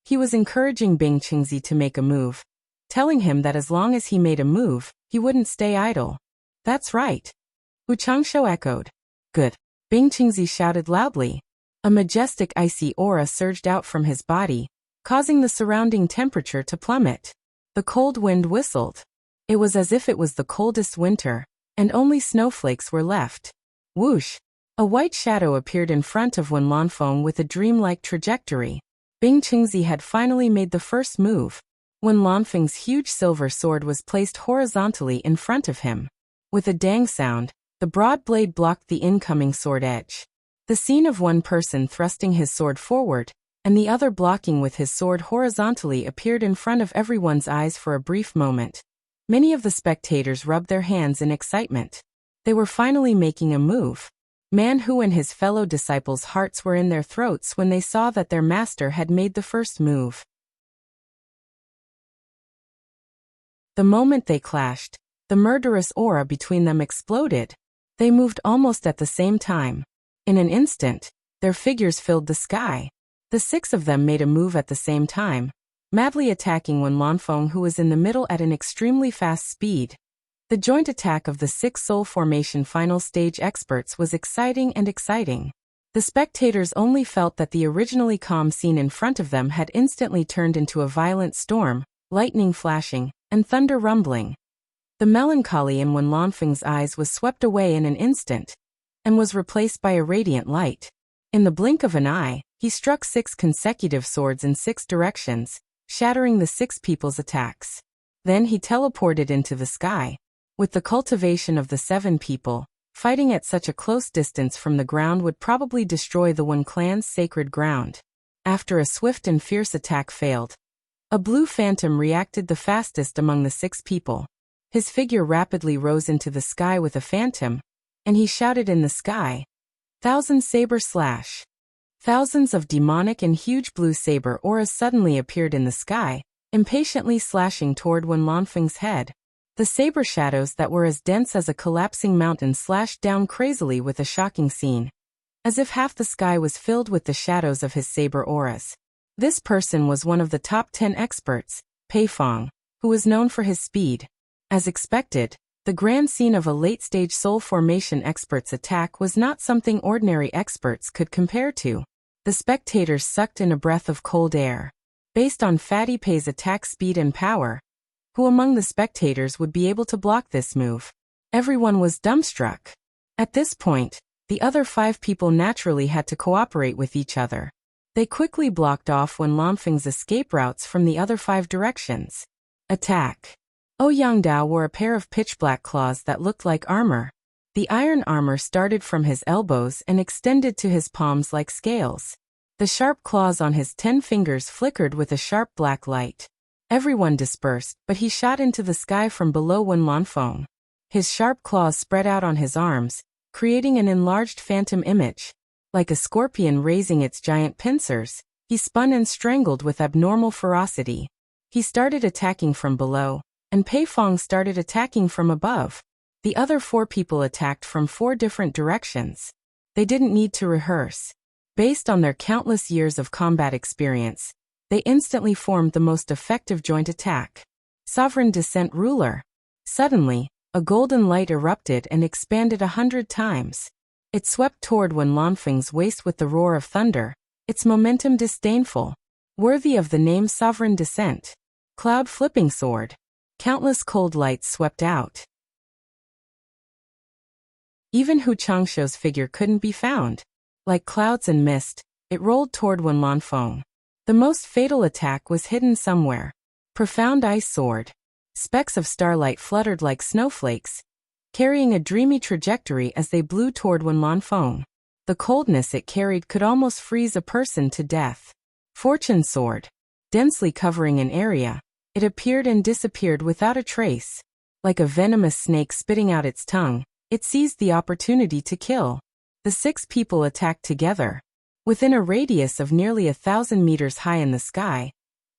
He was encouraging Bing Qingzi to make a move, telling him that as long as he made a move, he wouldn't stay idle. "That's right." Wu Changshou echoed. "Good." Bing Qingzi shouted loudly. A majestic icy aura surged out from his body, causing the surrounding temperature to plummet. The cold wind whistled. It was as if it was the coldest winter, and only snowflakes were left. Whoosh! A white shadow appeared in front of Wen Lanfeng with a dreamlike trajectory. Bing Qingzi had finally made the first move. Wen Lanfeng's huge silver sword was placed horizontally in front of him. With a dang sound, the broad blade blocked the incoming sword edge. The scene of one person thrusting his sword forward, and the other blocking with his sword horizontally appeared in front of everyone's eyes for a brief moment. Many of the spectators rubbed their hands in excitement. They were finally making a move. Man Hu and his fellow disciples' hearts were in their throats when they saw that their master had made the first move. The moment they clashed, the murderous aura between them exploded. They moved almost at the same time. In an instant, their figures filled the sky. The six of them made a move at the same time, madly attacking Wen Lanfeng, who was in the middle at an extremely fast speed. The joint attack of the six soul formation final stage experts was exciting. The spectators only felt that the originally calm scene in front of them had instantly turned into a violent storm, lightning flashing, and thunder rumbling. The melancholy in Wen Lanfeng's eyes was swept away in an instant, and was replaced by a radiant light. In the blink of an eye, he struck 6 consecutive swords in 6 directions, shattering the 6 people's attacks. Then he teleported into the sky. With the cultivation of the 7 people, fighting at such a close distance from the ground would probably destroy the Wen clan's sacred ground. After a swift and fierce attack failed, a blue phantom reacted the fastest among the 6 people. His figure rapidly rose into the sky with a phantom, and he shouted in the sky, "Thousand saber slash!" Thousands of demonic and huge blue saber auras suddenly appeared in the sky, impatiently slashing toward Wen Lanfeng's head. The saber shadows that were as dense as a collapsing mountain slashed down crazily with a shocking scene, as if half the sky was filled with the shadows of his saber auras. This person was one of the top 10 experts, Pei Fong, who was known for his speed. As expected, the grand scene of a late-stage soul formation expert's attack was not something ordinary experts could compare to. The spectators sucked in a breath of cold air. Based on Fatty Pei's attack speed and power, who among the spectators would be able to block this move? Everyone was dumbstruck. At this point, the other 5 people naturally had to cooperate with each other. They quickly blocked off Wen Lanfeng's escape routes from the other 5 directions. Attack. Ouyang Dao wore a pair of pitch-black claws that looked like armor. The iron armor started from his elbows and extended to his palms like scales. The sharp claws on his 10 fingers flickered with a sharp black light. Everyone dispersed, but he shot into the sky from below Wen Lanfeng. His sharp claws spread out on his arms, creating an enlarged phantom image. Like a scorpion raising its giant pincers, he spun and strangled with abnormal ferocity. He started attacking from below, and Pei Fong started attacking from above. The other 4 people attacked from 4 different directions. They didn't need to rehearse. Based on their countless years of combat experience, they instantly formed the most effective joint attack. Sovereign Descent Ruler. Suddenly, a golden light erupted and expanded 100 times. It swept toward Wen Lanfeng's waist with the roar of thunder, its momentum disdainful. Worthy of the name Sovereign Descent. Cloud Flipping Sword. Countless cold lights swept out. Even Hu Changshuo's figure couldn't be found. Like clouds and mist, it rolled toward Wen Lanfeng. The most fatal attack was hidden somewhere. Profound Ice Sword. Specks of starlight fluttered like snowflakes, carrying a dreamy trajectory as they blew toward Wen Lanfeng. The coldness it carried could almost freeze a person to death. Fortune Sword. Densely covering an area, it appeared and disappeared without a trace. Like a venomous snake spitting out its tongue, it seized the opportunity to kill. The 6 people attacked together. Within a radius of nearly 1,000 meters high in the sky,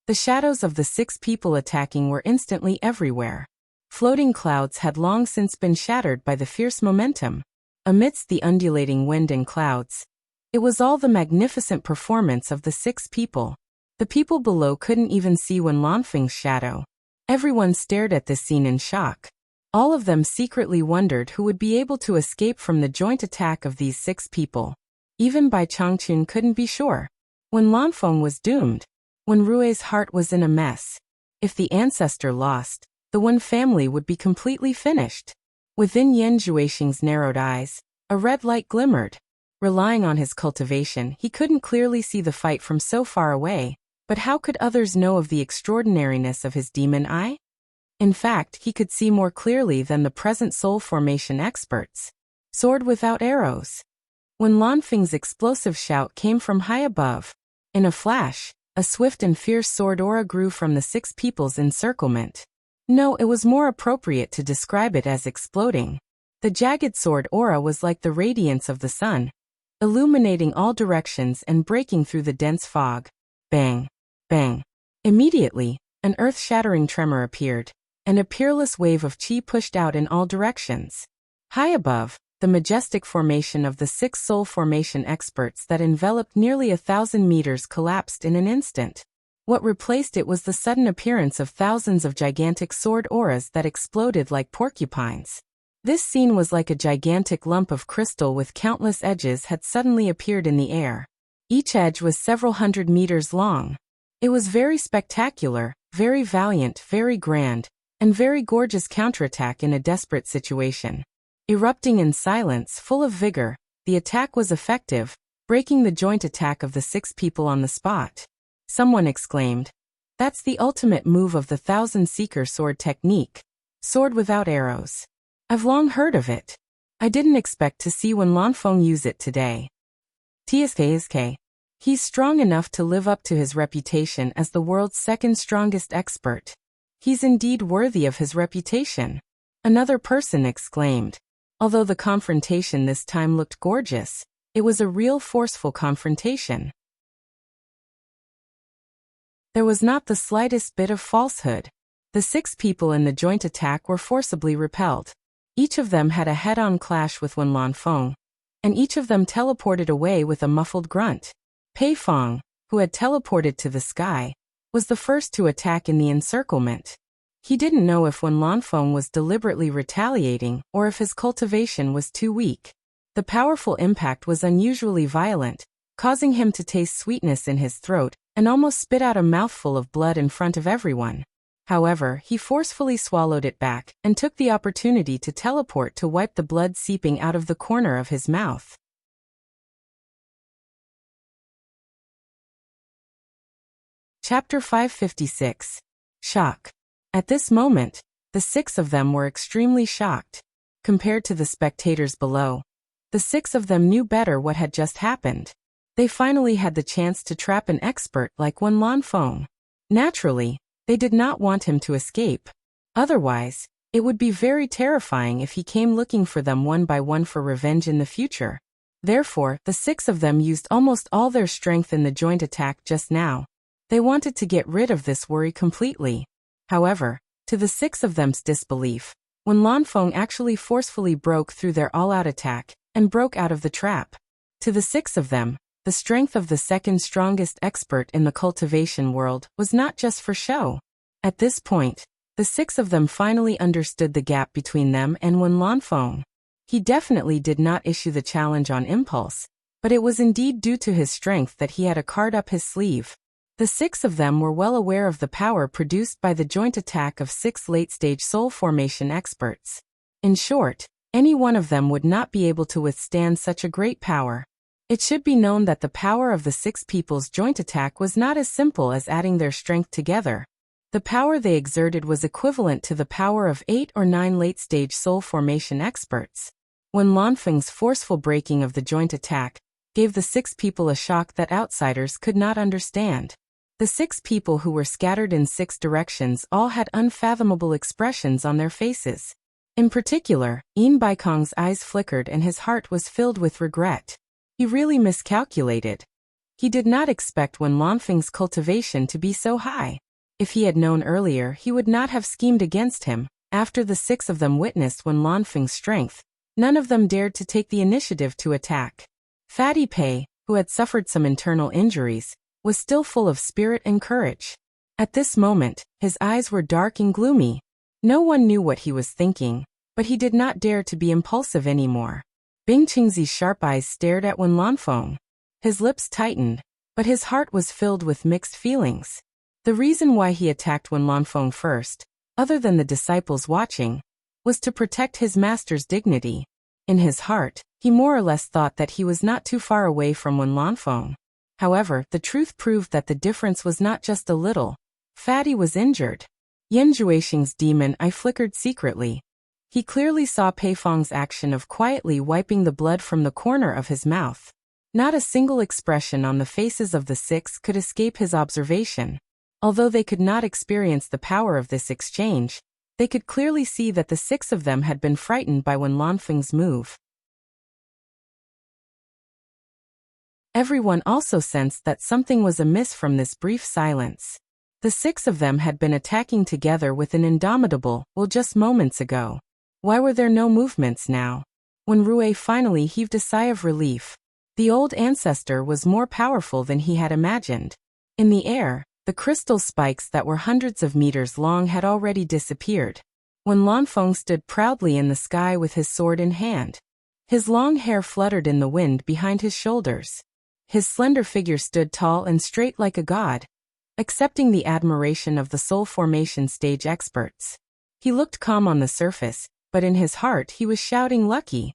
the shadows of the 6 people attacking were instantly everywhere. Floating clouds had long since been shattered by the fierce momentum. Amidst the undulating wind and clouds, it was all the magnificent performance of the 6 people. The people below couldn't even see Wen Lanfeng's shadow. Everyone stared at this scene in shock. All of them secretly wondered who would be able to escape from the joint attack of these 6 people. Even Bai Changchun couldn't be sure. Wen Lanfeng was doomed. Wen Rui's heart was in a mess. If the ancestor lost, the Wen family would be completely finished. Within Yan Zhuixing's narrowed eyes, a red light glimmered. Relying on his cultivation, he couldn't clearly see the fight from so far away, But how could others know of the extraordinariness of his demon eye? In fact, he could see more clearly than the present soul formation experts. Sword without arrows. When Lan Feng's explosive shout came from high above, in a flash, a swift and fierce sword aura grew from the 6 people's encirclement. No, it was more appropriate to describe it as exploding. The jagged sword aura was like the radiance of the sun, illuminating all directions and breaking through the dense fog. Bang! Bang! Immediately, an earth-shattering tremor appeared, and a peerless wave of chi pushed out in all directions. High above, the majestic formation of the 6 soul formation experts that enveloped nearly 1,000 meters collapsed in an instant. What replaced it was the sudden appearance of thousands of gigantic sword auras that exploded like porcupines. This scene was like a gigantic lump of crystal with countless edges had suddenly appeared in the air. Each edge was several hundred meters long. It was very spectacular, very valiant, very grand, and very gorgeous counterattack in a desperate situation. Erupting in silence, full of vigor, the attack was effective, breaking the joint attack of the 6 people on the spot. Someone exclaimed, "That's the ultimate move of the 1,000-seeker sword technique. Sword without arrows. I've long heard of it. I didn't expect to see Wen Lanfeng use it today. TSK. He's strong enough to live up to his reputation as the world's 2nd strongest expert. He's indeed worthy of his reputation," another person exclaimed. Although the confrontation this time looked gorgeous, it was a real forceful confrontation. There was not the slightest bit of falsehood. The 6 people in the joint attack were forcibly repelled. Each of them had a head-on clash with Wen Lanfeng, and each of them teleported away with a muffled grunt. Pei Fong, who had teleported to the sky, was the first to attack in the encirclement. He didn't know if Wen Lanfeng was deliberately retaliating or if his cultivation was too weak. The powerful impact was unusually violent, causing him to taste sweetness in his throat and almost spit out a mouthful of blood in front of everyone. However, he forcefully swallowed it back and took the opportunity to teleport to wipe the blood seeping out of the corner of his mouth. Chapter 556. Shock. At this moment, the 6 of them were extremely shocked. Compared to the spectators below, the 6 of them knew better what had just happened. They finally had the chance to trap an expert like Wen Lanfeng. Naturally, they did not want him to escape. Otherwise, it would be very terrifying if he came looking for them one by one for revenge in the future. Therefore, the 6 of them used almost all their strength in the joint attack just now. They wanted to get rid of this worry completely. However, to the 6 of them's disbelief, Wen Lanfeng actually forcefully broke through their all-out attack and broke out of the trap. To the 6 of them, the strength of the 2nd strongest expert in the cultivation world was not just for show. At this point, the 6 of them finally understood the gap between them and Wen Lanfeng. He definitely did not issue the challenge on impulse, but it was indeed due to his strength that he had a card up his sleeve. The 6 of them were well aware of the power produced by the joint attack of 6 late-stage soul formation experts. In short, any one of them would not be able to withstand such a great power. It should be known that the power of the 6 people's joint attack was not as simple as adding their strength together. The power they exerted was equivalent to the power of 8 or 9 late-stage soul formation experts. Wen Lanfeng's forceful breaking of the joint attack gave the 6 people a shock that outsiders could not understand. The 6 people who were scattered in 6 directions all had unfathomable expressions on their faces. In particular, Yin Baikong's eyes flickered and his heart was filled with regret. He really miscalculated. He did not expect Wen Lanfeng's cultivation to be so high. If he had known earlier, he would not have schemed against him. After the 6 of them witnessed Wen Lanfeng's strength, none of them dared to take the initiative to attack. Fatty Pei, who had suffered some internal injuries, was still full of spirit and courage. At this moment, his eyes were dark and gloomy. No one knew what he was thinking, but he did not dare to be impulsive anymore. Bing Qingzi's sharp eyes stared at Wen Lanfeng. His lips tightened, but his heart was filled with mixed feelings. The reason why he attacked Wen Lanfeng first, other than the disciples watching, was to protect his master's dignity. In his heart, he more or less thought that he was not too far away from Wen Lanfeng. However, the truth proved that the difference was not just a little. Fatty was injured. Yin Juexing's demon eye flickered secretly. He clearly saw Pei Feng's action of quietly wiping the blood from the corner of his mouth. Not a single expression on the faces of the six could escape his observation. Although they could not experience the power of this exchange, they could clearly see that the six of them had been frightened by Wen Lanfeng's move. Everyone also sensed that something was amiss from this brief silence. The six of them had been attacking together with an indomitable will just moments ago. Why were there no movements now? When Rui finally heaved a sigh of relief, the old ancestor was more powerful than he had imagined. In the air, the crystal spikes that were hundreds of meters long had already disappeared. When Lanfeng stood proudly in the sky with his sword in hand. His long hair fluttered in the wind behind his shoulders. His slender figure stood tall and straight like a god, accepting the admiration of the soul formation stage experts. He looked calm on the surface, but in his heart he was shouting lucky.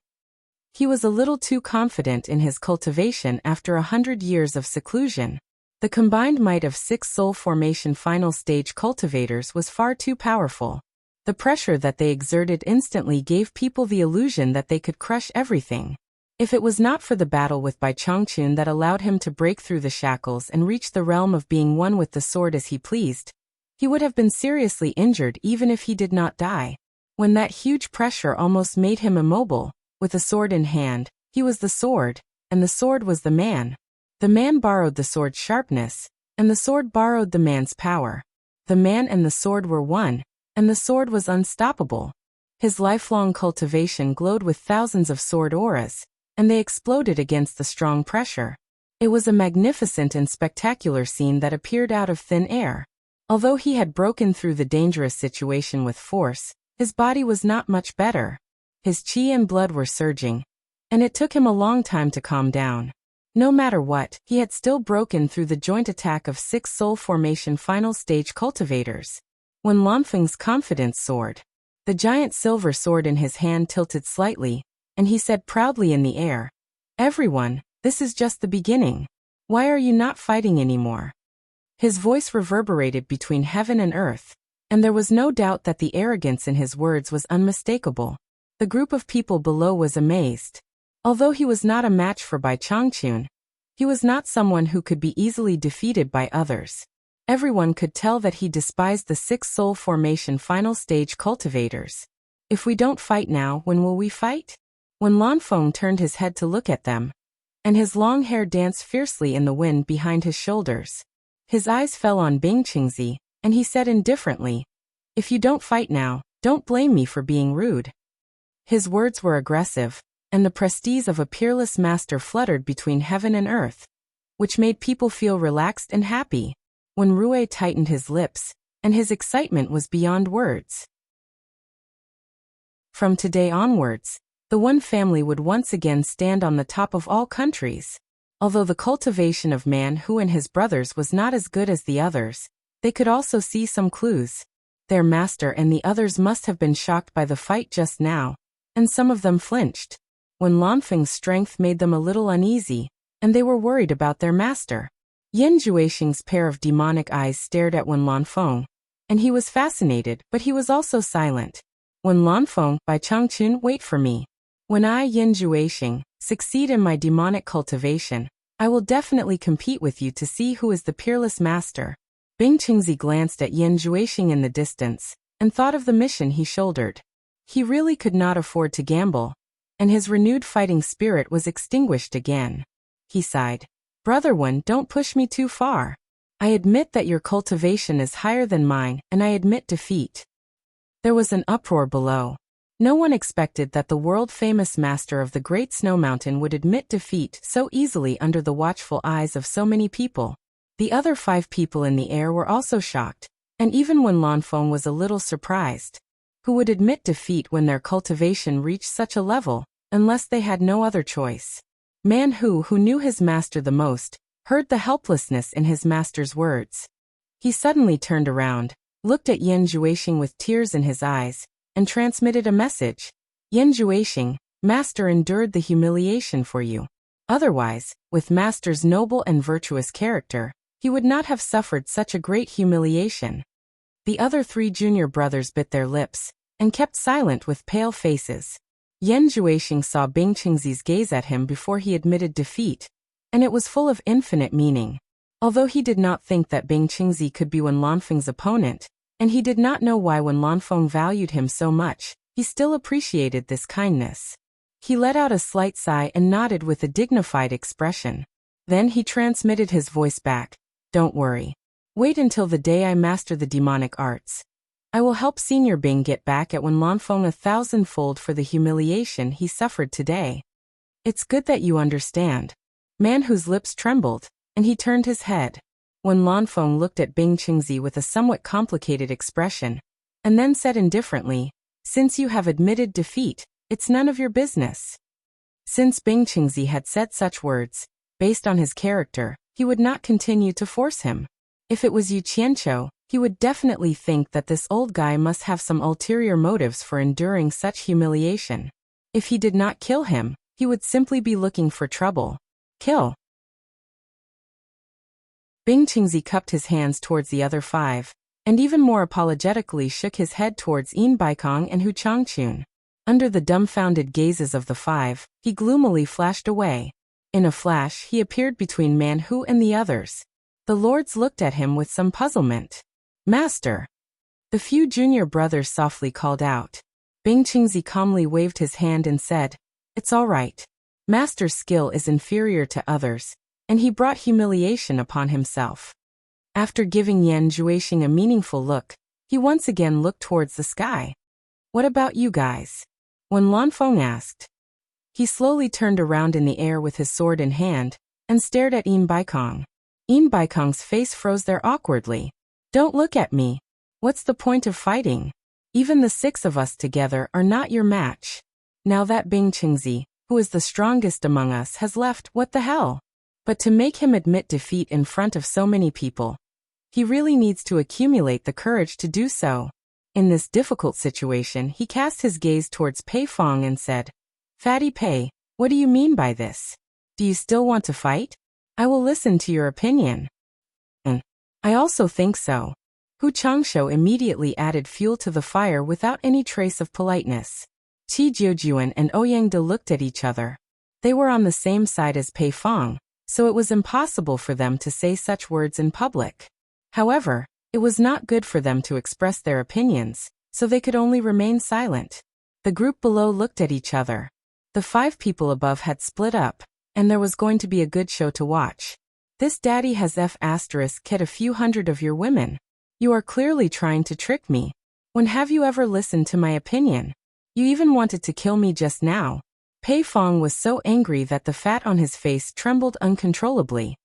He was a little too confident in his cultivation after 100 years of seclusion. The combined might of 6 soul formation final stage cultivators was far too powerful. The pressure that they exerted instantly gave people the illusion that they could crush everything. If it was not for the battle with Bai Changchun that allowed him to break through the shackles and reach the realm of being one with the sword as he pleased, he would have been seriously injured even if he did not die. When that huge pressure almost made him immobile, with a sword in hand, he was the sword, and the sword was the man. The man borrowed the sword's sharpness, and the sword borrowed the man's power. The man and the sword were one, and the sword was unstoppable. His lifelong cultivation glowed with thousands of sword auras, and they exploded against the strong pressure. It was a magnificent and spectacular scene that appeared out of thin air. Although he had broken through the dangerous situation with force, his body was not much better. His qi and blood were surging, and it took him a long time to calm down. No matter what, he had still broken through the joint attack of 6 soul formation final stage cultivators. When Lanfeng's confidence soared, the giant silver sword in his hand tilted slightly, and he said proudly in the air, "Everyone, this is just the beginning. Why are you not fighting anymore?" His voice reverberated between heaven and earth, and there was no doubt that the arrogance in his words was unmistakable. The group of people below was amazed. Although he was not a match for Bai Changchun, he was not someone who could be easily defeated by others. Everyone could tell that he despised the 6 soul formation final stage cultivators. "If we don't fight now, when will we fight?" When Lanfeng turned his head to look at them, and his long hair danced fiercely in the wind behind his shoulders, his eyes fell on Bing Qingzi, and he said indifferently, "If you don't fight now, don't blame me for being rude." His words were aggressive, and the prestige of a peerless master fluttered between heaven and earth, which made people feel relaxed and happy. When Rui tightened his lips, and his excitement was beyond words. From today onwards, the One family would once again stand on the top of all countries. Although the cultivation of Man Hu and his brothers was not as good as the others, they could also see some clues. Their master and the others must have been shocked by the fight just now, and some of them flinched. When Lanfeng's strength made them a little uneasy, and they were worried about their master. Yin Juexing's pair of demonic eyes stared at Wen Lanfeng, and he was fascinated, but he was also silent. Wen Lanfeng, Bai Changchun, wait for me. When I, Yin Juexing, succeed in my demonic cultivation, I will definitely compete with you to see who is the peerless master. Bing Qingzi glanced at Yin Juexing in the distance, and thought of the mission he shouldered. He really could not afford to gamble, and his renewed fighting spirit was extinguished again. He sighed. "Brother Wen, don't push me too far. I admit that your cultivation is higher than mine, and I admit defeat." There was an uproar below. No one expected that the world-famous master of the Great Snow Mountain would admit defeat so easily under the watchful eyes of so many people. The other 5 people in the air were also shocked, and even Wen Lanfeng was a little surprised. Who would admit defeat when their cultivation reached such a level, unless they had no other choice? Man Hu, who knew his master the most, heard the helplessness in his master's words. He suddenly turned around, looked at Yin Juexing with tears in his eyes, and transmitted a message. "Yin Juexing, master endured the humiliation for you. Otherwise, with Master's noble and virtuous character, he would not have suffered such a great humiliation. The other 3 junior brothers bit their lips and kept silent with pale faces. Yan Juexing saw Bing Qingzi's gaze at him before he admitted defeat, and it was full of infinite meaning. Although he did not think that Bing Qingzi could be Wen Lanfeng's opponent, and he did not know why Wen Lanfeng valued him so much, he still appreciated this kindness. He let out a slight sigh and nodded with a dignified expression. Then he transmitted his voice back. Don't worry. Wait until the day I master the demonic arts. I will help Senior Bing get back at Wen Lanfeng 1,000-fold for the humiliation he suffered today. It's good that you understand. Man whose lips trembled, and he turned his head. Wen Lanfeng looked at Bing Qingzi with a somewhat complicated expression, and then said indifferently, since you have admitted defeat, it's none of your business. Since Bing Qingzi had said such words, based on his character, he would not continue to force him. If it was Yu Qianqiu, he would definitely think that this old guy must have some ulterior motives for enduring such humiliation. If he did not kill him, he would simply be looking for trouble. Kill. Bing Qingzi cupped his hands towards the other 5, and even more apologetically shook his head towards Yin Baikong and Hu Changchun. Under the dumbfounded gazes of the 5, he gloomily flashed away. In a flash, he appeared between Man Hu and the others. The lords looked at him with some puzzlement. Master! The few junior brothers softly called out. Bing Qingzi calmly waved his hand and said, it's all right. Master's skill is inferior to others, and he brought humiliation upon himself. After giving Yan Juexing a meaningful look, he once again looked towards the sky. What about you guys? Wen Lanfeng asked. He slowly turned around in the air with his sword in hand, and stared at Yin Baikong. Yin Baikong's face froze there awkwardly. Don't look at me. What's the point of fighting? Even the 6 of us together are not your match. Now that Bing Qingzi, who is the strongest among us, has left, what the hell? But to make him admit defeat in front of so many people, he really needs to accumulate the courage to do so. In this difficult situation, he cast his gaze towards Pei Fong and said, Fatty Pei, what do you mean by this? Do you still want to fight? I will listen to your opinion. I also think so. Hu Changshou immediately added fuel to the fire without any trace of politeness. Qi Jiujuan and Ouyangde looked at each other. They were on the same side as Pei Fong, so it was impossible for them to say such words in public. However, it was not good for them to express their opinions, so they could only remain silent. The group below looked at each other. The 5 people above had split up, and there was going to be a good show to watch. This daddy has *ket a few hundred of your women. You are clearly trying to trick me. When have you ever listened to my opinion? You even wanted to kill me just now. Pei Fong was so angry that the fat on his face trembled uncontrollably.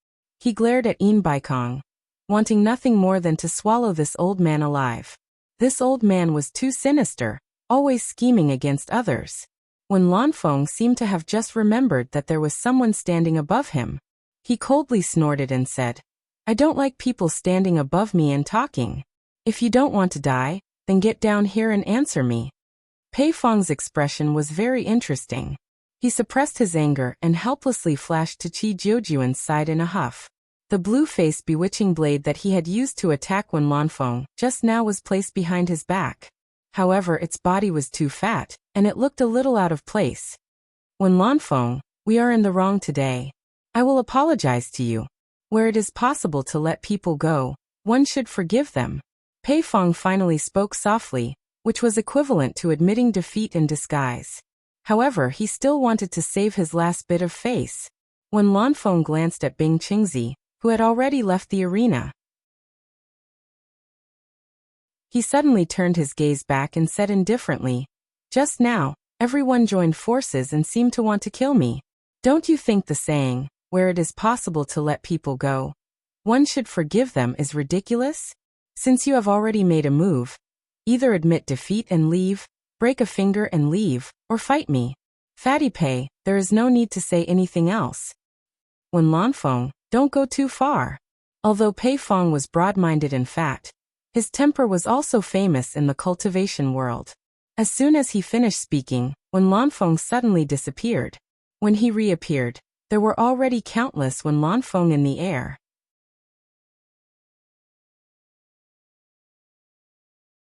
He glared at Yin Baikong, wanting nothing more than to swallow this old man alive. This old man was too sinister, always scheming against others. When Lanfeng seemed to have just remembered that there was someone standing above him, he coldly snorted and said, I don't like people standing above me and talking. If you don't want to die, then get down here and answer me. Pei Fong's expression was very interesting. He suppressed his anger and helplessly flashed to Qi Jiujuan's side in a huff. The blue-faced bewitching blade that he had used to attack Wen Lanfeng just now was placed behind his back. However, its body was too fat, and it looked a little out of place. Wen Lanfeng, we are in the wrong today. I will apologize to you. Where it is possible to let people go, one should forgive them. Pei Fong finally spoke softly, which was equivalent to admitting defeat in disguise. However, he still wanted to save his last bit of face. When Lanfeng glanced at Bing Qingzi, who had already left the arena, he suddenly turned his gaze back and said indifferently, just now, everyone joined forces and seemed to want to kill me. Don't you think the saying, where it is possible to let people go, one should forgive them, is ridiculous? Since you have already made a move, either admit defeat and leave, break a finger and leave, or fight me. Fatty Pei, there is no need to say anything else. When Lanfeng, don't go too far. Although Pei Fong was broad-minded and fat, his temper was also famous in the cultivation world. As soon as he finished speaking, Wen Lanfeng suddenly disappeared. When he reappeared, There were already countless Wen Lanfeng in the air.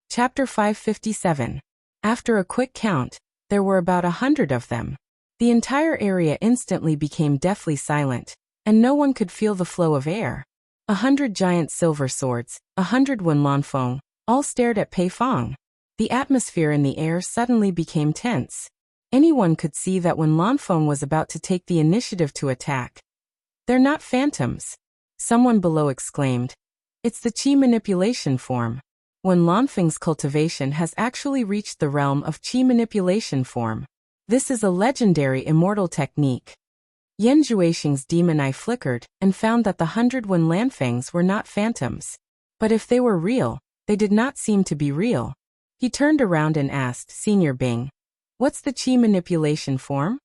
Chapter 557. After a quick count, there were about 100 of them. The entire area instantly became deathly silent, and no one could feel the flow of air. 100 giant silver swords, 100 Wen Lanfeng, all stared at Pei Fong. The atmosphere in the air suddenly became tense. Anyone could see that Wen Lanfeng was about to take the initiative to attack. "They're not phantoms," someone below exclaimed. "It's the qi manipulation form." Wen Lanfeng's cultivation has actually reached the realm of qi manipulation form. This is a legendary immortal technique. Yan Zhuixing's demon eye flickered and found that the 100 Wen Lanfengs were not phantoms. But if they were real, they did not seem to be real. He turned around and asked Senior Bing, "What's the qi manipulation form?"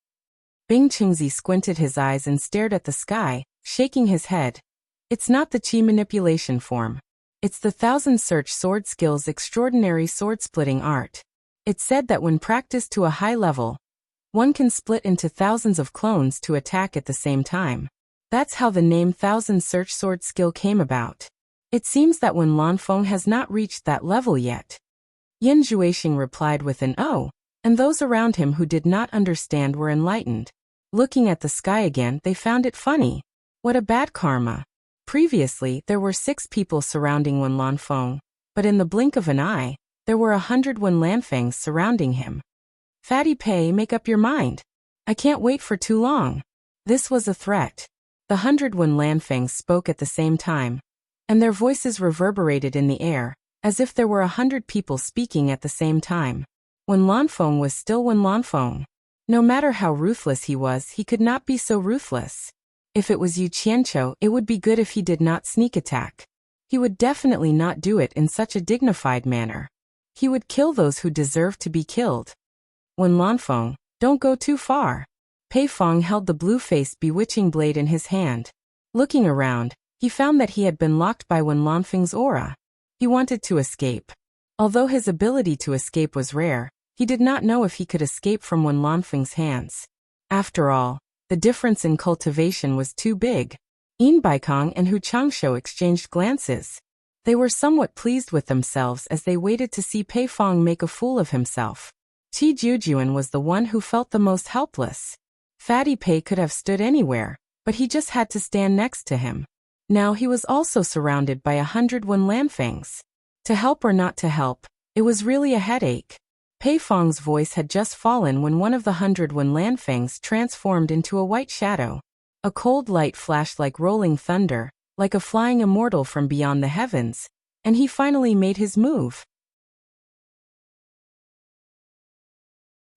Bing Chengzi squinted his eyes and stared at the sky, shaking his head. "It's not the qi manipulation form. It's the Thousand Search Sword Skill's extraordinary sword-splitting art. It's said that when practiced to a high level, one can split into thousands of clones to attack at the same time. That's how the name Thousand Search Sword Skill came about. It seems that Wen Lanfeng has not reached that level yet." Yan Zhuixing replied with an "oh," and those around him who did not understand were enlightened. Looking at the sky again, they found it funny. What a bad karma. Previously, there were 6 people surrounding Wen Lanfeng, but in the blink of an eye, there were 100 Wen Lanfengs surrounding him. "Fatty Pei, make up your mind. I can't wait for too long." This was a threat. The 100 Wen Lanfengs spoke at the same time, and their voices reverberated in the air, as if there were 100 people speaking at the same time. Wen Lanfeng was still Wen Lanfeng. No matter how ruthless he was, he could not be so ruthless. If it was Yu Qianqiu, it would be good if he did not sneak attack. He would definitely not do it in such a dignified manner. He would kill those who deserved to be killed. "Wen Lanfeng, don't go too far." Pei Fong held the blue-faced bewitching blade in his hand. Looking around, he found that he had been locked by Wen Lanfeng's aura. He wanted to escape. Although his ability to escape was rare, he did not know if he could escape from Wen Lanfeng's hands. After all, the difference in cultivation was too big. Yin Baikong and Hu Changshou exchanged glances. They were somewhat pleased with themselves as they waited to see Pei Fong make a fool of himself. Qi Jujuan was the one who felt the most helpless. Fatty Pei could have stood anywhere, but he just had to stand next to him. Now he was also surrounded by 100 Wen Lanfengs. To help or not to help, it was really a headache. Pei Fong's voice had just fallen when one of the 100 Wen Lanfengs transformed into a white shadow. A cold light flashed like rolling thunder, like a flying immortal from beyond the heavens, and he finally made his move.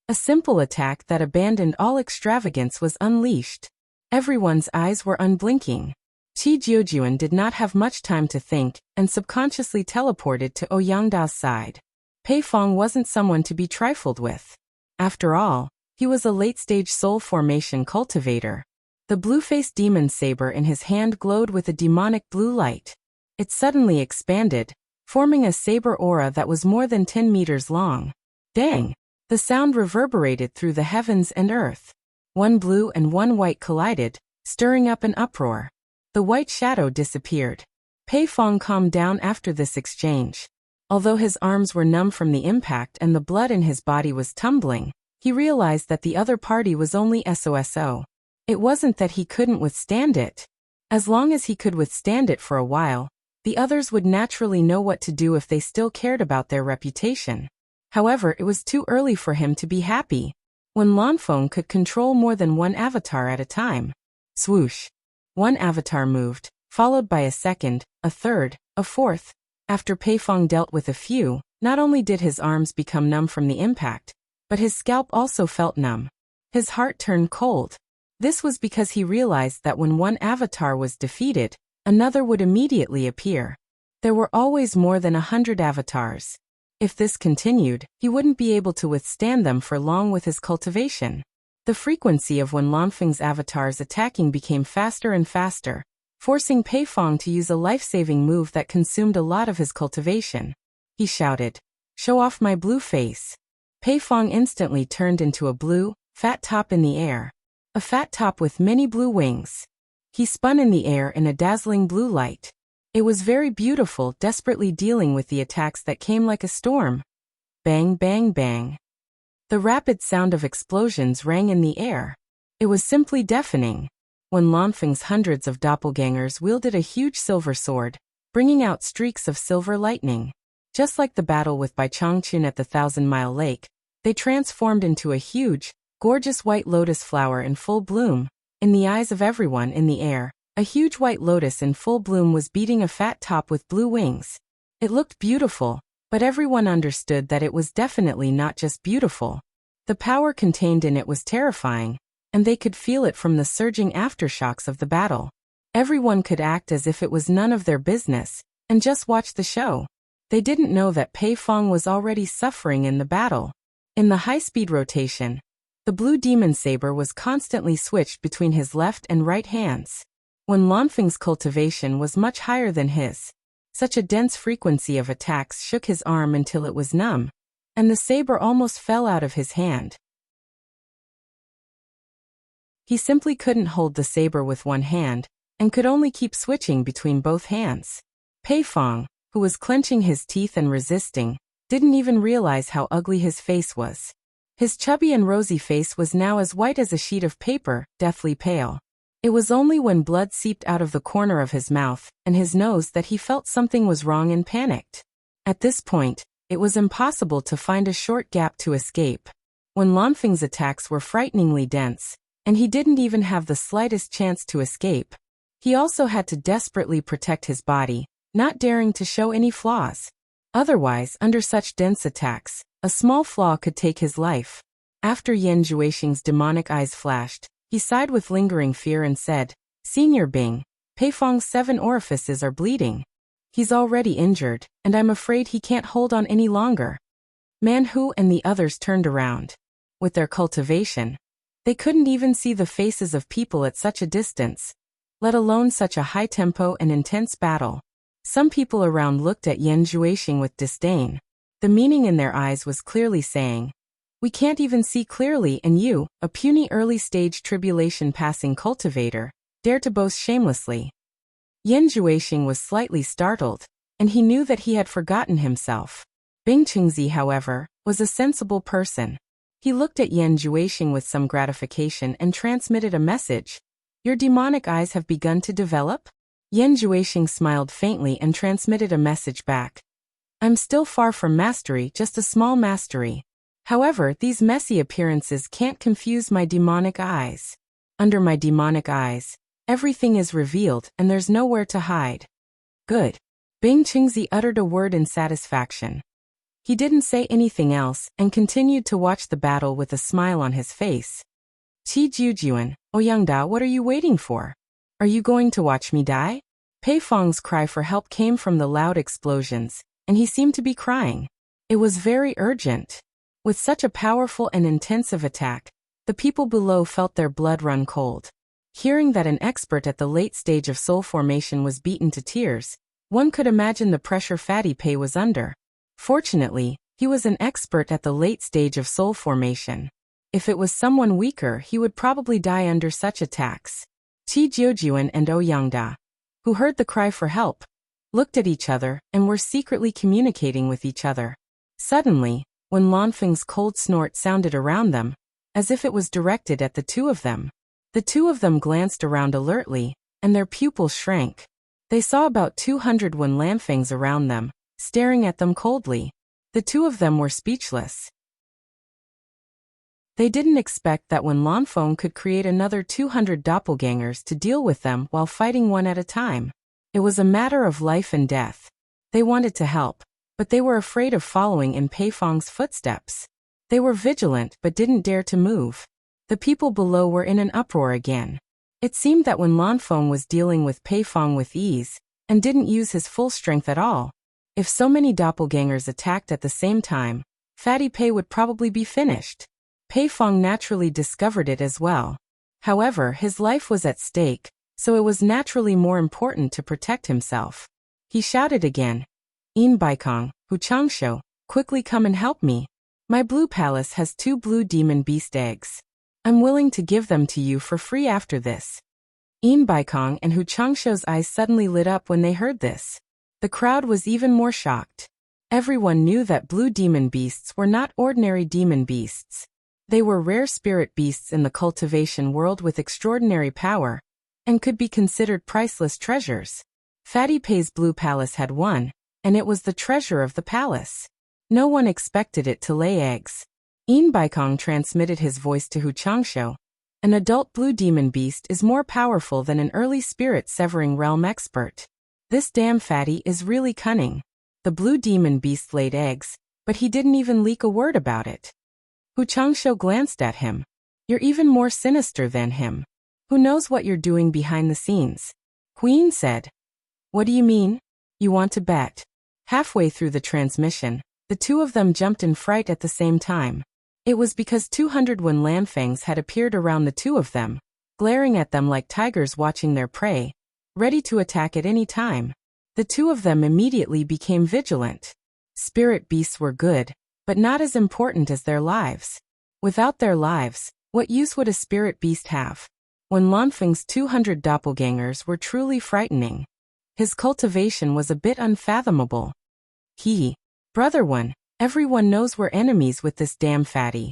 A simple attack that abandoned all extravagance was unleashed. Everyone's eyes were unblinking. Qi Jiujuan did not have much time to think and subconsciously teleported to Ouyangda's side. Pei Fong wasn't someone to be trifled with. After all, he was a late-stage soul formation cultivator. The blue-faced demon saber in his hand glowed with a demonic blue light. It suddenly expanded, forming a saber aura that was more than 10 meters long. Dang! The sound reverberated through the heavens and earth. One blue and one white collided, stirring up an uproar. The white shadow disappeared. Pei Fong calmed down after this exchange. Although his arms were numb from the impact and the blood in his body was tumbling, he realized that the other party was only SOSO. It wasn't that he couldn't withstand it. As long as he could withstand it for a while, the others would naturally know what to do if they still cared about their reputation. However, it was too early for him to be happy. Wen Lanfeng could control more than one avatar at a time. Swoosh! One avatar moved, followed by a second, a third, a fourth. After Pei Fong dealt with a few, not only did his arms become numb from the impact, but his scalp also felt numb. His heart turned cold. This was because he realized that when one avatar was defeated, another would immediately appear. There were always more than 100 avatars. If this continued, he wouldn't be able to withstand them for long with his cultivation. The frequency of Wen Lanfeng's avatars attacking became faster and faster, forcing Pei Fong to use a life-saving move that consumed a lot of his cultivation. He shouted, "Show off my blue face." Pei Fong instantly turned into a blue, fat top in the air. a fat top with many blue wings. He spun in the air in a dazzling blue light. It was very beautiful, desperately dealing with the attacks that came like a storm. Bang, bang, bang. The rapid sound of explosions rang in the air. It was simply deafening. When Lanfeng's hundreds of doppelgangers wielded a huge silver sword, bringing out streaks of silver lightning. Just like the battle with Bai Changqun at the 1,000-Mile Lake, they transformed into a huge, gorgeous white lotus flower in full bloom. In the eyes of everyone in the air, a huge white lotus in full bloom was beating a fat top with blue wings. It looked beautiful, but everyone understood that it was definitely not just beautiful. The power contained in it was terrifying, and they could feel it from the surging aftershocks of the battle. Everyone could act as if it was none of their business, and just watch the show. They didn't know that Pei Fong was already suffering in the battle. In the high-speed rotation, the blue demon saber was constantly switched between his left and right hands. When Lanfeng's cultivation was much higher than his, such a dense frequency of attacks shook his arm until it was numb, and the saber almost fell out of his hand. He simply couldn't hold the saber with one hand, and could only keep switching between both hands. Pei Fong, who was clenching his teeth and resisting, didn't even realize how ugly his face was. His chubby and rosy face was now as white as a sheet of paper, deathly pale. It was only when blood seeped out of the corner of his mouth and his nose that he felt something was wrong and panicked. At this point, it was impossible to find a short gap to escape. When Lanfeng's attacks were frighteningly dense, and he didn't even have the slightest chance to escape. He also had to desperately protect his body, not daring to show any flaws. Otherwise, under such dense attacks, a small flaw could take his life. After Yan Juexing's demonic eyes flashed, he sighed with lingering fear and said, "Senior Bing, Pei Fong's 7 orifices are bleeding. He's already injured, and I'm afraid he can't hold on any longer." Man Hu and the others turned around. With their cultivation, they couldn't even see the faces of people at such a distance, let alone such a high tempo and intense battle. Some people around looked at Yan Juexing with disdain. The meaning in their eyes was clearly saying, "We can't even see clearly, and you, a puny early-stage tribulation-passing cultivator, dare to boast shamelessly." Yan Juexing was slightly startled, and he knew that he had forgotten himself. Bing Qingzi, however, was a sensible person. He looked at Yan Juexing with some gratification and transmitted a message. "Your demonic eyes have begun to develop?" Yan Juexing smiled faintly and transmitted a message back. "I'm still far from mastery, just a small mastery. However, these messy appearances can't confuse my demonic eyes. Under my demonic eyes, everything is revealed and there's nowhere to hide." "Good." Bing Qingzi uttered a word in satisfaction. He didn't say anything else and continued to watch the battle with a smile on his face. "Qi Jujuan, Ouyangda, what are you waiting for? Are you going to watch me die?" Pei Fong's cry for help came from the loud explosions, and he seemed to be crying. It was very urgent. With such a powerful and intensive attack, the people below felt their blood run cold. Hearing that an expert at the late stage of soul formation was beaten to tears, one could imagine the pressure Fatty Pei was under. Fortunately, he was an expert at the late stage of soul formation. If it was someone weaker, he would probably die under such attacks. Qi Jiujuan and Ouyangda, who heard the cry for help, looked at each other and were secretly communicating with each other. Suddenly, when Lanfeng's cold snort sounded around them, as if it was directed at the two of them glanced around alertly, and their pupils shrank. They saw about 200 Wen Lanfengs around them, staring at them coldly. The two of them were speechless. They didn't expect that Wen Lanfeng could create another 200 doppelgangers to deal with them while fighting one at a time. It was a matter of life and death. They wanted to help, but they were afraid of following in Pei Fong's footsteps. They were vigilant but didn't dare to move. The people below were in an uproar again. It seemed that when Lanfeng was dealing with Pei Fong with ease, and didn't use his full strength at all, if so many doppelgangers attacked at the same time, Fatty Pei would probably be finished. Pei Fong naturally discovered it as well. However, his life was at stake, so it was naturally more important to protect himself. He shouted again, "In Baikong, Hu Changsho, quickly come and help me. My blue palace has 2 blue demon beast eggs. I'm willing to give them to you for free after this. Yin Baikong and Hu Changsho's eyes suddenly lit up when they heard this. The crowd was even more shocked. Everyone knew that blue demon beasts were not ordinary demon beasts. They were rare spirit beasts in the cultivation world with extraordinary power, and could be considered priceless treasures. Fatty Pei's blue palace had one, and it was the treasure of the palace. No one expected it to lay eggs. Yin Baikong transmitted his voice to Hu Changsho. An adult blue demon beast is more powerful than an early spirit severing realm expert. This damn fatty is really cunning. The blue demon beast laid eggs, but he didn't even leak a word about it. Hu Changsho glanced at him. You're even more sinister than him. Who knows what you're doing behind the scenes? Huyin said. What do you mean? You want to bet? Halfway through the transmission, the two of them jumped in fright at the same time. It was because 200 Wen Lanfangs had appeared around the two of them, glaring at them like tigers watching their prey, ready to attack at any time. The two of them immediately became vigilant. Spirit beasts were good, but not as important as their lives. Without their lives, what use would a spirit beast have? Wen Lanfeng's 200 doppelgangers were truly frightening. His cultivation was a bit unfathomable. Brother Wen, everyone knows we're enemies with this damn fatty.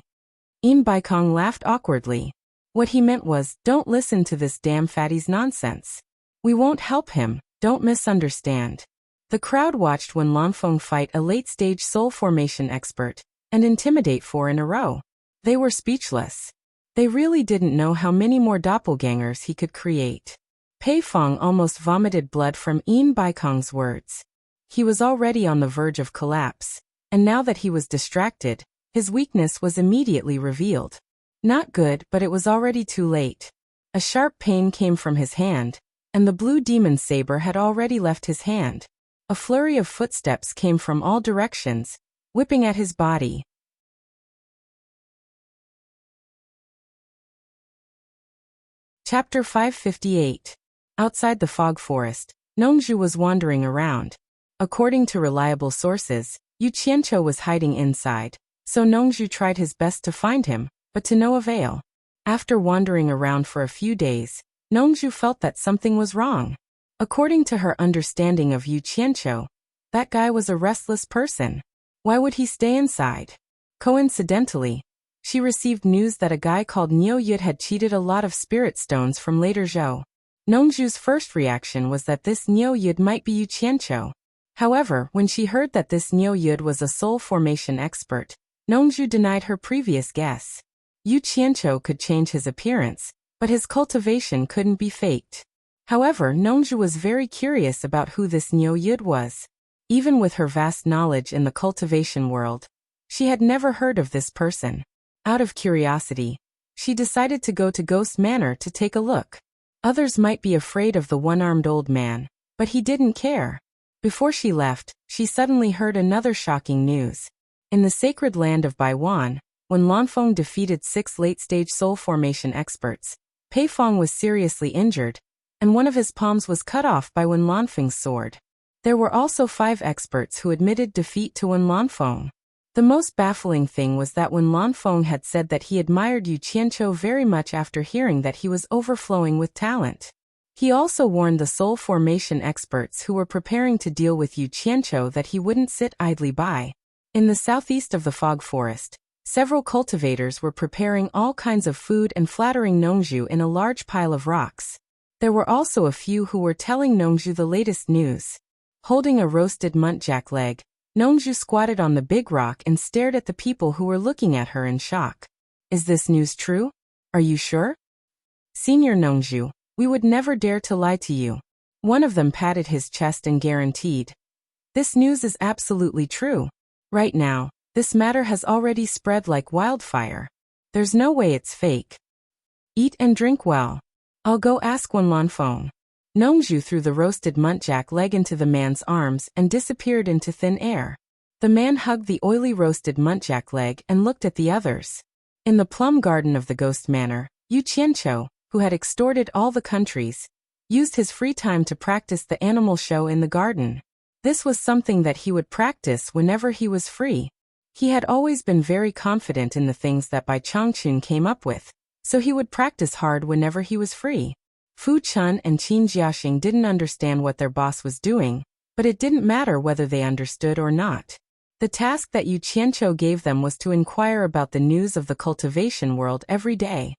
Yin Baikong laughed awkwardly. What he meant was, don't listen to this damn fatty's nonsense. We won't help him, don't misunderstand. The crowd watched Wen Lanfeng fight a late-stage soul formation expert, and intimidate 4 in a row. They were speechless. They really didn't know how many more doppelgangers he could create. Pei Fong almost vomited blood from Yin Baikong's words. He was already on the verge of collapse, and now that he was distracted, his weakness was immediately revealed. Not good, but it was already too late. A sharp pain came from his hand, and the blue demon saber had already left his hand. A flurry of footsteps came from all directions, whipping at his body. Chapter 558. Outside the fog forest, Nongzhu was wandering around. According to reliable sources, Yu Qianqiu was hiding inside, so Nongzhu tried his best to find him, but to no avail. After wandering around for a few days, Nongzhu felt that something was wrong. According to her understanding of Yu Qianqiu, that guy was a restless person. Why would he stay inside? Coincidentally, she received news that a guy called Niu Yud had cheated a lot of spirit stones from later Zhou. Nongzhu's first reaction was that this Niu Yud might be Yu Qianqiu. However, when she heard that this Niu Yud was a soul formation expert, Nongzhu denied her previous guess. Yu Qianqiu could change his appearance, but his cultivation couldn't be faked. However, Nongzhu was very curious about who this Niu Yud was. Even with her vast knowledge in the cultivation world, she had never heard of this person. Out of curiosity, she decided to go to Ghost Manor to take a look. Others might be afraid of the one-armed old man, but he didn't care. Before she left, she suddenly heard another shocking news. In the sacred land of Baiwan, when Lanfeng defeated 6 late-stage soul formation experts, Pei Fong was seriously injured, and one of his palms was cut off by Wen Lanfeng's sword. There were also 5 experts who admitted defeat to Wen Lanfeng. The most baffling thing was that Wen Lanfeng had said that he admired Yu Qianqiu very much after hearing that he was overflowing with talent. He also warned the soul formation experts who were preparing to deal with Yu Qianqiu that he wouldn't sit idly by. In the southeast of the fog forest, several cultivators were preparing all kinds of food and flattering Nongzhu in a large pile of rocks. There were also a few who were telling Nongzhu the latest news. Holding a roasted muntjac leg, Nongzhu squatted on the big rock and stared at the people who were looking at her in shock. Is this news true? Are you sure? Senior Nongzhu, we would never dare to lie to you. One of them patted his chest and guaranteed. This news is absolutely true. Right now, this matter has already spread like wildfire. There's no way it's fake. Eat and drink well. I'll go ask Wen Lanfeng. Nongzhu threw the roasted muntjac leg into the man's arms and disappeared into thin air. The man hugged the oily roasted muntjac leg and looked at the others. In the plum garden of the Ghost Manor, Yu Qianqiu, who had extorted all the countries, used his free time to practice the animal show in the garden. This was something that he would practice whenever he was free. He had always been very confident in the things that Bai Changchun came up with, so he would practice hard whenever he was free. Fu Chun and Qin Jiaxing didn't understand what their boss was doing, but it didn't matter whether they understood or not. The task that Yu Qianqiu gave them was to inquire about the news of the cultivation world every day.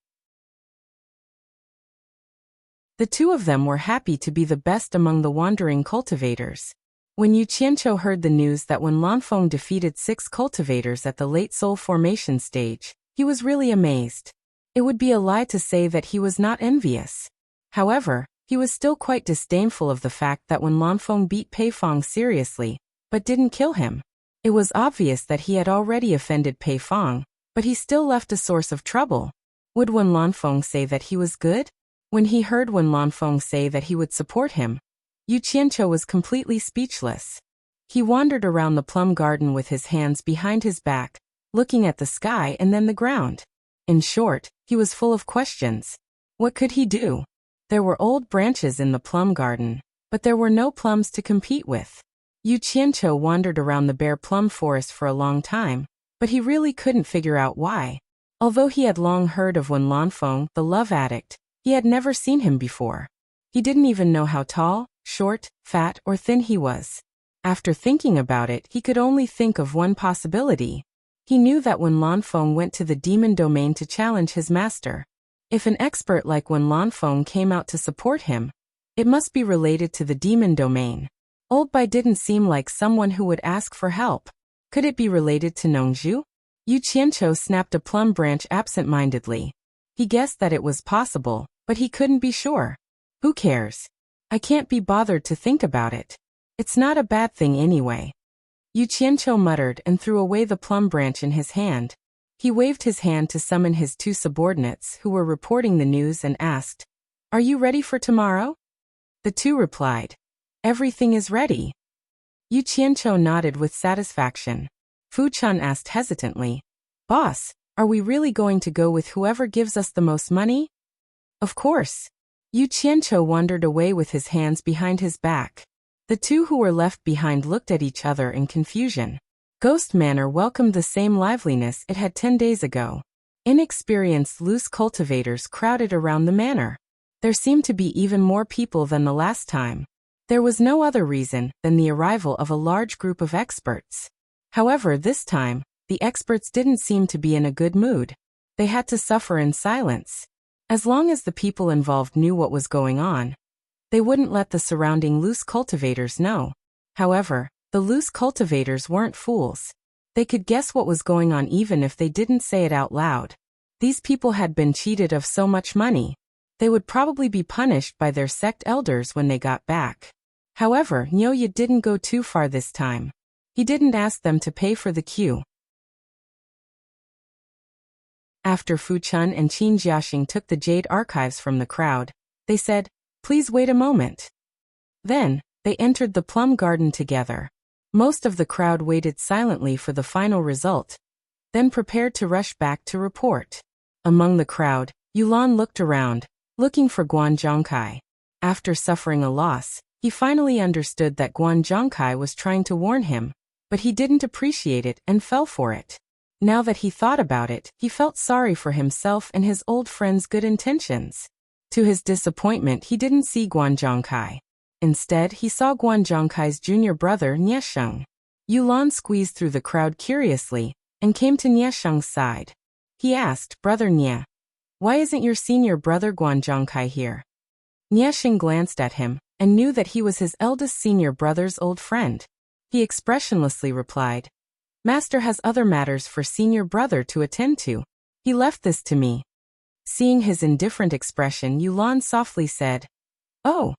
The two of them were happy to be the best among the wandering cultivators. When Yu Qianqiu heard the news that when Lanfeng defeated 6 cultivators at the late soul formation stage, he was really amazed. It would be a lie to say that he was not envious. However, he was still quite disdainful of the fact that when Lanfeng beat Pei Fong seriously, but didn't kill him. It was obvious that he had already offended Pei Fong, but he still left a source of trouble. Would Wen Lanfeng say that he was good? When he heard Wen Lanfeng say that he would support him, Yu Qianqiu was completely speechless. He wandered around the plum garden with his hands behind his back, looking at the sky and then the ground. In short, he was full of questions. What could he do? There were old branches in the plum garden, but there were no plums to compete with. Yu Qianqiu wandered around the bare plum forest for a long time, but he really couldn't figure out why. Although he had long heard of Wen Lanfeng, the love addict, he had never seen him before. He didn't even know how tall, short, fat, or thin he was. After thinking about it, he could only think of one possibility. He knew that Wen Lanfeng went to the demon domain to challenge his master. If an expert like Wen Lanfeng came out to support him, it must be related to the demon domain. Old Bai didn't seem like someone who would ask for help. Could it be related to Nongzhu? Yu Qianqiu snapped a plum branch absent-mindedly. He guessed that it was possible, but he couldn't be sure. Who cares? I can't be bothered to think about it. It's not a bad thing anyway. Yu Qianqiu muttered and threw away the plum branch in his hand. He waved his hand to summon his 2 subordinates who were reporting the news and asked, "Are you ready for tomorrow?" The 2 replied, "Everything is ready." Yu Qianqiu nodded with satisfaction. Fu Chun asked hesitantly, "Boss, are we really going to go with whoever gives us the most money?" "Of course." Yu Qianqiu wandered away with his hands behind his back. The 2 who were left behind looked at each other in confusion. Ghost Manor welcomed the same liveliness it had 10 days ago. Inexperienced loose cultivators crowded around the manor. There seemed to be even more people than the last time. There was no other reason than the arrival of a large group of experts. However, this time, the experts didn't seem to be in a good mood. They had to suffer in silence. As long as the people involved knew what was going on, they wouldn't let the surrounding loose cultivators know. However, the loose cultivators weren't fools. They could guess what was going on even if they didn't say it out loud. These people had been cheated of so much money. They would probably be punished by their sect elders when they got back. However, Nyoye didn't go too far this time. He didn't ask them to pay for the queue. After Fu Chun and Qin Jiaxing took the jade archives from the crowd, they said, "Please wait a moment." Then, they entered the plum garden together. Most of the crowd waited silently for the final result, then prepared to rush back to report. Among the crowd, Yulan looked around, looking for Guan Zhongkai. After suffering a loss, he finally understood that Guan Zhongkai was trying to warn him, but he didn't appreciate it and fell for it. Now that he thought about it, he felt sorry for himself and his old friend's good intentions. To his disappointment, he didn't see Guan Zhongkai. Instead, he saw Guan Zhongkai's junior brother, Niesheng. Yulan squeezed through the crowd curiously and came to Niesheng's side. He asked, "Brother Nie, why isn't your senior brother Guan Zhongkai here?" Niesheng glanced at him and knew that he was his eldest senior brother's old friend. He expressionlessly replied, "Master has other matters for senior brother to attend to. He left this to me." Seeing his indifferent expression, Yulan softly said, "Oh."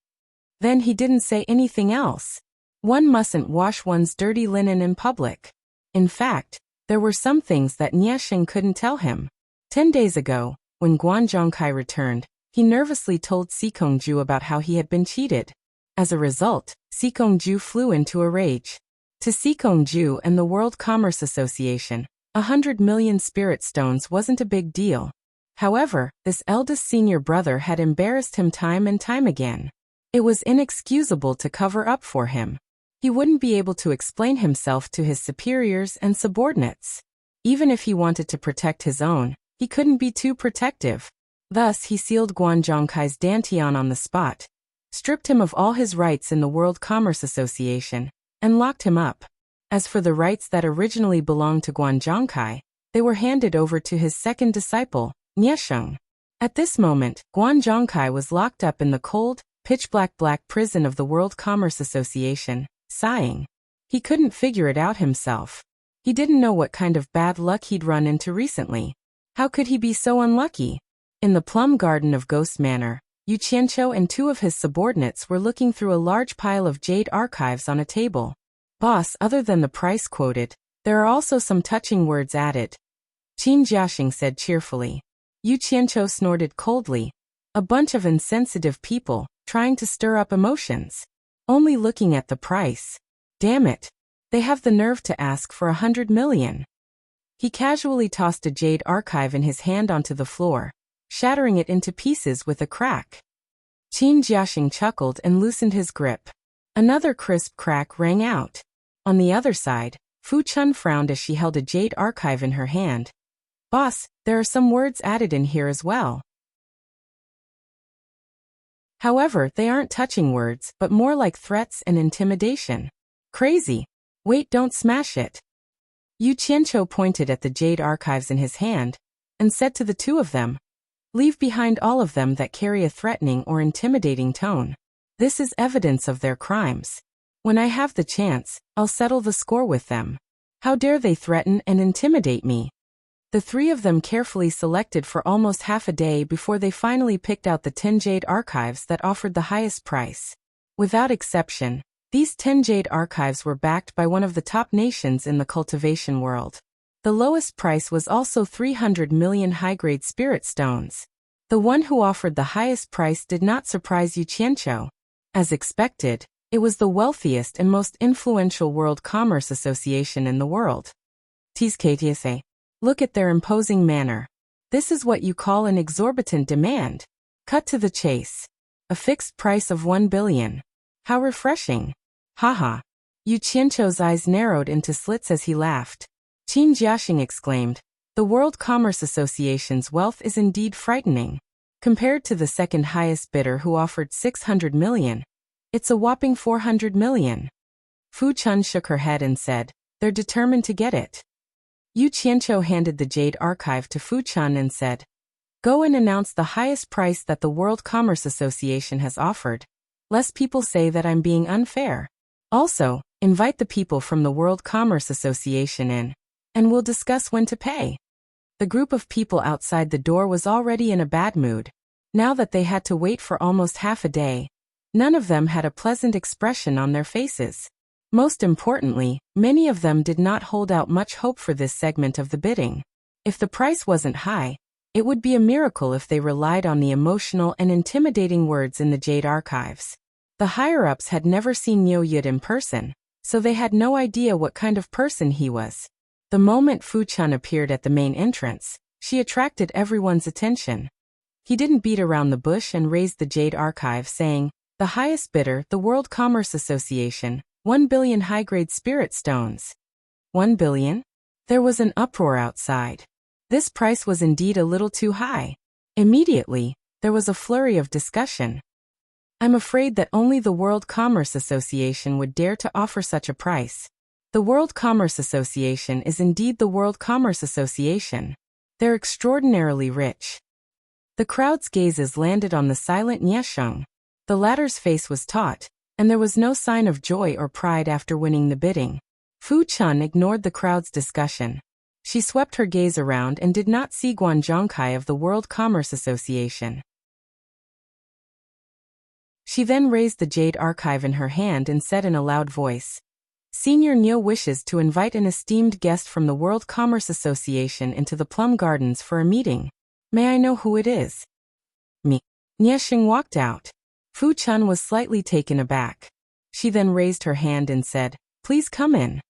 Then he didn't say anything else. One mustn't wash one's dirty linen in public. In fact, there were some things that Niesheng couldn't tell him. 10 days ago, when Guan Zhongkai returned, he nervously told Sikongju about how he had been cheated. As a result, Sikongju flew into a rage. To Sikongju and the World Commerce Association, 100 million spirit stones wasn't a big deal. However, this eldest senior brother had embarrassed him time and time again. It was inexcusable to cover up for him. He wouldn't be able to explain himself to his superiors and subordinates. Even if he wanted to protect his own, he couldn't be too protective. Thus he sealed Guan Zhongkai's dantian on the spot, stripped him of all his rights in the World Commerce Association, and locked him up. As for the rights that originally belonged to Guan Zhongkai, they were handed over to his second disciple, Niesheng. At this moment, Guan Zhongkai was locked up in the cold, pitch-black prison of the World Commerce Association, sighing. He couldn't figure it out himself. He didn't know what kind of bad luck he'd run into recently. How could he be so unlucky? In the plum garden of Ghost Manor, Yu Qianqiu and two of his subordinates were looking through a large pile of jade archives on a table. Boss, other than the price quoted, there are also some touching words added. Qin Jiaxing said cheerfully. Yu Qianqiu snorted coldly. A bunch of insensitive people, trying to stir up emotions. Only looking at the price. Damn it. They have the nerve to ask for 100 million. He casually tossed a jade archive in his hand onto the floor, shattering it into pieces with a crack. Qin Jiaxing chuckled and loosened his grip. Another crisp crack rang out. On the other side, Fu Chun frowned as she held a jade archive in her hand. Boss, there are some words added in here as well. However, they aren't touching words, but more like threats and intimidation. Crazy. Wait, don't smash it. Yu Qianqiu pointed at the jade archives in his hand, and said to the two of them, leave behind all of them that carry a threatening or intimidating tone. This is evidence of their crimes. When I have the chance, I'll settle the score with them. How dare they threaten and intimidate me? The three of them carefully selected for almost half a day before they finally picked out the 10 jade archives that offered the highest price. Without exception, these 10 jade archives were backed by one of the top nations in the cultivation world. The lowest price was also 300 million high-grade spirit stones. The one who offered the highest price did not surprise Yu Qianqiu. As expected, it was the wealthiest and most influential World Commerce Association in the world. TSKTSA. Look at their imposing manner. This is what you call an exorbitant demand. Cut to the chase. A fixed price of 1 billion. How refreshing. Haha. Yu Qianqiu's eyes narrowed into slits as he laughed. Qin Jiaxing exclaimed, the World Commerce Association's wealth is indeed frightening. Compared to the second highest bidder who offered 600 million, it's a whopping 400 million. Fu Chun shook her head and said, they're determined to get it. Yu Qianqiu handed the jade archive to Fu Chun and said, go and announce the highest price that the World Commerce Association has offered, lest people say that I'm being unfair. Also, invite the people from the World Commerce Association in, and we'll discuss when to pay. The group of people outside the door was already in a bad mood. Now that they had to wait for almost half a day, none of them had a pleasant expression on their faces. Most importantly, many of them did not hold out much hope for this segment of the bidding. If the price wasn't high, it would be a miracle if they relied on the emotional and intimidating words in the jade archives. The higher-ups had never seen Niu Yud in person, so they had no idea what kind of person he was. The moment Fu Chun appeared at the main entrance, she attracted everyone's attention. He didn't beat around the bush and raised the jade archive saying, the highest bidder, the World Commerce Association, 1 billion high-grade spirit stones. 1 billion? There was an uproar outside. This price was indeed a little too high. Immediately, there was a flurry of discussion. I'm afraid that only the World Commerce Association would dare to offer such a price. The World Commerce Association is indeed the World Commerce Association. They're extraordinarily rich. The crowd's gazes landed on the silent Niesheng. The latter's face was taut, and there was no sign of joy or pride after winning the bidding. Fu Chun ignored the crowd's discussion. She swept her gaze around and did not see Guan Zhongkai of the World Commerce Association. She then raised the jade archive in her hand and said in a loud voice, Senior Niu wishes to invite an esteemed guest from the World Commerce Association into the Plum Gardens for a meeting. May I know who it is? Me. Niesheng walked out. Fu Chun was slightly taken aback. She then raised her hand and said, Please come in.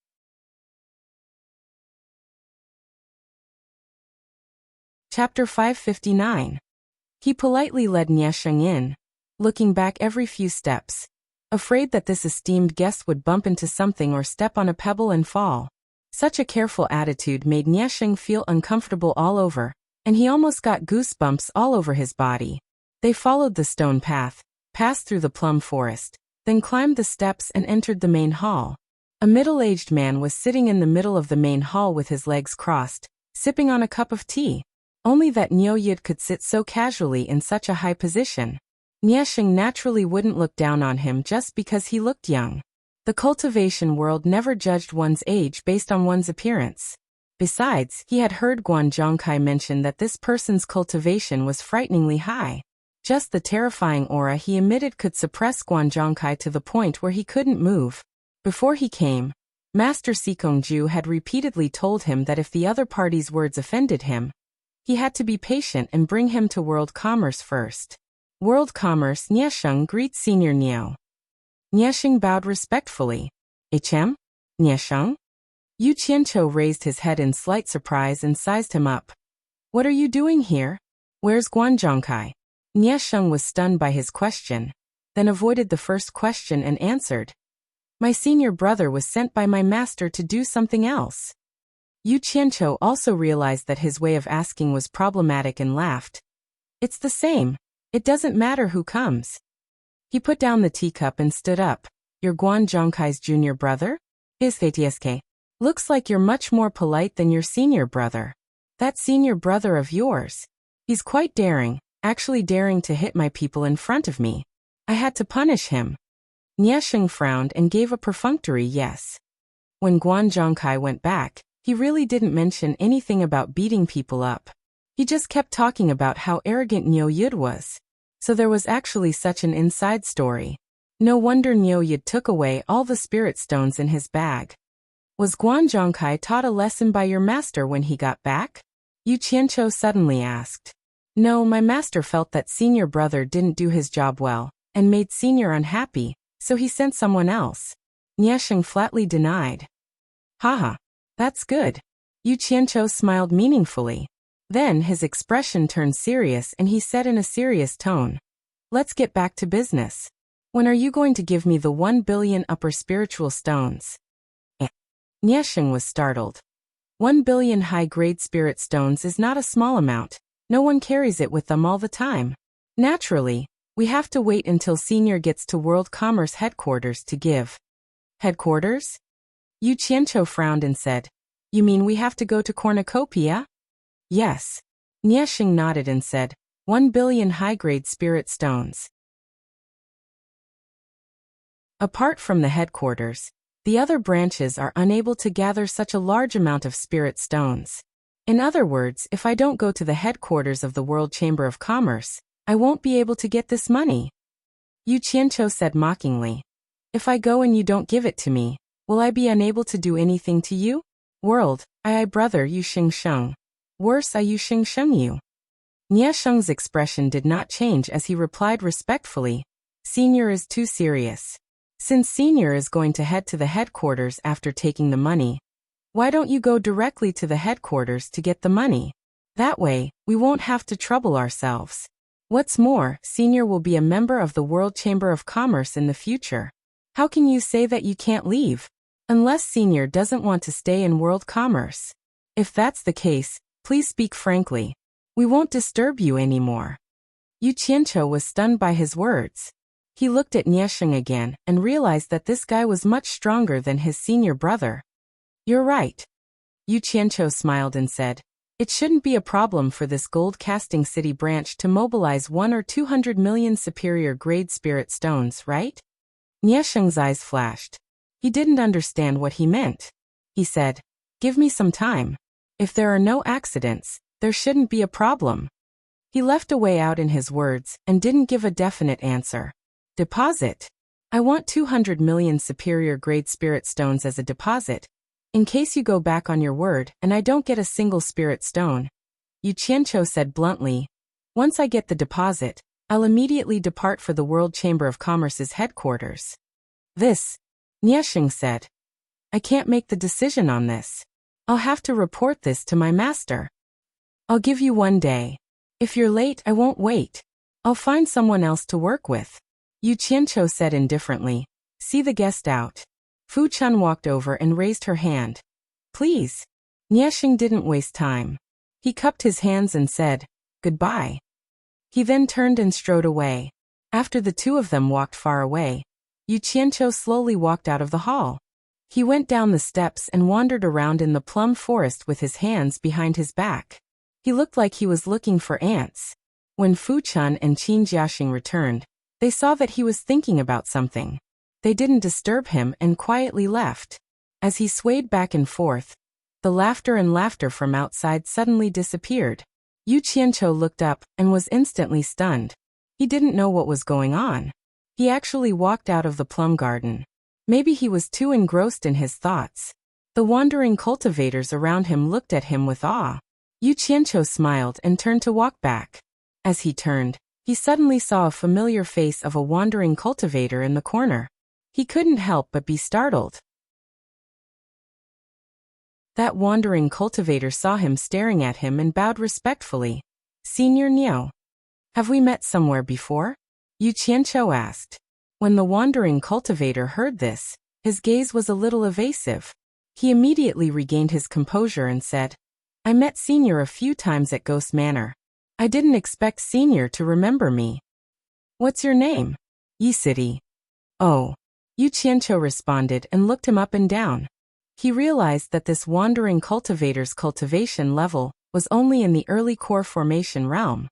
Chapter 559. He politely led Niesheng in, looking back every few steps, afraid that this esteemed guest would bump into something or step on a pebble and fall. Such a careful attitude made Niesheng feel uncomfortable all over, and he almost got goosebumps all over his body. They followed the stone path, passed through the plum forest, then climbed the steps and entered the main hall. A middle-aged man was sitting in the middle of the main hall with his legs crossed, sipping on a cup of tea. Only that Niu Yid could sit so casually in such a high position. Niesheng naturally wouldn't look down on him just because he looked young. The cultivation world never judged one's age based on one's appearance. Besides, he had heard Guan Zhongkai mention that this person's cultivation was frighteningly high. Just the terrifying aura he emitted could suppress Guan Zhongkai to the point where he couldn't move. Before he came, Master Sikongju had repeatedly told him that if the other party's words offended him, he had to be patient and bring him to world commerce first. World commerce. Niesheng greets Senior Niu. Niesheng bowed respectfully. HM? Niesheng? Yu Qianqiu raised his head in slight surprise and sized him up. What are you doing here? Where's Guan Zhongkai? Niesheng was stunned by his question, then avoided the first question and answered. My senior brother was sent by my master to do something else. Yu Qianqiu also realized that his way of asking was problematic and laughed. It's the same. It doesn't matter who comes. He put down the teacup and stood up. You're Guan Zhongkai's junior brother? Isktsk. Looks like you're much more polite than your senior brother. That senior brother of yours. He's quite daring, actually daring to hit my people in front of me. I had to punish him. Niesheng frowned and gave a perfunctory yes. When Guan Zhongkai went back, he really didn't mention anything about beating people up. He just kept talking about how arrogant Niu Yid was. So there was actually such an inside story. No wonder Niu Yid took away all the spirit stones in his bag. Was Guan Zhongkai taught a lesson by your master when he got back? Yu Qianqiu suddenly asked. No, my master felt that senior brother didn't do his job well, and made senior unhappy, so he sent someone else. Niesheng flatly denied. Haha. That's good. Yu Qianqiu smiled meaningfully. Then his expression turned serious and he said in a serious tone. Let's get back to business. When are you going to give me the 1 billion upper spiritual stones? Niesheng was startled. 1 billion high-grade spirit stones is not a small amount. No one carries it with them all the time. Naturally, we have to wait until Senior gets to World Commerce Headquarters to give. Headquarters? Yu Qianqiu frowned and said, You mean we have to go to Cornucopia? Yes. Niesheng nodded and said, 1 billion high-grade spirit stones. Apart from the headquarters, the other branches are unable to gather such a large amount of spirit stones. In other words, if I don't go to the headquarters of the World Chamber of Commerce, I won't be able to get this money. Yu Qianqiu said mockingly. If I go and you don't give it to me, will I be unable to do anything to you? World, I brother Yu Xingsheng. Worse, I Yu Xingsheng you. Niesheng's expression did not change as he replied respectfully. Senior is too serious. Since Senior is going to head to the headquarters after taking the money, why don't you go directly to the headquarters to get the money? That way, we won't have to trouble ourselves. What's more, Senior will be a member of the World Chamber of Commerce in the future. How can you say that you can't leave? Unless Senior doesn't want to stay in World Commerce. If that's the case, please speak frankly. We won't disturb you anymore. Yu Qianqiu was stunned by his words. He looked at Niesheng again and realized that this guy was much stronger than his senior brother. You're right. Yu Qianqiu smiled and said, It shouldn't be a problem for this gold casting city branch to mobilize 1 or 200 million superior grade spirit stones, right? Niesheng's eyes flashed. He didn't understand what he meant. He said, Give me some time. If there are no accidents, there shouldn't be a problem. He left a way out in his words and didn't give a definite answer. Deposit. I want 200 million superior grade spirit stones as a deposit, in case you go back on your word and I don't get a single spirit stone. Yu Qianqiu said bluntly, Once I get the deposit, I'll immediately depart for the World Chamber of Commerce's headquarters. This, Niesheng said. I can't make the decision on this. I'll have to report this to my master. I'll give you 1 day. If you're late, I won't wait. I'll find someone else to work with. Yu Qianqiu said indifferently, See the guest out. Fu Chun walked over and raised her hand. Please. Niesheng didn't waste time. He cupped his hands and said, "Goodbye." He then turned and strode away. After the two of them walked far away, Yu Qianqiu slowly walked out of the hall. He went down the steps and wandered around in the plum forest with his hands behind his back. He looked like he was looking for ants. When Fu Chun and Qin Jiaxing returned, they saw that he was thinking about something. They didn't disturb him and quietly left. As he swayed back and forth, the laughter from outside suddenly disappeared. Yu Qianqiu looked up and was instantly stunned. He didn't know what was going on. He actually walked out of the plum garden. Maybe he was too engrossed in his thoughts. The wandering cultivators around him looked at him with awe. Yu Qianqiu smiled and turned to walk back. As he turned, he suddenly saw a familiar face of a wandering cultivator in the corner. He couldn't help but be startled. That wandering cultivator saw him staring at him and bowed respectfully. "Senior Niu, have we met somewhere before?" Yu Qianqiu asked. When the wandering cultivator heard this, his gaze was a little evasive. He immediately regained his composure and said, "I met Senior a few times at Ghost Manor. I didn't expect Senior to remember me." "What's your name?" "Yi City." "Oh." Yu Qianqiu responded and looked him up and down. He realized that this wandering cultivator's cultivation level was only in the early core formation realm.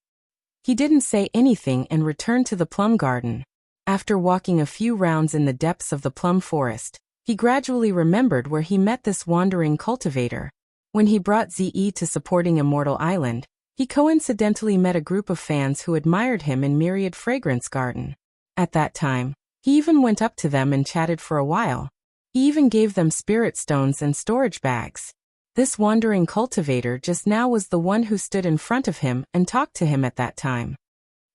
He didn't say anything and returned to the plum garden. After walking a few rounds in the depths of the plum forest, he gradually remembered where he met this wandering cultivator. When he brought Zi to supporting Immortal Island, he coincidentally met a group of fans who admired him in Myriad Fragrance Garden. At that time, he even went up to them and chatted for a while. He even gave them spirit stones and storage bags. This wandering cultivator just now was the one who stood in front of him and talked to him at that time.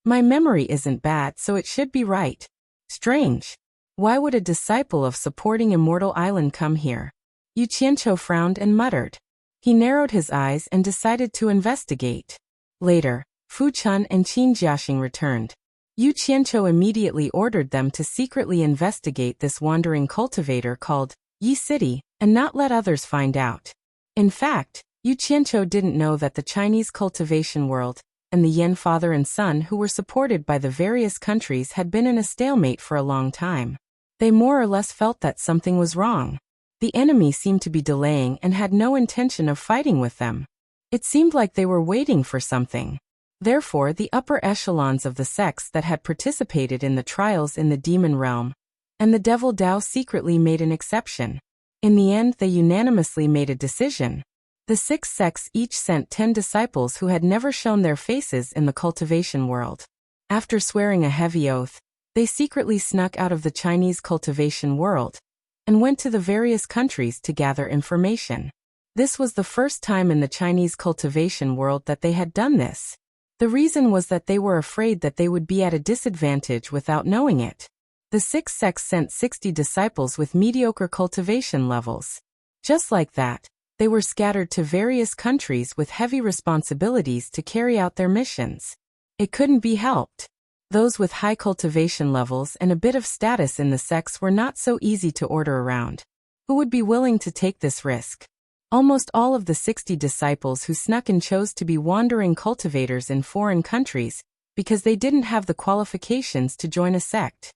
My memory isn't bad, so it should be right. Strange. Why would a disciple of supporting Immortal Island come here? Yu Qianqiu frowned and muttered. He narrowed his eyes and decided to investigate. Later, Fu Chun and Qin Jiaxing returned. Yu Qianqiu immediately ordered them to secretly investigate this wandering cultivator called Yi City and not let others find out. In fact, Yu Qianqiu didn't know that the Chinese cultivation world and the Yan father and son who were supported by the various countries had been in a stalemate for a long time. They more or less felt that something was wrong. The enemy seemed to be delaying and had no intention of fighting with them. It seemed like they were waiting for something. Therefore, the upper echelons of the sects that had participated in the trials in the demon realm and the devil Dao secretly made an exception. In the end, they unanimously made a decision. The 6 sects each sent 10 disciples who had never shown their faces in the cultivation world. After swearing a heavy oath, they secretly snuck out of the Chinese cultivation world and went to the various countries to gather information. This was the first time in the Chinese cultivation world that they had done this. The reason was that they were afraid that they would be at a disadvantage without knowing it. The 6 sects sent 60 disciples with mediocre cultivation levels. Just like that, they were scattered to various countries with heavy responsibilities to carry out their missions. It couldn't be helped. Those with high cultivation levels and a bit of status in the sects were not so easy to order around. Who would be willing to take this risk? Almost all of the 60 disciples who snuck in chose to be wandering cultivators in foreign countries because they didn't have the qualifications to join a sect.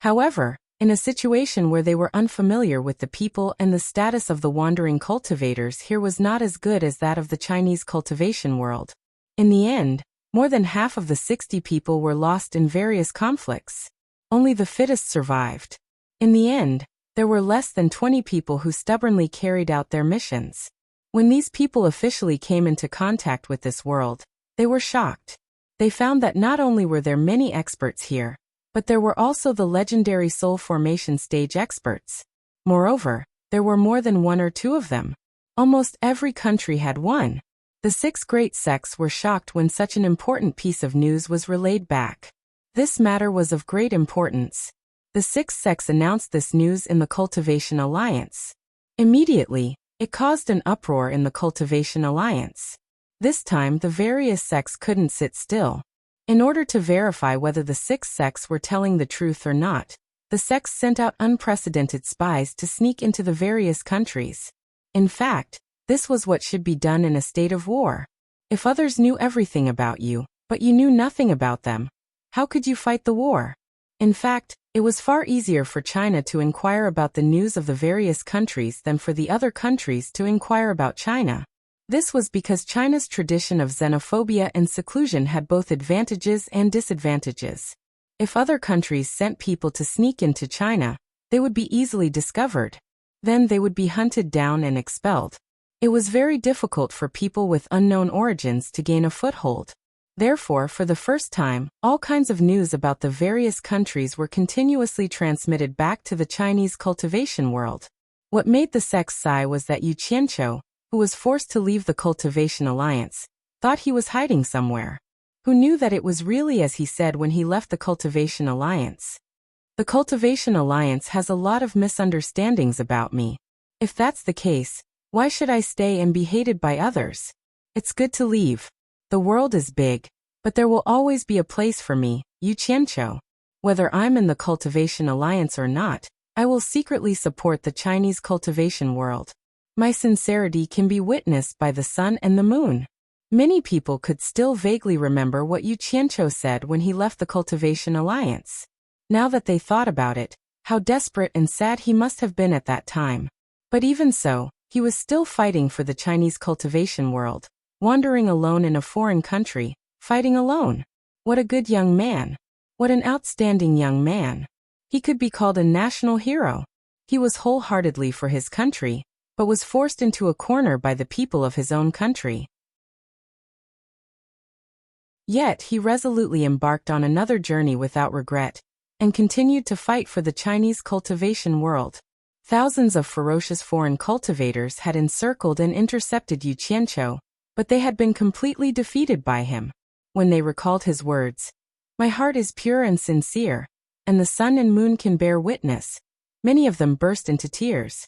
However, in a situation where they were unfamiliar with the people and the status of the wandering cultivators, here was not as good as that of the Chinese cultivation world. In the end, more than half of the 60 people were lost in various conflicts. Only the fittest survived. In the end, there were less than 20 people who stubbornly carried out their missions. When these people officially came into contact with this world, they were shocked. They found that not only were there many experts here, but there were also the legendary soul formation stage experts. Moreover, there were more than 1 or 2 of them. Almost every country had one. The 6 great sects were shocked when such an important piece of news was relayed back. This matter was of great importance. The 6 sects announced this news in the Cultivation Alliance. Immediately, it caused an uproar in the Cultivation Alliance. This time, the various sects couldn't sit still. In order to verify whether the 6 sects were telling the truth or not, the sects sent out unprecedented spies to sneak into the various countries. In fact, this was what should be done in a state of war. If others knew everything about you, but you knew nothing about them, how could you fight the war? In fact, it was far easier for China to inquire about the news of the various countries than for the other countries to inquire about China. This was because China's tradition of xenophobia and seclusion had both advantages and disadvantages. If other countries sent people to sneak into China, they would be easily discovered. Then they would be hunted down and expelled. It was very difficult for people with unknown origins to gain a foothold. Therefore, for the first time, all kinds of news about the various countries were continuously transmitted back to the Chinese cultivation world. What made the sects sigh was that Yu Qianqiu, who was forced to leave the Cultivation Alliance, thought he was hiding somewhere. Who knew that it was really as he said when he left the Cultivation Alliance? The Cultivation Alliance has a lot of misunderstandings about me. If that's the case, why should I stay and be hated by others? It's good to leave. The world is big, but there will always be a place for me, Yu Qianqiu. Whether I'm in the Cultivation Alliance or not, I will secretly support the Chinese cultivation world. My sincerity can be witnessed by the sun and the moon. Many people could still vaguely remember what Yu Qianqiu said when he left the Cultivation Alliance. Now that they thought about it, how desperate and sad he must have been at that time. But even so, he was still fighting for the Chinese cultivation world, wandering alone in a foreign country, fighting alone. What a good young man. What an outstanding young man. He could be called a national hero. He was wholeheartedly for his country, but was forced into a corner by the people of his own country. Yet he resolutely embarked on another journey without regret, and continued to fight for the Chinese cultivation world. Thousands of ferocious foreign cultivators had encircled and intercepted Yu Qianqiu, but they had been completely defeated by him. When they recalled his words, "My heart is pure and sincere, and the sun and moon can bear witness," many of them burst into tears.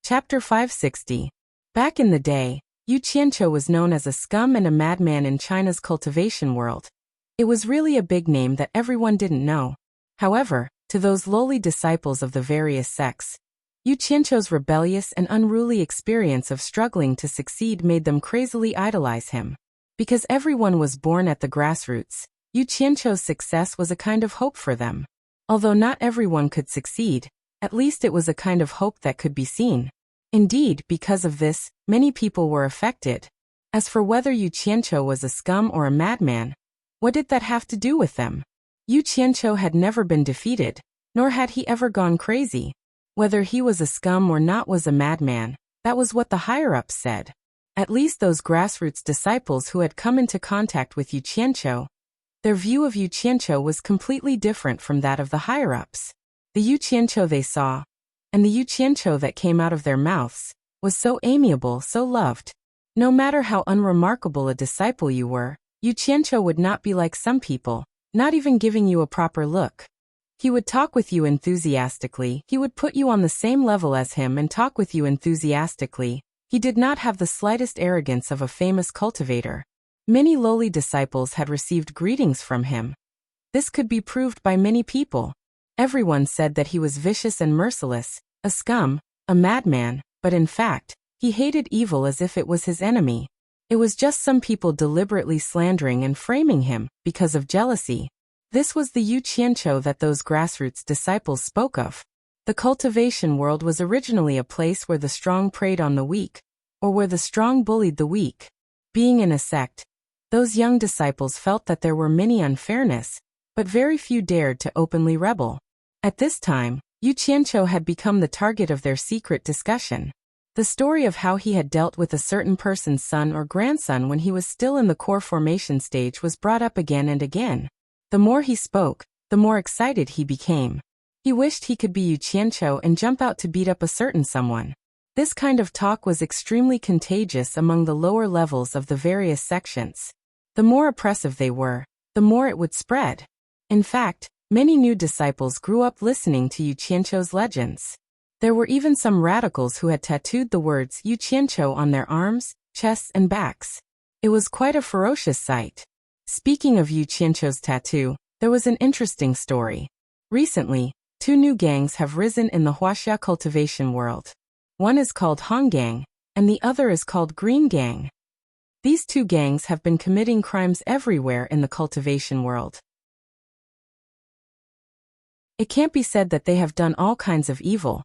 Chapter 560. Back in the day, Yu Qianqiu was known as a scum and a madman in China's cultivation world. It was really a big name that everyone didn't know. However, to those lowly disciples of the various sects, Yu Qianqiu's rebellious and unruly experience of struggling to succeed made them crazily idolize him. Because everyone was born at the grassroots, Yu Qianqiu's success was a kind of hope for them. Although not everyone could succeed, at least it was a kind of hope that could be seen. Indeed, because of this, many people were affected. As for whether Yu Qianqiu was a scum or a madman, what did that have to do with them? Yu Qianqiu had never been defeated, nor had he ever gone crazy. Whether he was a scum or not was a madman, that was what the higher-ups said. At least those grassroots disciples who had come into contact with Yu Qianqiu, their view of Yu Qianqiu was completely different from that of the higher-ups. The Yu Qianqiu they saw, and the Yu Qianqiu that came out of their mouths, was so amiable, so loved. No matter how unremarkable a disciple you were, Yu Qianqiu would not be like some people, not even giving you a proper look. He would talk with you enthusiastically, he would put you on the same level as him and talk with you enthusiastically. He did not have the slightest arrogance of a famous cultivator. Many lowly disciples had received greetings from him. This could be proved by many people. Everyone said that he was vicious and merciless, a scum, a madman, but in fact, he hated evil as if it was his enemy. It was just some people deliberately slandering and framing him, because of jealousy. This was the Yu Qianqiu that those grassroots disciples spoke of. The cultivation world was originally a place where the strong preyed on the weak, or where the strong bullied the weak. Being in a sect, those young disciples felt that there were many unfairness, but very few dared to openly rebel. At this time, Yu Qianqiu had become the target of their secret discussion. The story of how he had dealt with a certain person's son or grandson when he was still in the core formation stage was brought up again and again. The more he spoke, the more excited he became. He wished he could be Yu Qianqiu and jump out to beat up a certain someone. This kind of talk was extremely contagious among the lower levels of the various sections. The more oppressive they were, the more it would spread. In fact, many new disciples grew up listening to Yu Qianqiu's legends. There were even some radicals who had tattooed the words Yu Qianqiu on their arms, chests and backs. It was quite a ferocious sight. Speaking of Yu Qianqiu's tattoo, there was an interesting story. Recently, two new gangs have risen in the Wuxia cultivation world. One is called Han Gang, and the other is called Green Gang. These two gangs have been committing crimes everywhere in the cultivation world. It can't be said that they have done all kinds of evil,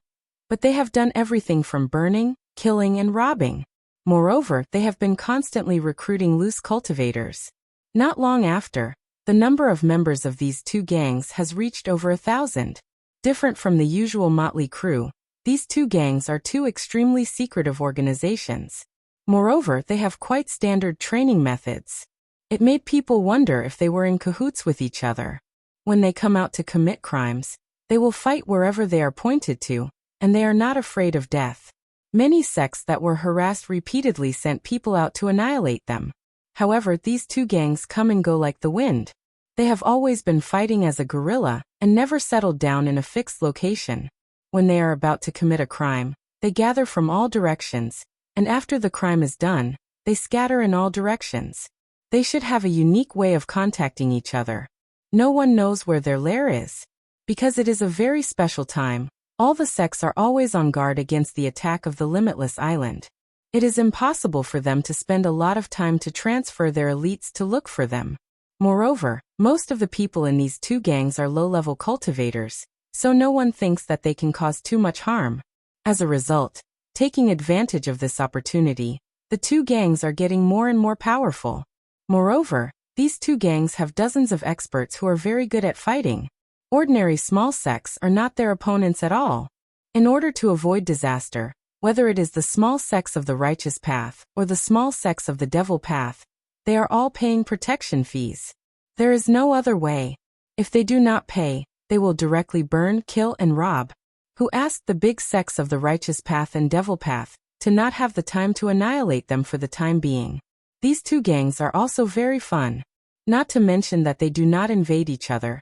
but they have done everything from burning, killing, and robbing. Moreover, they have been constantly recruiting loose cultivators. Not long after, the number of members of these two gangs has reached over 1,000. Different from the usual motley crew, these two gangs are two extremely secretive organizations. Moreover, they have quite standard training methods. It made people wonder if they were in cahoots with each other. When they come out to commit crimes, they will fight wherever they are pointed to, and they are not afraid of death. Many sects that were harassed repeatedly sent people out to annihilate them. However, these two gangs come and go like the wind. They have always been fighting as a guerrilla and never settled down in a fixed location. When they are about to commit a crime, they gather from all directions, and after the crime is done, they scatter in all directions. They should have a unique way of contacting each other. No one knows where their lair is. Because it is a very special time, all the sects are always on guard against the attack of the limitless island. It is impossible for them to spend a lot of time to transfer their elites to look for them. Moreover, most of the people in these two gangs are low-level cultivators, so no one thinks that they can cause too much harm. As a result, taking advantage of this opportunity, the two gangs are getting more and more powerful. Moreover, these two gangs have dozens of experts who are very good at fighting. Ordinary small sects are not their opponents at all. In order to avoid disaster, whether it is the small sects of the righteous path or the small sects of the devil path, they are all paying protection fees. There is no other way. If they do not pay, they will directly burn, kill, and rob. Who asked the big sects of the righteous path and devil path to not have the time to annihilate them for the time being? These two gangs are also very fun. Not to mention that they do not invade each other.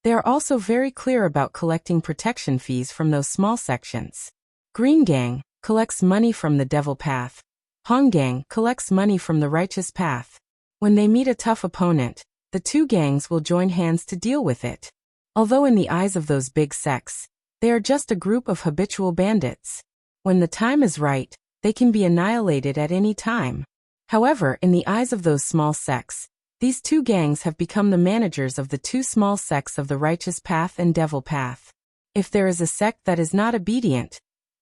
They are also very clear about collecting protection fees from those small sections. Green Gang collects money from the devil path. Han Gang collects money from the righteous path. When they meet a tough opponent, the two gangs will join hands to deal with it. Although in the eyes of those big sects, they are just a group of habitual bandits. When the time is right, they can be annihilated at any time. However, in the eyes of those small sects, these two gangs have become the managers of the two small sects of the righteous path and devil path. If there is a sect that is not obedient,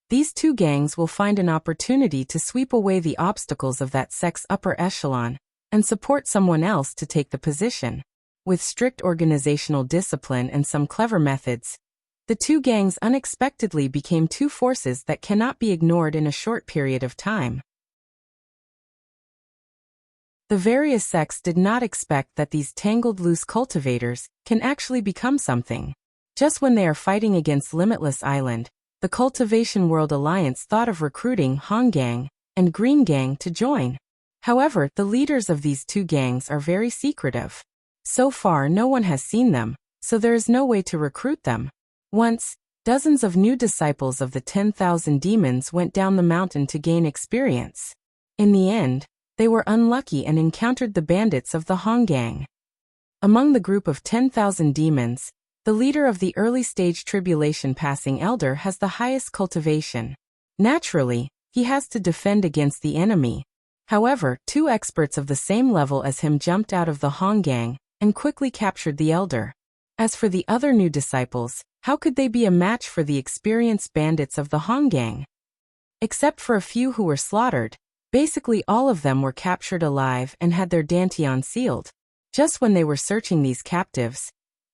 these two gangs will find an opportunity to sweep away the obstacles of that sect's upper echelon and support someone else to take the position. With strict organizational discipline and some clever methods, the two gangs unexpectedly became two forces that cannot be ignored in a short period of time. The various sects did not expect that these tangled loose cultivators can actually become something. Just when they are fighting against Limitless Island, the Cultivation World Alliance thought of recruiting Han Gang and Green Gang to join. However, the leaders of these two gangs are very secretive. So far no one has seen them, so there is no way to recruit them. Once, dozens of new disciples of the 10,000 demons went down the mountain to gain experience. In the end, they were unlucky and encountered the bandits of the Han Gang. Among the group of 10,000 demons, the leader of the early-stage tribulation passing elder has the highest cultivation. Naturally, he has to defend against the enemy. However, two experts of the same level as him jumped out of the Han Gang and quickly captured the elder. As for the other new disciples, how could they be a match for the experienced bandits of the Han Gang? Except for a few who were slaughtered, basically all of them were captured alive and had their dantian sealed. Just when they were searching these captives,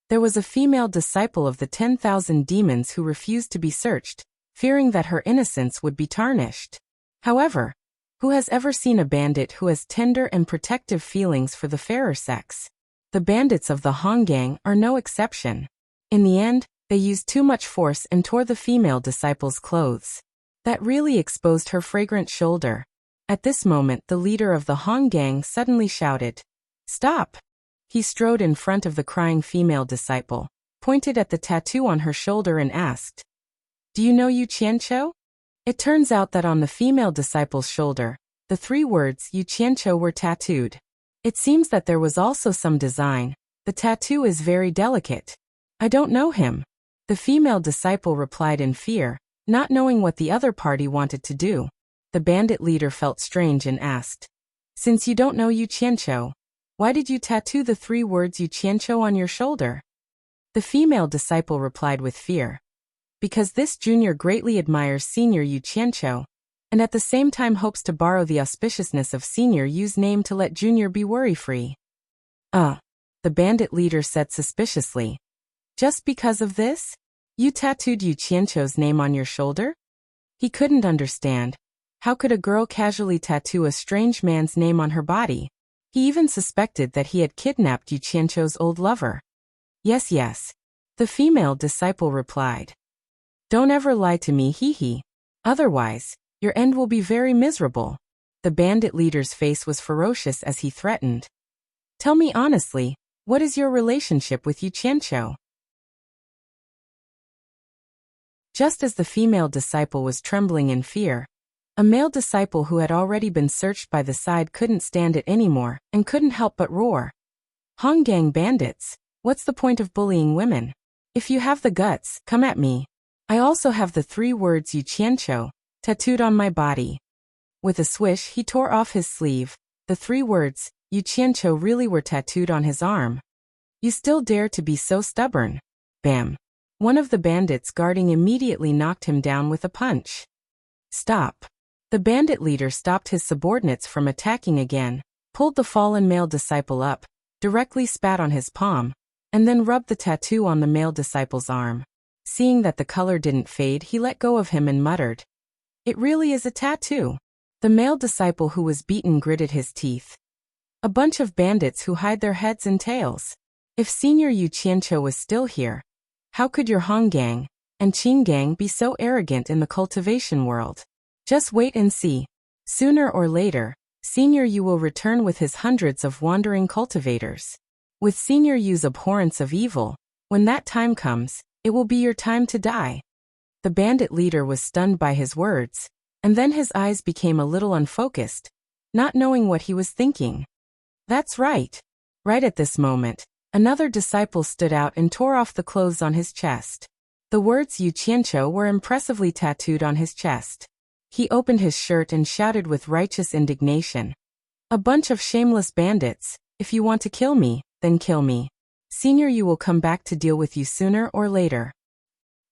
there was a female disciple of the 10,000 demons who refused to be searched, fearing that her innocence would be tarnished. However, who has ever seen a bandit who has tender and protective feelings for the fairer sex? The bandits of the Han Gang are no exception. In the end, they used too much force and tore the female disciple's clothes. That really exposed her fragrant shoulder. At this moment, the leader of the Han Gang suddenly shouted, "Stop!" He strode in front of the crying female disciple, pointed at the tattoo on her shoulder and asked, "Do you know Yu Qianqiu?" It turns out that on the female disciple's shoulder, the three words Yu Qianqiu were tattooed. It seems that there was also some design. The tattoo is very delicate. I don't know him. The female disciple replied in fear, not knowing what the other party wanted to do. The bandit leader felt strange and asked, "Since you don't know Yu Qianqiu, why did you tattoo the 3 words Yu Qianqiu on your shoulder?" The female disciple replied with fear, "Because this junior greatly admires senior Yu Qianqiu, and at the same time hopes to borrow the auspiciousness of senior Yu's name to let junior be worry-free." The bandit leader said suspiciously, "Just because of this? You tattooed Yu Qianqiu's name on your shoulder?" He couldn't understand. How could a girl casually tattoo a strange man's name on her body? He even suspected that he had kidnapped Yu Qianqiu's old lover. Yes, the female disciple replied. "Don't ever lie to me, hee. Otherwise, your end will be very miserable." The bandit leader's face was ferocious as he threatened. "Tell me honestly, what is your relationship with Yu Qianqiu?" Just as the female disciple was trembling in fear, a male disciple who had already been searched by the side couldn't stand it anymore and couldn't help but roar. "Honggang bandits, what's the point of bullying women? If you have the guts, come at me. I also have the 3 words Yu Qianqiu tattooed on my body." With a swish, he tore off his sleeve. The 3 words Yu Qianqiu really were tattooed on his arm. "You still dare to be so stubborn?" Bam! One of the bandits guarding immediately knocked him down with a punch. "Stop." The bandit leader stopped his subordinates from attacking again, pulled the fallen male disciple up, directly spat on his palm, and then rubbed the tattoo on the male disciple's arm. Seeing that the color didn't fade, he let go of him and muttered, "It really is a tattoo." The male disciple who was beaten gritted his teeth. A bunch of bandits who hide their heads and tails. If senior Yu Qianqiu was still here, how could your Honggang and Qinggang be so arrogant in the cultivation world? Just wait and see. Sooner or later, senior Yu will return with his hundreds of wandering cultivators. With senior Yu's abhorrence of evil, when that time comes, it will be your time to die. The bandit leader was stunned by his words, and then his eyes became a little unfocused, not knowing what he was thinking. That's right. Right at this moment, another disciple stood out and tore off the clothes on his chest. The words Yu Qianqiu were impressively tattooed on his chest. He opened his shirt and shouted with righteous indignation, "A bunch of shameless bandits, if you want to kill me, then kill me. Senior Yu will come back to deal with you sooner or later.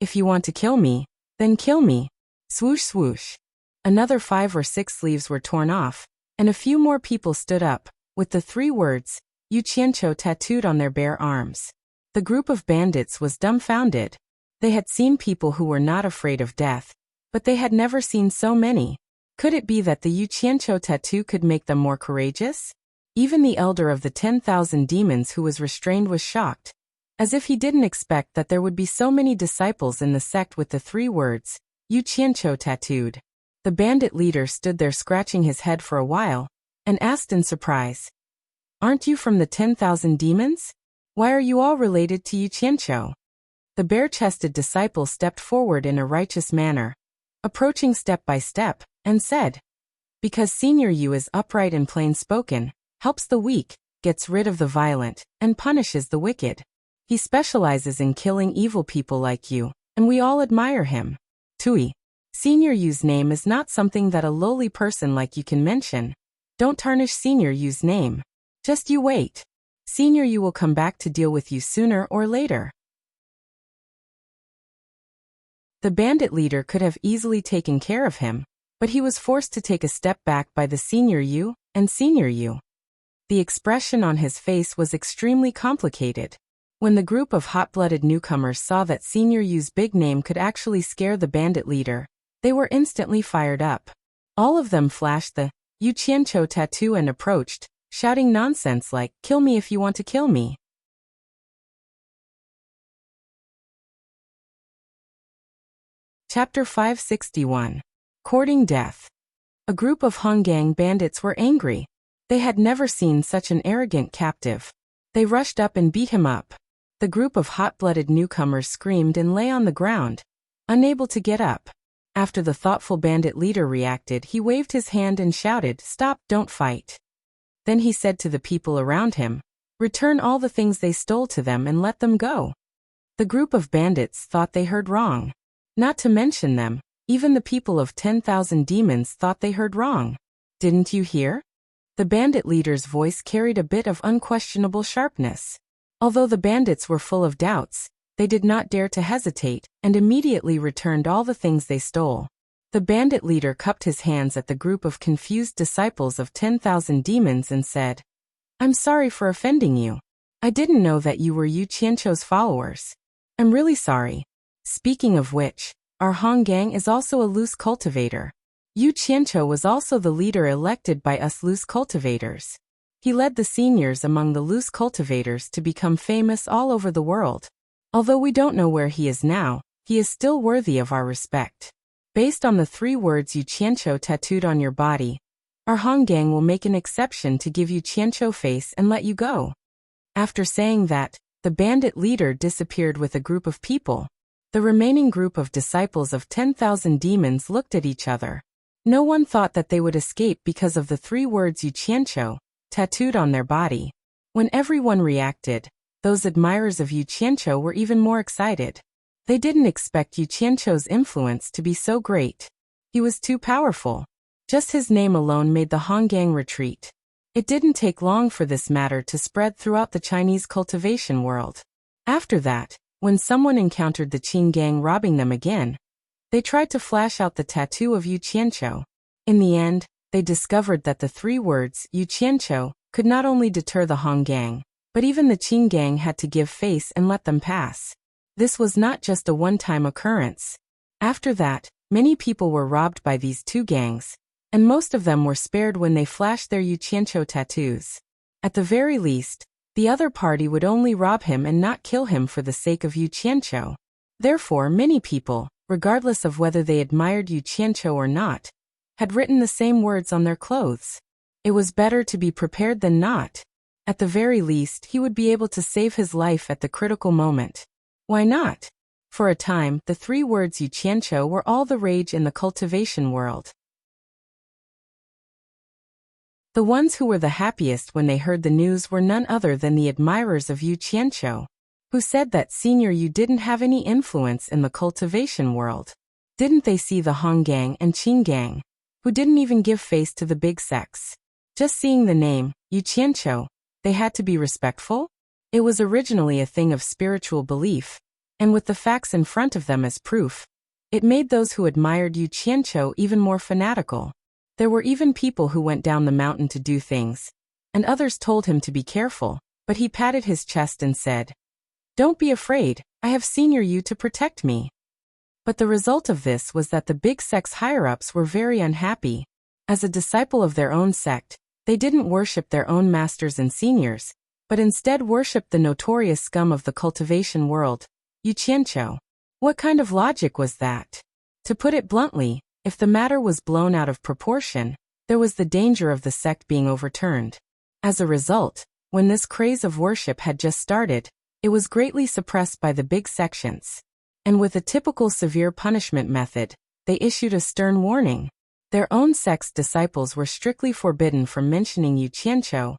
If you want to kill me, then kill me." Swoosh swoosh. Another 5 or 6 sleeves were torn off, and a few more people stood up, with the 3 words Yu Qianqiu tattooed on their bare arms. The group of bandits was dumbfounded. They had seen people who were not afraid of death, but they had never seen so many. Could it be that the Yu Qianqiu tattoo could make them more courageous? Even the elder of the 10,000 demons who was restrained was shocked, as if he didn't expect that there would be so many disciples in the sect with the 3 words Yu Qianqiu tattooed. The bandit leader stood there scratching his head for a while, and asked in surprise, "Aren't you from the 10,000 demons? Why are you all related to Yu Qianqiu?" The bare-chested disciple stepped forward in a righteous manner, approaching step by step, and said, "Because senior Yu is upright and plain-spoken, helps the weak, gets rid of the violent, and punishes the wicked. He specializes in killing evil people like you, and we all admire him. Tui. Senior Yu's name is not something that a lowly person like you can mention. Don't tarnish Senior Yu's name. Just you wait. Senior Yu will come back to deal with you sooner or later." The bandit leader could have easily taken care of him, but he was forced to take a step back by the senior Yu and senior Yu. The expression on his face was extremely complicated. When the group of hot-blooded newcomers saw that senior Yu's big name could actually scare the bandit leader, they were instantly fired up. All of them flashed the Yu Qianqiu tattoo and approached, shouting nonsense like, "Kill me if you want to kill me." Chapter 561. Courting Death. A group of Honggang bandits were angry. They had never seen such an arrogant captive. They rushed up and beat him up. The group of hot-blooded newcomers screamed and lay on the ground, unable to get up. After the thoughtful bandit leader reacted, he waved his hand and shouted, "Stop, don't fight." Then he said to the people around him, "Return all the things they stole to them and let them go." The group of bandits thought they heard wrong. Not to mention them, even the people of 10,000 demons thought they heard wrong. Didn't you hear? The bandit leader's voice carried a bit of unquestionable sharpness. Although the bandits were full of doubts, they did not dare to hesitate and immediately returned all the things they stole. The bandit leader cupped his hands at the group of confused disciples of 10,000 demons and said, "I'm sorry for offending you. I didn't know that you were Yu Qianqiu's followers. I'm really sorry. Speaking of which, our Hong Gang is also a loose cultivator. Yu Qianqiu was also the leader elected by us loose cultivators. He led the seniors among the loose cultivators to become famous all over the world. Although we don't know where he is now, he is still worthy of our respect. Based on the 3 words Yu Qianqiu tattooed on your body, our Hong Gang will make an exception to give you Qianqiu face and let you go." After saying that, the bandit leader disappeared with a group of people. The remaining group of disciples of 10,000 demons looked at each other. No one thought that they would escape because of the 3 words Yu Qianqiu tattooed on their body. When everyone reacted, those admirers of Yu Qianqiu were even more excited. They didn't expect Yu Qianqiu's influence to be so great. He was too powerful. Just his name alone made the Hong Gang retreat. It didn't take long for this matter to spread throughout the Chinese cultivation world. After that, when someone encountered the Qin gang robbing them again, they tried to flash out the tattoo of Yu Qianqiu. In the end, they discovered that the 3 words Yu Qianqiu could not only deter the Hong Gang, but even the Qin gang had to give face and let them pass. This was not just a one-time occurrence. After that, many people were robbed by these 2 gangs, and most of them were spared when they flashed their Yu Qianqiu tattoos. At the very least, the other party would only rob him and not kill him for the sake of Yu Qianqiu. Therefore, many people, regardless of whether they admired Yu Qianqiu or not, had written the same words on their clothes. It was better to be prepared than not. At the very least, he would be able to save his life at the critical moment. Why not? For a time, the 3 words Yu Qianqiu were all the rage in the cultivation world. The ones who were the happiest when they heard the news were none other than the admirers of Yu Qianqiu, who said that Senior Yu didn't have any influence in the cultivation world. Didn't they see the Hong Gang and Qin Gang, who didn't even give face to the big sects? Just seeing the name, Yu Qianqiu, they had to be respectful? It was originally a thing of spiritual belief, and with the facts in front of them as proof, it made those who admired Yu Qianqiu even more fanatical. There were even people who went down the mountain to do things, and others told him to be careful, but he patted his chest and said, "Don't be afraid, I have Senior Yu to protect me." But the result of this was that the big sect's higher-ups were very unhappy. As a disciple of their own sect, they didn't worship their own masters and seniors, but instead worshipped the notorious scum of the cultivation world, Yu Qianqiu. What kind of logic was that? To put it bluntly, if the matter was blown out of proportion, there was the danger of the sect being overturned. As a result, when this craze of worship had just started, it was greatly suppressed by the big sections. And with a typical severe punishment method, they issued a stern warning. Their own sect's disciples were strictly forbidden from mentioning Yu Qianqiu,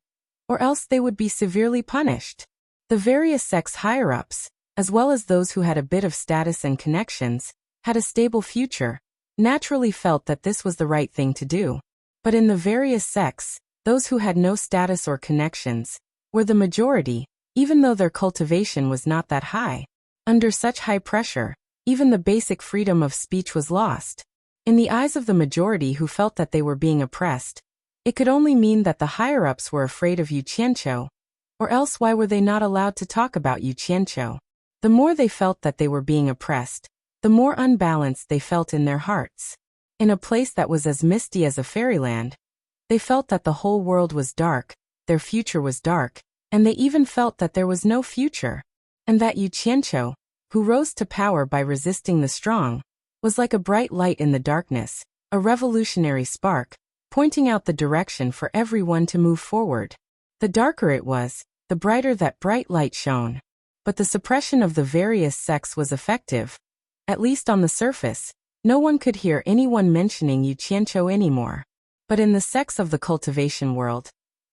or else they would be severely punished. The various sects' higher-ups, as well as those who had a bit of status and connections, had a stable future, naturally felt that this was the right thing to do. But in the various sects, those who had no status or connections were the majority, even though their cultivation was not that high. Under such high pressure, even the basic freedom of speech was lost. In the eyes of the majority who felt that they were being oppressed, it could only mean that the higher-ups were afraid of Yu Qianqiu, or else why were they not allowed to talk about Yu Qianqiu? The more they felt that they were being oppressed, the more unbalanced they felt in their hearts. In a place that was as misty as a fairyland, they felt that the whole world was dark, their future was dark, and they even felt that there was no future. And that Yu Qianqiu, who rose to power by resisting the strong, was like a bright light in the darkness, a revolutionary spark, pointing out the direction for everyone to move forward. The darker it was, the brighter that bright light shone. But the suppression of the various sects was effective. At least on the surface, no one could hear anyone mentioning Yu Qianqiu anymore. But in the sects of the cultivation world,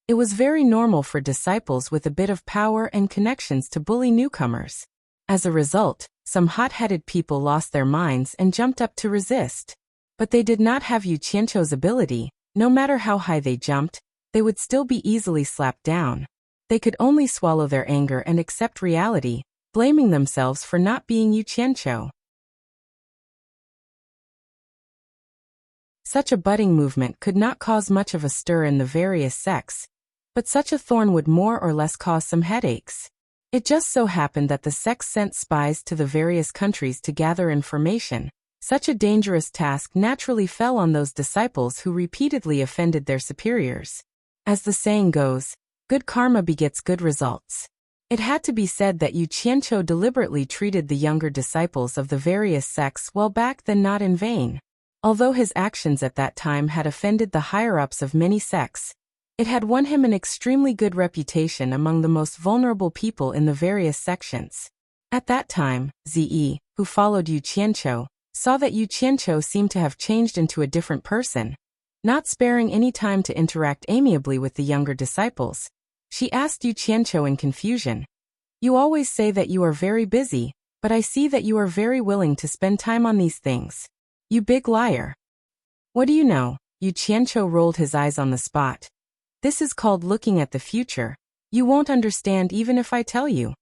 it was very normal for disciples with a bit of power and connections to bully newcomers. As a result, some hot-headed people lost their minds and jumped up to resist. But they did not have Yu Qianqiu's ability. No matter how high they jumped, they would still be easily slapped down. They could only swallow their anger and accept reality, blaming themselves for not being Yu Qianqiu. Such a budding movement could not cause much of a stir in the various sects, but such a thorn would more or less cause some headaches. It just so happened that the sects sent spies to the various countries to gather information. Such a dangerous task naturally fell on those disciples who repeatedly offended their superiors. As the saying goes, good karma begets good results. It had to be said that Yu Qianqiu deliberately treated the younger disciples of the various sects well back then not in vain. Although his actions at that time had offended the higher-ups of many sects, it had won him an extremely good reputation among the most vulnerable people in the various sections. At that time, Zi, who followed Yu Qianqiu, saw that Yu Qianqiu seemed to have changed into a different person. Not sparing any time to interact amiably with the younger disciples, she asked Yu Qianqiu in confusion, "You always say that you are very busy, but I see that you are very willing to spend time on these things. You big liar." "What do you know?" Yu Qianqiu rolled his eyes on the spot. "This is called looking at the future. You won't understand even if I tell you."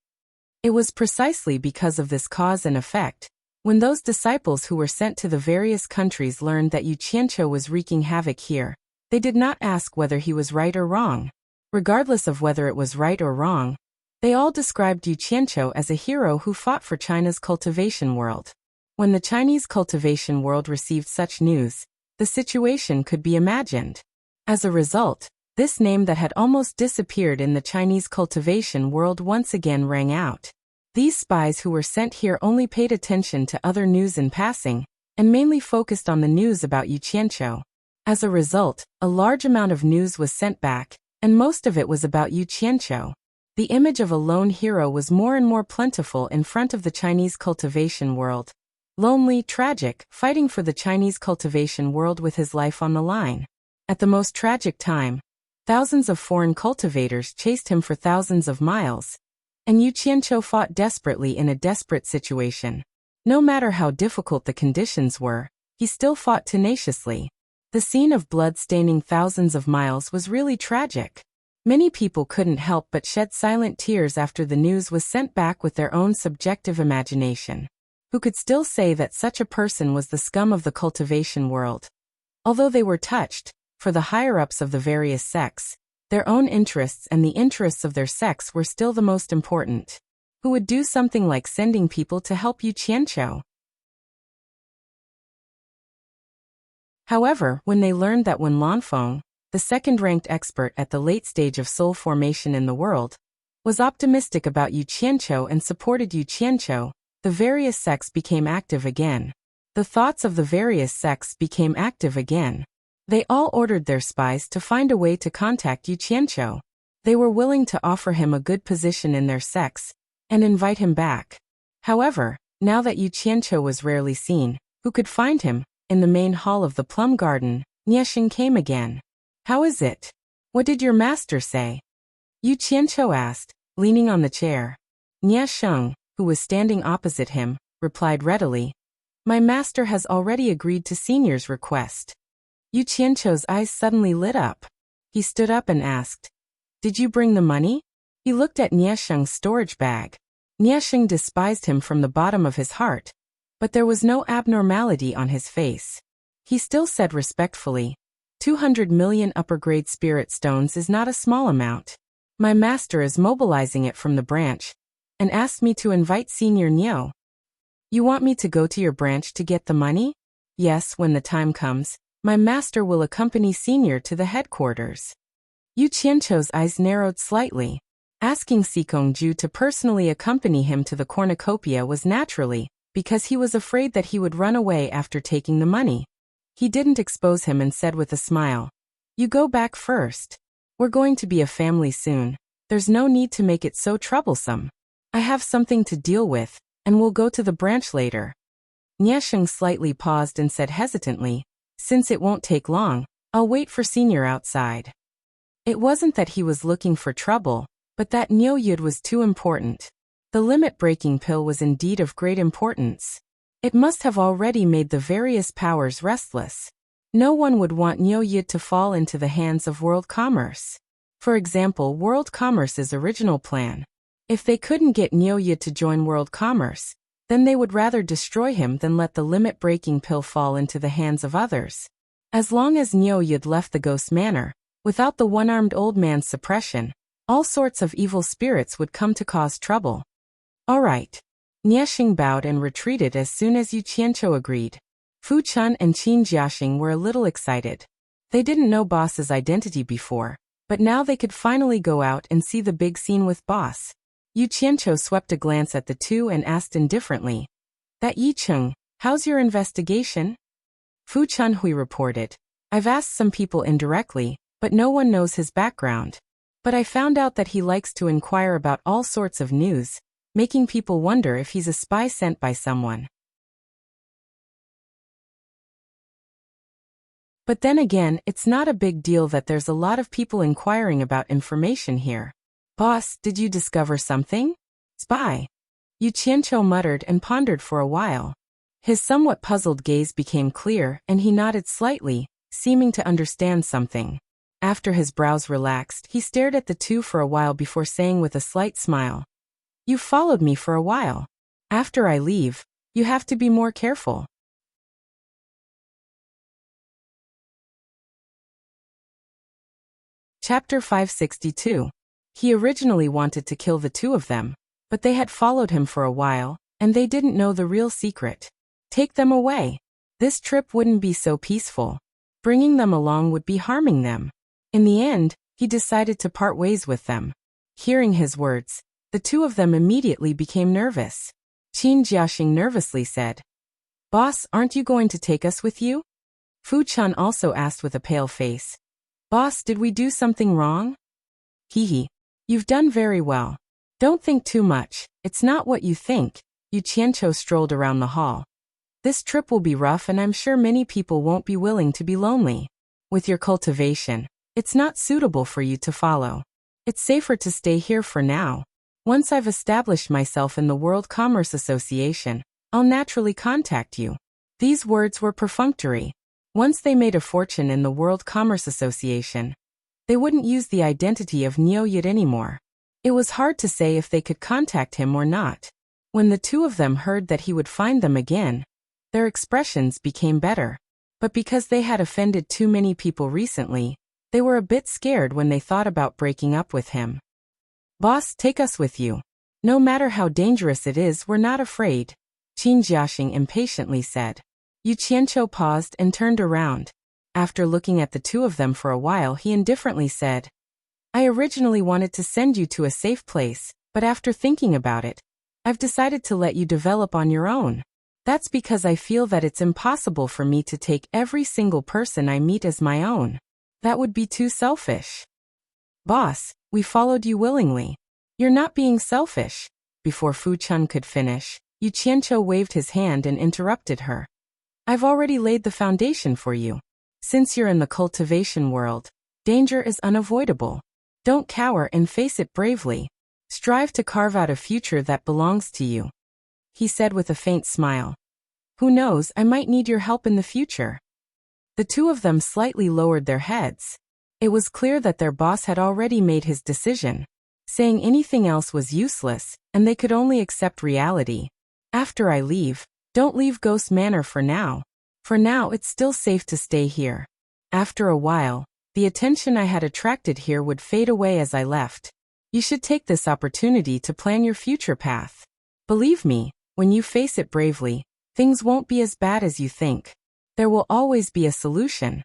It was precisely because of this cause and effect. When those disciples who were sent to the various countries learned that Yu Qianqiu was wreaking havoc here, they did not ask whether he was right or wrong. Regardless of whether it was right or wrong, they all described Yu Qianqiu as a hero who fought for China's cultivation world. When the Chinese cultivation world received such news, the situation could be imagined. As a result, this name that had almost disappeared in the Chinese cultivation world once again rang out. These spies who were sent here only paid attention to other news in passing, and mainly focused on the news about Yu Qianqiu. As a result, a large amount of news was sent back, and most of it was about Yu Qianqiu. The image of a lone hero was more and more plentiful in front of the Chinese cultivation world. Lonely, tragic, fighting for the Chinese cultivation world with his life on the line. At the most tragic time, thousands of foreign cultivators chased him for thousands of miles, and Yu Qianqiu fought desperately in a desperate situation. No matter how difficult the conditions were, he still fought tenaciously. The scene of blood staining thousands of miles was really tragic. Many people couldn't help but shed silent tears after the news was sent back with their own subjective imagination. Who could still say that such a person was the scum of the cultivation world? Although they were touched, for the higher-ups of the various sects, their own interests and the interests of their sects were still the most important. Who would do something like sending people to help Yu Qianqiu? However, when they learned that Wen Lanfeng, the second-ranked expert at the late stage of soul formation in the world, was optimistic about Yu Qianqiu and supported Yu Qianqiu, the various sects became active again. The thoughts of the various sects became active again. They all ordered their spies to find a way to contact Yu Qianqiu. They were willing to offer him a good position in their sects and invite him back. However, now that Yu Qianqiu was rarely seen, who could find him? In the main hall of the plum garden, Niesheng came again. "How is it? What did your master say?" Yu Qianqiu asked, leaning on the chair. Niesheng, who was standing opposite him, replied readily, "My master has already agreed to Senior's request." Yu Qianqiu's eyes suddenly lit up. He stood up and asked, "Did you bring the money?" He looked at Niesheng's storage bag. Niesheng despised him from the bottom of his heart, but there was no abnormality on his face. He still said respectfully, 200 million upper-grade spirit stones is not a small amount. My master is mobilizing it from the branch, and asked me to invite Senior Niu. You want me to go to your branch to get the money? Yes, when the time comes, my master will accompany Senior to the headquarters. Yu Qianqiu's eyes narrowed slightly. Asking Sikongju to personally accompany him to the cornucopia was naturally, because he was afraid that he would run away after taking the money. He didn't expose him and said with a smile, "You go back first. We're going to be a family soon. There's no need to make it so troublesome. I have something to deal with, and we'll go to the branch later." Niesheng slightly paused and said hesitantly, "Since it won't take long, I'll wait for Senior outside." It wasn't that he was looking for trouble, but that Niu Yud was too important. The limit-breaking pill was indeed of great importance. It must have already made the various powers restless. No one would want Niu Yi to fall into the hands of world commerce. For example, world commerce's original plan. If they couldn't get Niu Yi to join world commerce, then they would rather destroy him than let the limit-breaking pill fall into the hands of others. As long as Niu Yi left the ghost manor, without the one-armed old man's suppression, all sorts of evil spirits would come to cause trouble. All right. Niexing bowed and retreated as soon as Yu Qianqiu agreed. Fu Chun and Qin Jiaxing were a little excited. They didn't know Boss's identity before, but now they could finally go out and see the big scene with Boss. Yu Qianqiu swept a glance at the two and asked indifferently, "That Yi Cheng, how's your investigation?" Fu Chunhui reported, "I've asked some people indirectly, but no one knows his background. But I found out that he likes to inquire about all sorts of news, making people wonder if he's a spy sent by someone. But then again, it's not a big deal that there's a lot of people inquiring about information here. Boss, did you discover something? Spy." Yu Qianqiu muttered and pondered for a while. His somewhat puzzled gaze became clear, and he nodded slightly, seeming to understand something. After his brows relaxed, he stared at the two for a while before saying with a slight smile, "You've followed me for a while. After I leave, you have to be more careful." Chapter 562. He originally wanted to kill the two of them, but they had followed him for a while, and they didn't know the real secret. Take them away. This trip wouldn't be so peaceful. Bringing them along would be harming them. In the end, he decided to part ways with them. Hearing his words, the two of them immediately became nervous. Qin Jiaxing nervously said, "Boss, aren't you going to take us with you?" Fu Chun also asked with a pale face, "Boss, did we do something wrong?" "Hee. You've done very well. Don't think too much, it's not what you think." Yu Qianqiu strolled around the hall. "This trip will be rough and I'm sure many people won't be willing to be lonely. With your cultivation, it's not suitable for you to follow. It's safer to stay here for now. Once I've established myself in the World Commerce Association, I'll naturally contact you." These words were perfunctory. Once they made a fortune in the World Commerce Association, they wouldn't use the identity of Niu Yi anymore. It was hard to say if they could contact him or not. When the two of them heard that he would find them again, their expressions became better. But because they had offended too many people recently, they were a bit scared when they thought about breaking up with him. "Boss, take us with you. No matter how dangerous it is, we're not afraid," Qin Jiaxing impatiently said. Yu Qianqiu paused and turned around. After looking at the two of them for a while, he indifferently said, "I originally wanted to send you to a safe place, but after thinking about it, I've decided to let you develop on your own. That's because I feel that it's impossible for me to take every single person I meet as my own. That would be too selfish." "Boss, we followed you willingly. You're not being selfish." Before Fu Chun could finish, Yu Qianqiu waved his hand and interrupted her. "I've already laid the foundation for you. Since you're in the cultivation world, danger is unavoidable. Don't cower and face it bravely. Strive to carve out a future that belongs to you," he said with a faint smile. "Who knows, I might need your help in the future." The two of them slightly lowered their heads. It was clear that their boss had already made his decision. Saying anything else was useless, and they could only accept reality. "After I leave, don't leave Ghost Manor for now. For now, it's still safe to stay here. After a while, the attention I had attracted here would fade away as I left. You should take this opportunity to plan your future path. Believe me, when you face it bravely, things won't be as bad as you think. There will always be a solution."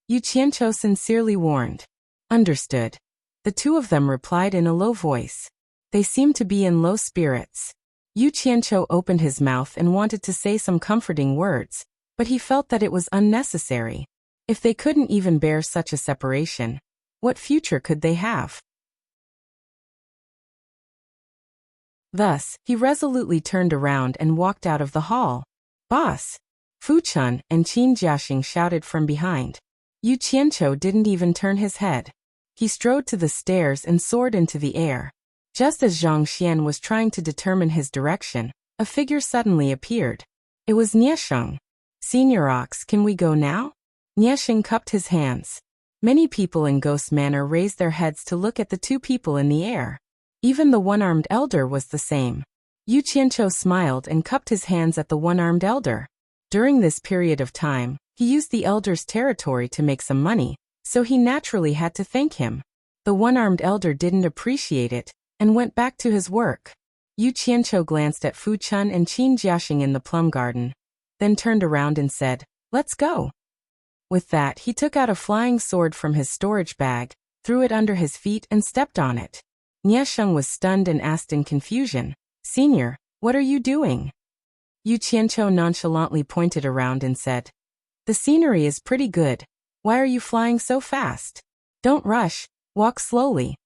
Yu Qianqiu sincerely warned. "Understood." The two of them replied in a low voice. They seemed to be in low spirits. Yu Qianqiu opened his mouth and wanted to say some comforting words, but he felt that it was unnecessary. If they couldn't even bear such a separation, what future could they have? Thus, he resolutely turned around and walked out of the hall. "Boss!" Fu Chun and Qin Jiaxing shouted from behind. Yu Qianqiu didn't even turn his head. He strode to the stairs and soared into the air. Just as Zhang Xian was trying to determine his direction, a figure suddenly appeared. It was Niesheng. Senior Ox, can we go now? Niesheng cupped his hands. Many people in Ghost Manor raised their heads to look at the two people in the air. Even the one-armed elder was the same. Yu Qianqiu smiled and cupped his hands at the one-armed elder. During this period of time, he used the elder's territory to make some money, so he naturally had to thank him. The one-armed elder didn't appreciate it, and went back to his work. Yu Qianqiu glanced at Fu Chun and Qin Jiaxing in the plum garden, then turned around and said, "Let's go." With that, he took out a flying sword from his storage bag, threw it under his feet and stepped on it. Niesheng was stunned and asked in confusion, "Senior, what are you doing?" Yu Qianqiu nonchalantly pointed around and said, "The scenery is pretty good. Why are you flying so fast? Don't rush, walk slowly."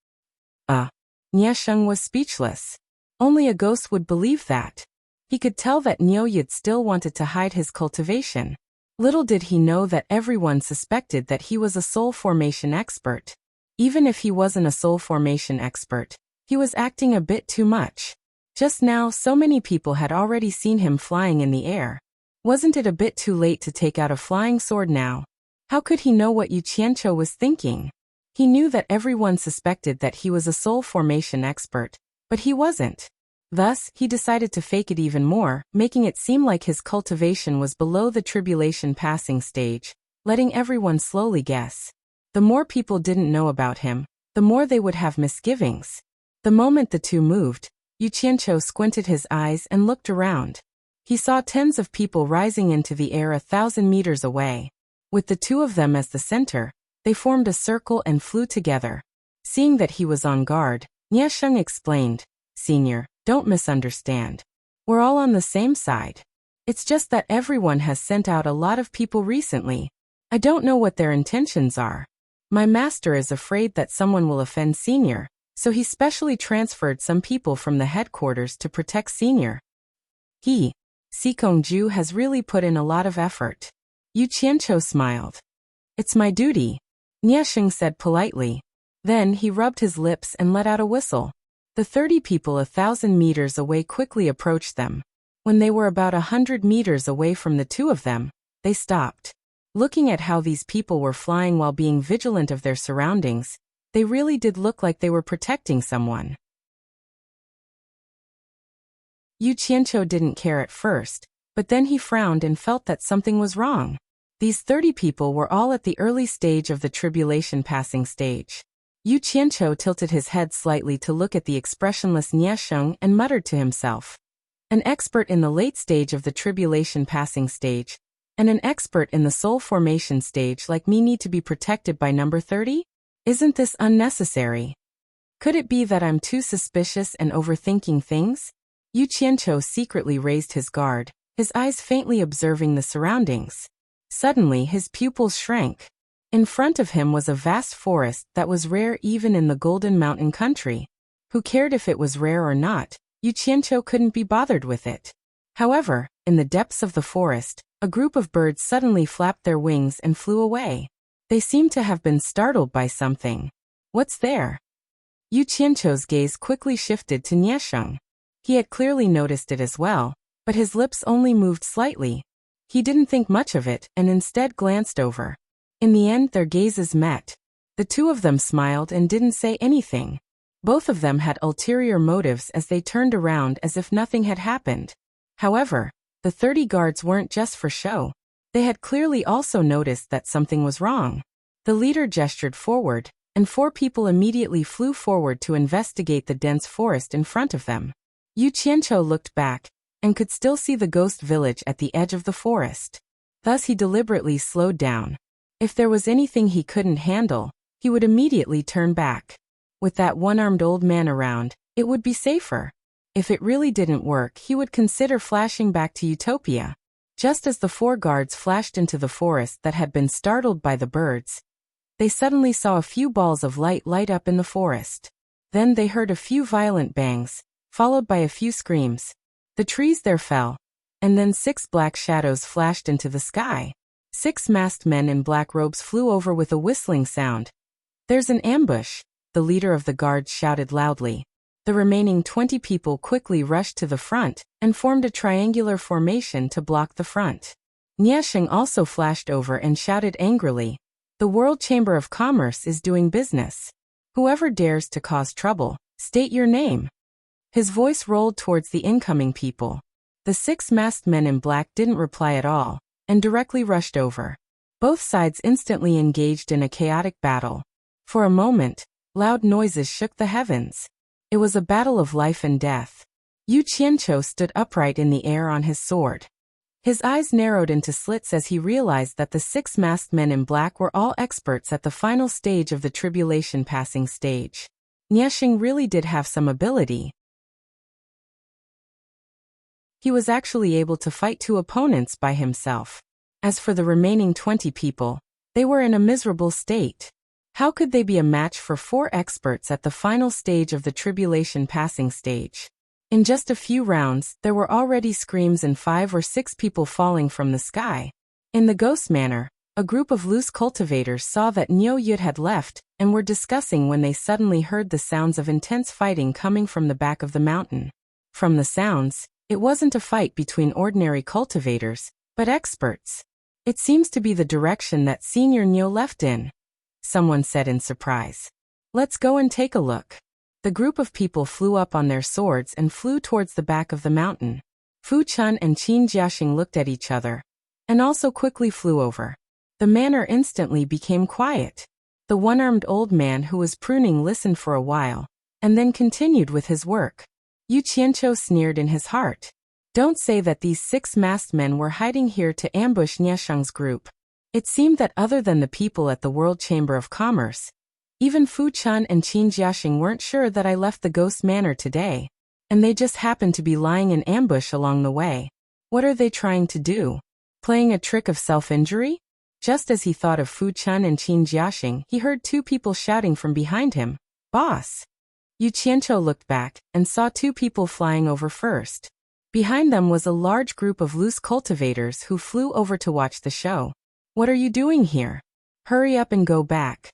Niesheng was speechless. Only a ghost would believe that. He could tell that Nyoyid still wanted to hide his cultivation. Little did he know that everyone suspected that he was a soul formation expert. Even if he wasn't a soul formation expert, he was acting a bit too much. Just now, so many people had already seen him flying in the air. Wasn't it a bit too late to take out a flying sword now? How could he know what Yu Qianqiu was thinking? He knew that everyone suspected that he was a soul formation expert, but he wasn't. Thus, he decided to fake it even more, making it seem like his cultivation was below the tribulation passing stage, letting everyone slowly guess. The more people didn't know about him, the more they would have misgivings. The moment the two moved, Yu Qianqiu squinted his eyes and looked around. He saw tens of people rising into the air 1,000 meters away. With the two of them as the center, they formed a circle and flew together. Seeing that he was on guard, Niesheng explained, "Senior, don't misunderstand. We're all on the same side. It's just that everyone has sent out a lot of people recently. I don't know what their intentions are. My master is afraid that someone will offend Senior, so he specially transferred some people from the headquarters to protect Senior." Sikongju has really put in a lot of effort. Yu Qianqiu smiled. "It's my duty," Niesheng said politely. Then he rubbed his lips and let out a whistle. The 30 people 1,000 meters away quickly approached them. When they were about 100 meters away from the two of them, they stopped. Looking at how these people were flying while being vigilant of their surroundings, they really did look like they were protecting someone. Yu Qianqiu didn't care at first, but then he frowned and felt that something was wrong. These 30 people were all at the early stage of the tribulation passing stage. Yu Qianqiu tilted his head slightly to look at the expressionless Niesheng and muttered to himself. An expert in the late stage of the tribulation passing stage, and an expert in the soul formation stage like me need to be protected by number 30? Isn't this unnecessary? Could it be that I'm too suspicious and overthinking things? Yu Qianqiu secretly raised his guard, his eyes faintly observing the surroundings. Suddenly his pupils shrank. In front of him was a vast forest that was rare even in the Golden Mountain country. Who cared if it was rare or not? Yu Qianqiu couldn't be bothered with it. However, in the depths of the forest, a group of birds suddenly flapped their wings and flew away. They seemed to have been startled by something. What's there? Yu Qianqiu's gaze quickly shifted to Niesheng. He had clearly noticed it as well, but his lips only moved slightly. He didn't think much of it and instead glanced over. In the end, their gazes met. The two of them smiled and didn't say anything. Both of them had ulterior motives as they turned around as if nothing had happened. However, the 30 guards weren't just for show. They had clearly also noticed that something was wrong. The leader gestured forward, and 4 people immediately flew forward to investigate the dense forest in front of them. Yu Qianqiu looked back, and could still see the ghost village at the edge of the forest. Thus he deliberately slowed down. If there was anything he couldn't handle, he would immediately turn back. With that one-armed old man around, it would be safer. If it really didn't work, he would consider flashing back to Utopia. Just as the 4 guards flashed into the forest that had been startled by the birds, they suddenly saw a few balls of light light up in the forest. Then they heard a few violent bangs, followed by a few screams. The trees there fell, and then 6 black shadows flashed into the sky. 6 masked men in black robes flew over with a whistling sound. "There's an ambush," the leader of the guards shouted loudly. The remaining 20 people quickly rushed to the front and formed a triangular formation to block the front. Niesheng also flashed over and shouted angrily, "The World Chamber of Commerce is doing business. Whoever dares to cause trouble, state your name." His voice rolled towards the incoming people. The 6 masked men in black didn't reply at all, and directly rushed over. Both sides instantly engaged in a chaotic battle. For a moment, loud noises shook the heavens. It was a battle of life and death. Yu Qianqiu stood upright in the air on his sword. His eyes narrowed into slits as he realized that the 6 masked men in black were all experts at the final stage of the tribulation passing stage. Niesheng really did have some ability. He was actually able to fight 2 opponents by himself. As for the remaining 20 people, they were in a miserable state. How could they be a match for 4 experts at the final stage of the tribulation passing stage? In just a few rounds, there were already screams and 5 or 6 people falling from the sky. In the ghost manor, a group of loose cultivators saw that Niu Yud had left and were discussing when they suddenly heard the sounds of intense fighting coming from the back of the mountain. From the sounds, it wasn't a fight between ordinary cultivators, but experts. It seems to be the direction that Senior Niu left in, someone said in surprise. Let's go and take a look. The group of people flew up on their swords and flew towards the back of the mountain. Fu Chun and Qin Jiaxing looked at each other, and also quickly flew over. The manor instantly became quiet. The one-armed old man who was pruning listened for a while, and then continued with his work. Yu Qianqiu sneered in his heart. Don't say that these 6 masked men were hiding here to ambush Niesheng's group. It seemed that other than the people at the World Chamber of Commerce, even Fu Chun and Qin Jiaxing weren't sure that I left the Ghost Manor today, and they just happened to be lying in ambush along the way. What are they trying to do? Playing a trick of self-injury? Just as he thought of Fu Chun and Qin Jiaxing, he heard 2 people shouting from behind him, "Boss!" Yu Qianqiu looked back and saw 2 people flying over first. Behind them was a large group of loose cultivators who flew over to watch the show. "What are you doing here? Hurry up and go back."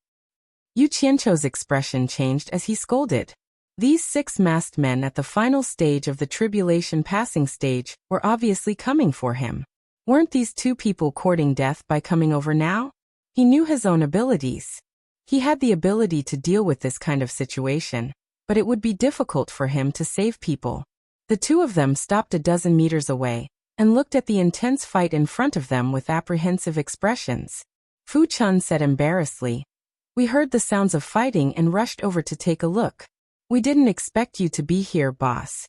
Yu Qianqiu's expression changed as he scolded. These 6 masked men at the final stage of the tribulation passing stage were obviously coming for him. Weren't these 2 people courting death by coming over now? He knew his own abilities. He had the ability to deal with this kind of situation, but it would be difficult for him to save people. The 2 of them stopped a dozen meters away and looked at the intense fight in front of them with apprehensive expressions. Fu Chun said embarrassedly, "We heard the sounds of fighting and rushed over to take a look. We didn't expect you to be here, boss."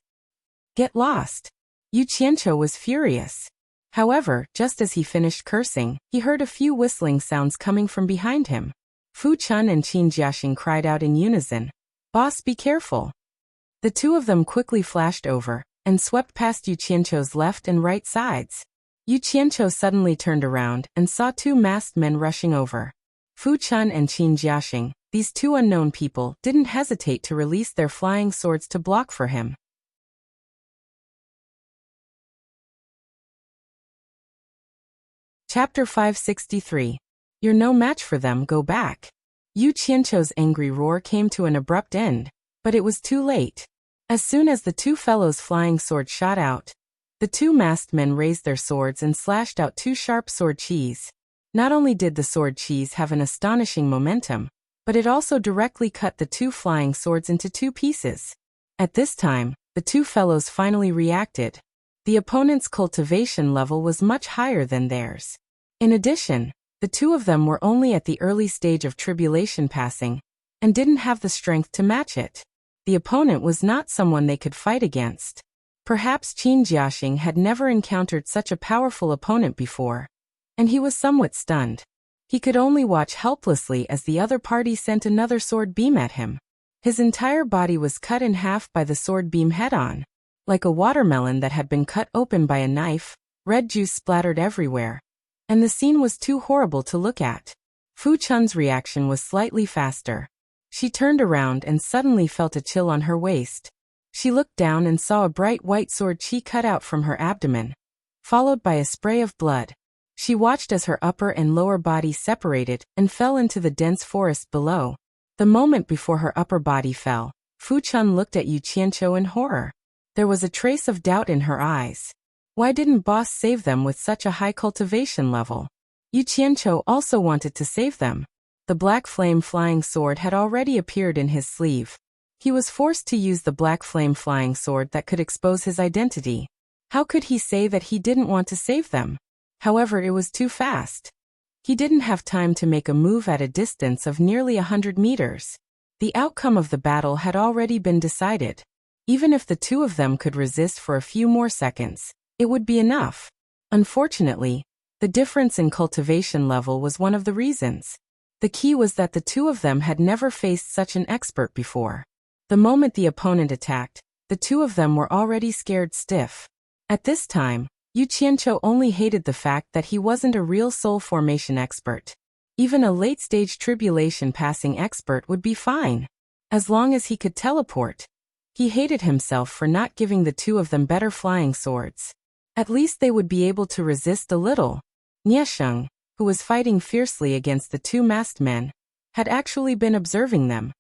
"Get lost." Yu Qianqiu was furious. However, just as he finished cursing, he heard a few whistling sounds coming from behind him. Fu Chun and Qin Jiaxing cried out in unison, "Boss, be careful." The 2 of them quickly flashed over and swept past Yu Qianqiu's left and right sides. Yu Qianqiu suddenly turned around and saw 2 masked men rushing over. Fu Chun and Qin Jiaxing, these 2 unknown people, didn't hesitate to release their flying swords to block for him. Chapter 563. You're no match for them, go back. Yu Qianqiu's angry roar came to an abrupt end, but it was too late. As soon as the 2 fellows' flying swords shot out, the 2 masked men raised their swords and slashed out 2 sharp sword qis. Not only did the sword qis have an astonishing momentum, but it also directly cut the 2 flying swords into 2 pieces. At this time, the 2 fellows finally reacted. The opponent's cultivation level was much higher than theirs. In addition, the 2 of them were only at the early stage of tribulation passing, and didn't have the strength to match it. The opponent was not someone they could fight against. Perhaps Qin Jiaxing had never encountered such a powerful opponent before, and he was somewhat stunned. He could only watch helplessly as the other party sent another sword beam at him. His entire body was cut in half by the sword beam head-on. Like a watermelon that had been cut open by a knife, red juice splattered everywhere, and the scene was too horrible to look at. Fu Chun's reaction was slightly faster. She turned around and suddenly felt a chill on her waist. She looked down and saw a bright white sword qi cut out from her abdomen, followed by a spray of blood. She watched as her upper and lower body separated and fell into the dense forest below. The moment before her upper body fell, Fu Chun looked at Yu Qianqiu in horror. There was a trace of doubt in her eyes. Why didn't boss save them with such a high cultivation level? Yu Qianqiu also wanted to save them. The black flame flying sword had already appeared in his sleeve. He was forced to use the black flame flying sword that could expose his identity. How could he say that he didn't want to save them? However, it was too fast. He didn't have time to make a move at a distance of nearly 100 meters. The outcome of the battle had already been decided. Even if the two of them could resist for a few more seconds, it would be enough. Unfortunately, the difference in cultivation level was one of the reasons. The key was that the two of them had never faced such an expert before. The moment the opponent attacked, the two of them were already scared stiff. At this time, Yu Qianqiu only hated the fact that he wasn't a real soul formation expert. Even a late-stage tribulation passing expert would be fine, as long as he could teleport. He hated himself for not giving the two of them better flying swords. At least they would be able to resist a little. Niesheng, who was fighting fiercely against the two masked men, had actually been observing them.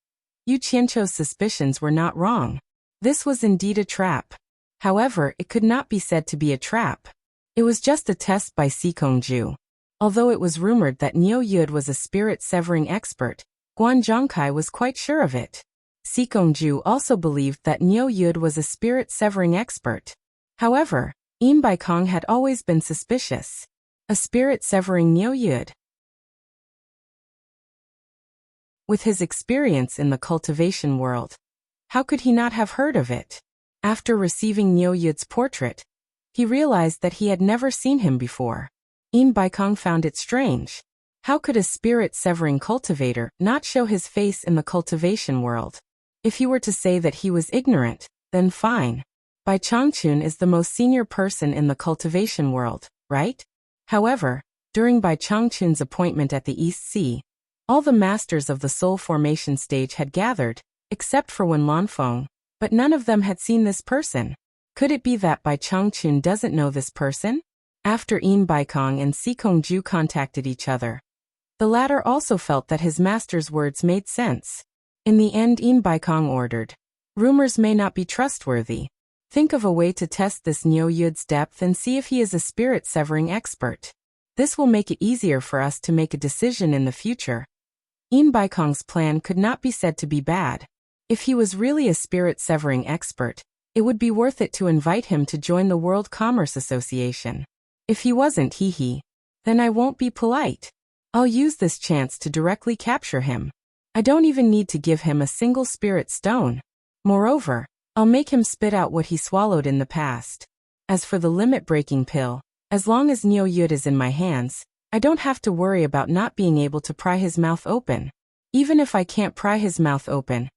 Yu Qianqiu's suspicions were not wrong. This was indeed a trap. However, it could not be said to be a trap. It was just a test by Sikongju. Although it was rumored that Niu Yud was a spirit-severing expert, Guan Zhongkai was quite sure of it. Sikongju also believed that Niu Yud was a spirit-severing expert. However, Yin Baikong had always been suspicious. A spirit-severing Niu Yud. With his experience in the cultivation world, how could he not have heard of it? After receiving Niu Yud's portrait, he realized that he had never seen him before. Yin Baikong found it strange. How could a spirit-severing cultivator not show his face in the cultivation world? If he were to say that he was ignorant, then fine. Bai Changchun is the most senior person in the cultivation world, right? However, during Bai Changchun's appointment at the East Sea, all the masters of the soul formation stage had gathered, except for Wen Lanfeng, but none of them had seen this person. Could it be that Bai Changchun doesn't know this person? After Yin Baikong and Sikongju contacted each other, the latter also felt that his master's words made sense. In the end, Yin Baikong ordered, "Rumors may not be trustworthy. Think of a way to test this Niu Yud's depth and see if he is a spirit-severing expert. This will make it easier for us to make a decision in the future." Yin Baikong's plan could not be said to be bad. If he was really a spirit-severing expert, it would be worth it to invite him to join the World Commerce Association. If he wasn't, then I won't be polite. I'll use this chance to directly capture him. I don't even need to give him a single spirit stone. Moreover, I'll make him spit out what he swallowed in the past. As for the limit-breaking pill, as long as Niu Yud is in my hands, I don't have to worry about not being able to pry his mouth open. Even if I can't pry his mouth open,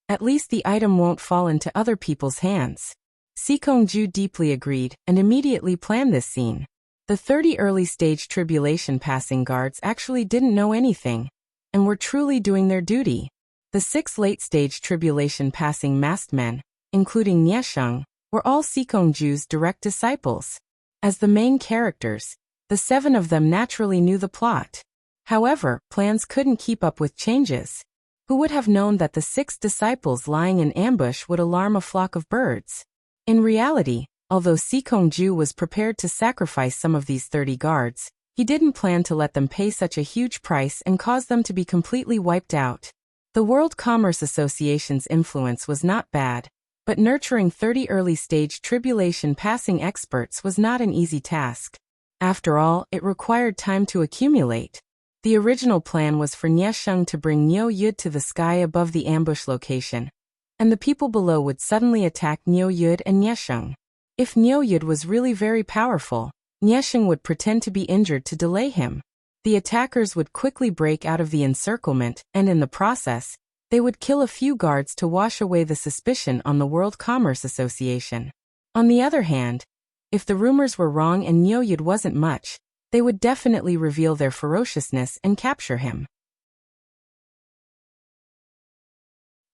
at least the item won't fall into other people's hands. Sikongju deeply agreed and immediately planned this scene. The 30 early-stage tribulation passing guards actually didn't know anything, and were truly doing their duty. The 6 late-stage tribulation passing masked men, including Niesheng, were all Sikongju's direct disciples. As the main characters, the 7 of them naturally knew the plot. However, plans couldn't keep up with changes. Who would have known that the 6 disciples lying in ambush would alarm a flock of birds? In reality, although Sikongju was prepared to sacrifice some of these 30 guards, he didn't plan to let them pay such a huge price and cause them to be completely wiped out. The World Commerce Association's influence was not bad, but nurturing 30 early-stage tribulation passing experts was not an easy task. After all, it required time to accumulate. The original plan was for Niesheng to bring Niu Yud to the sky above the ambush location, and the people below would suddenly attack Niu Yud and Niesheng. If Niu Yud was really very powerful, Niesheng would pretend to be injured to delay him. The attackers would quickly break out of the encirclement, and in the process, they would kill a few guards to wash away the suspicion on the World Commerce Association. On the other hand, if the rumors were wrong and Niu Yud wasn't much, they would definitely reveal their ferociousness and capture him.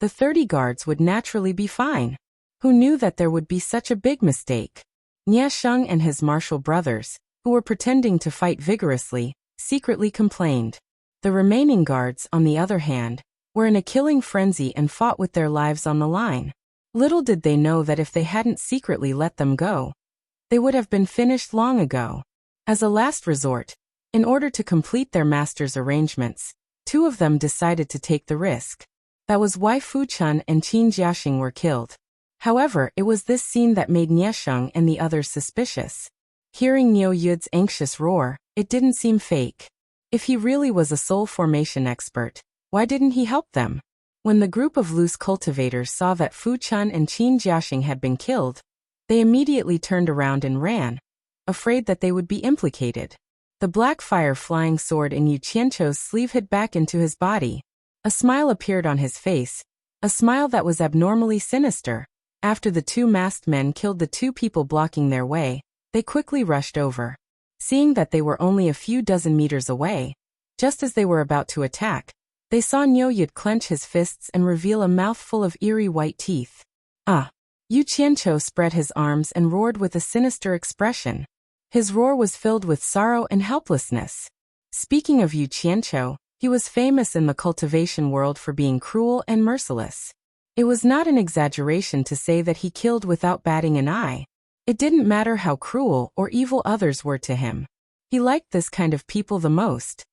The 30 guards would naturally be fine. Who knew that there would be such a big mistake? Niesheng and his martial brothers, who were pretending to fight vigorously, secretly complained. The remaining guards, on the other hand, were in a killing frenzy and fought with their lives on the line. Little did they know that if they hadn't secretly let them go, they would have been finished long ago. As a last resort, in order to complete their master's arrangements, two of them decided to take the risk. That was why Fu Chun and Qin Jiaxing were killed. However, it was this scene that made Nie Sheng and the others suspicious. Hearing Niu Yud's anxious roar, it didn't seem fake. If he really was a soul formation expert, why didn't he help them? When the group of loose cultivators saw that Fu Chun and Qin Jiaxing had been killed, they immediately turned around and ran, afraid that they would be implicated. The black fire-flying sword in Yu Qianqiu's sleeve hid back into his body. A smile appeared on his face, a smile that was abnormally sinister. After the two masked men killed the two people blocking their way, they quickly rushed over. Seeing that they were only a few dozen meters away, just as they were about to attack, they saw Niu Yud clench his fists and reveal a mouthful of eerie white teeth. Ah! Yu Qianqiu spread his arms and roared with a sinister expression. His roar was filled with sorrow and helplessness. Speaking of Yu Qianqiu, he was famous in the cultivation world for being cruel and merciless. It was not an exaggeration to say that he killed without batting an eye. It didn't matter how cruel or evil others were to him. He liked this kind of people the most.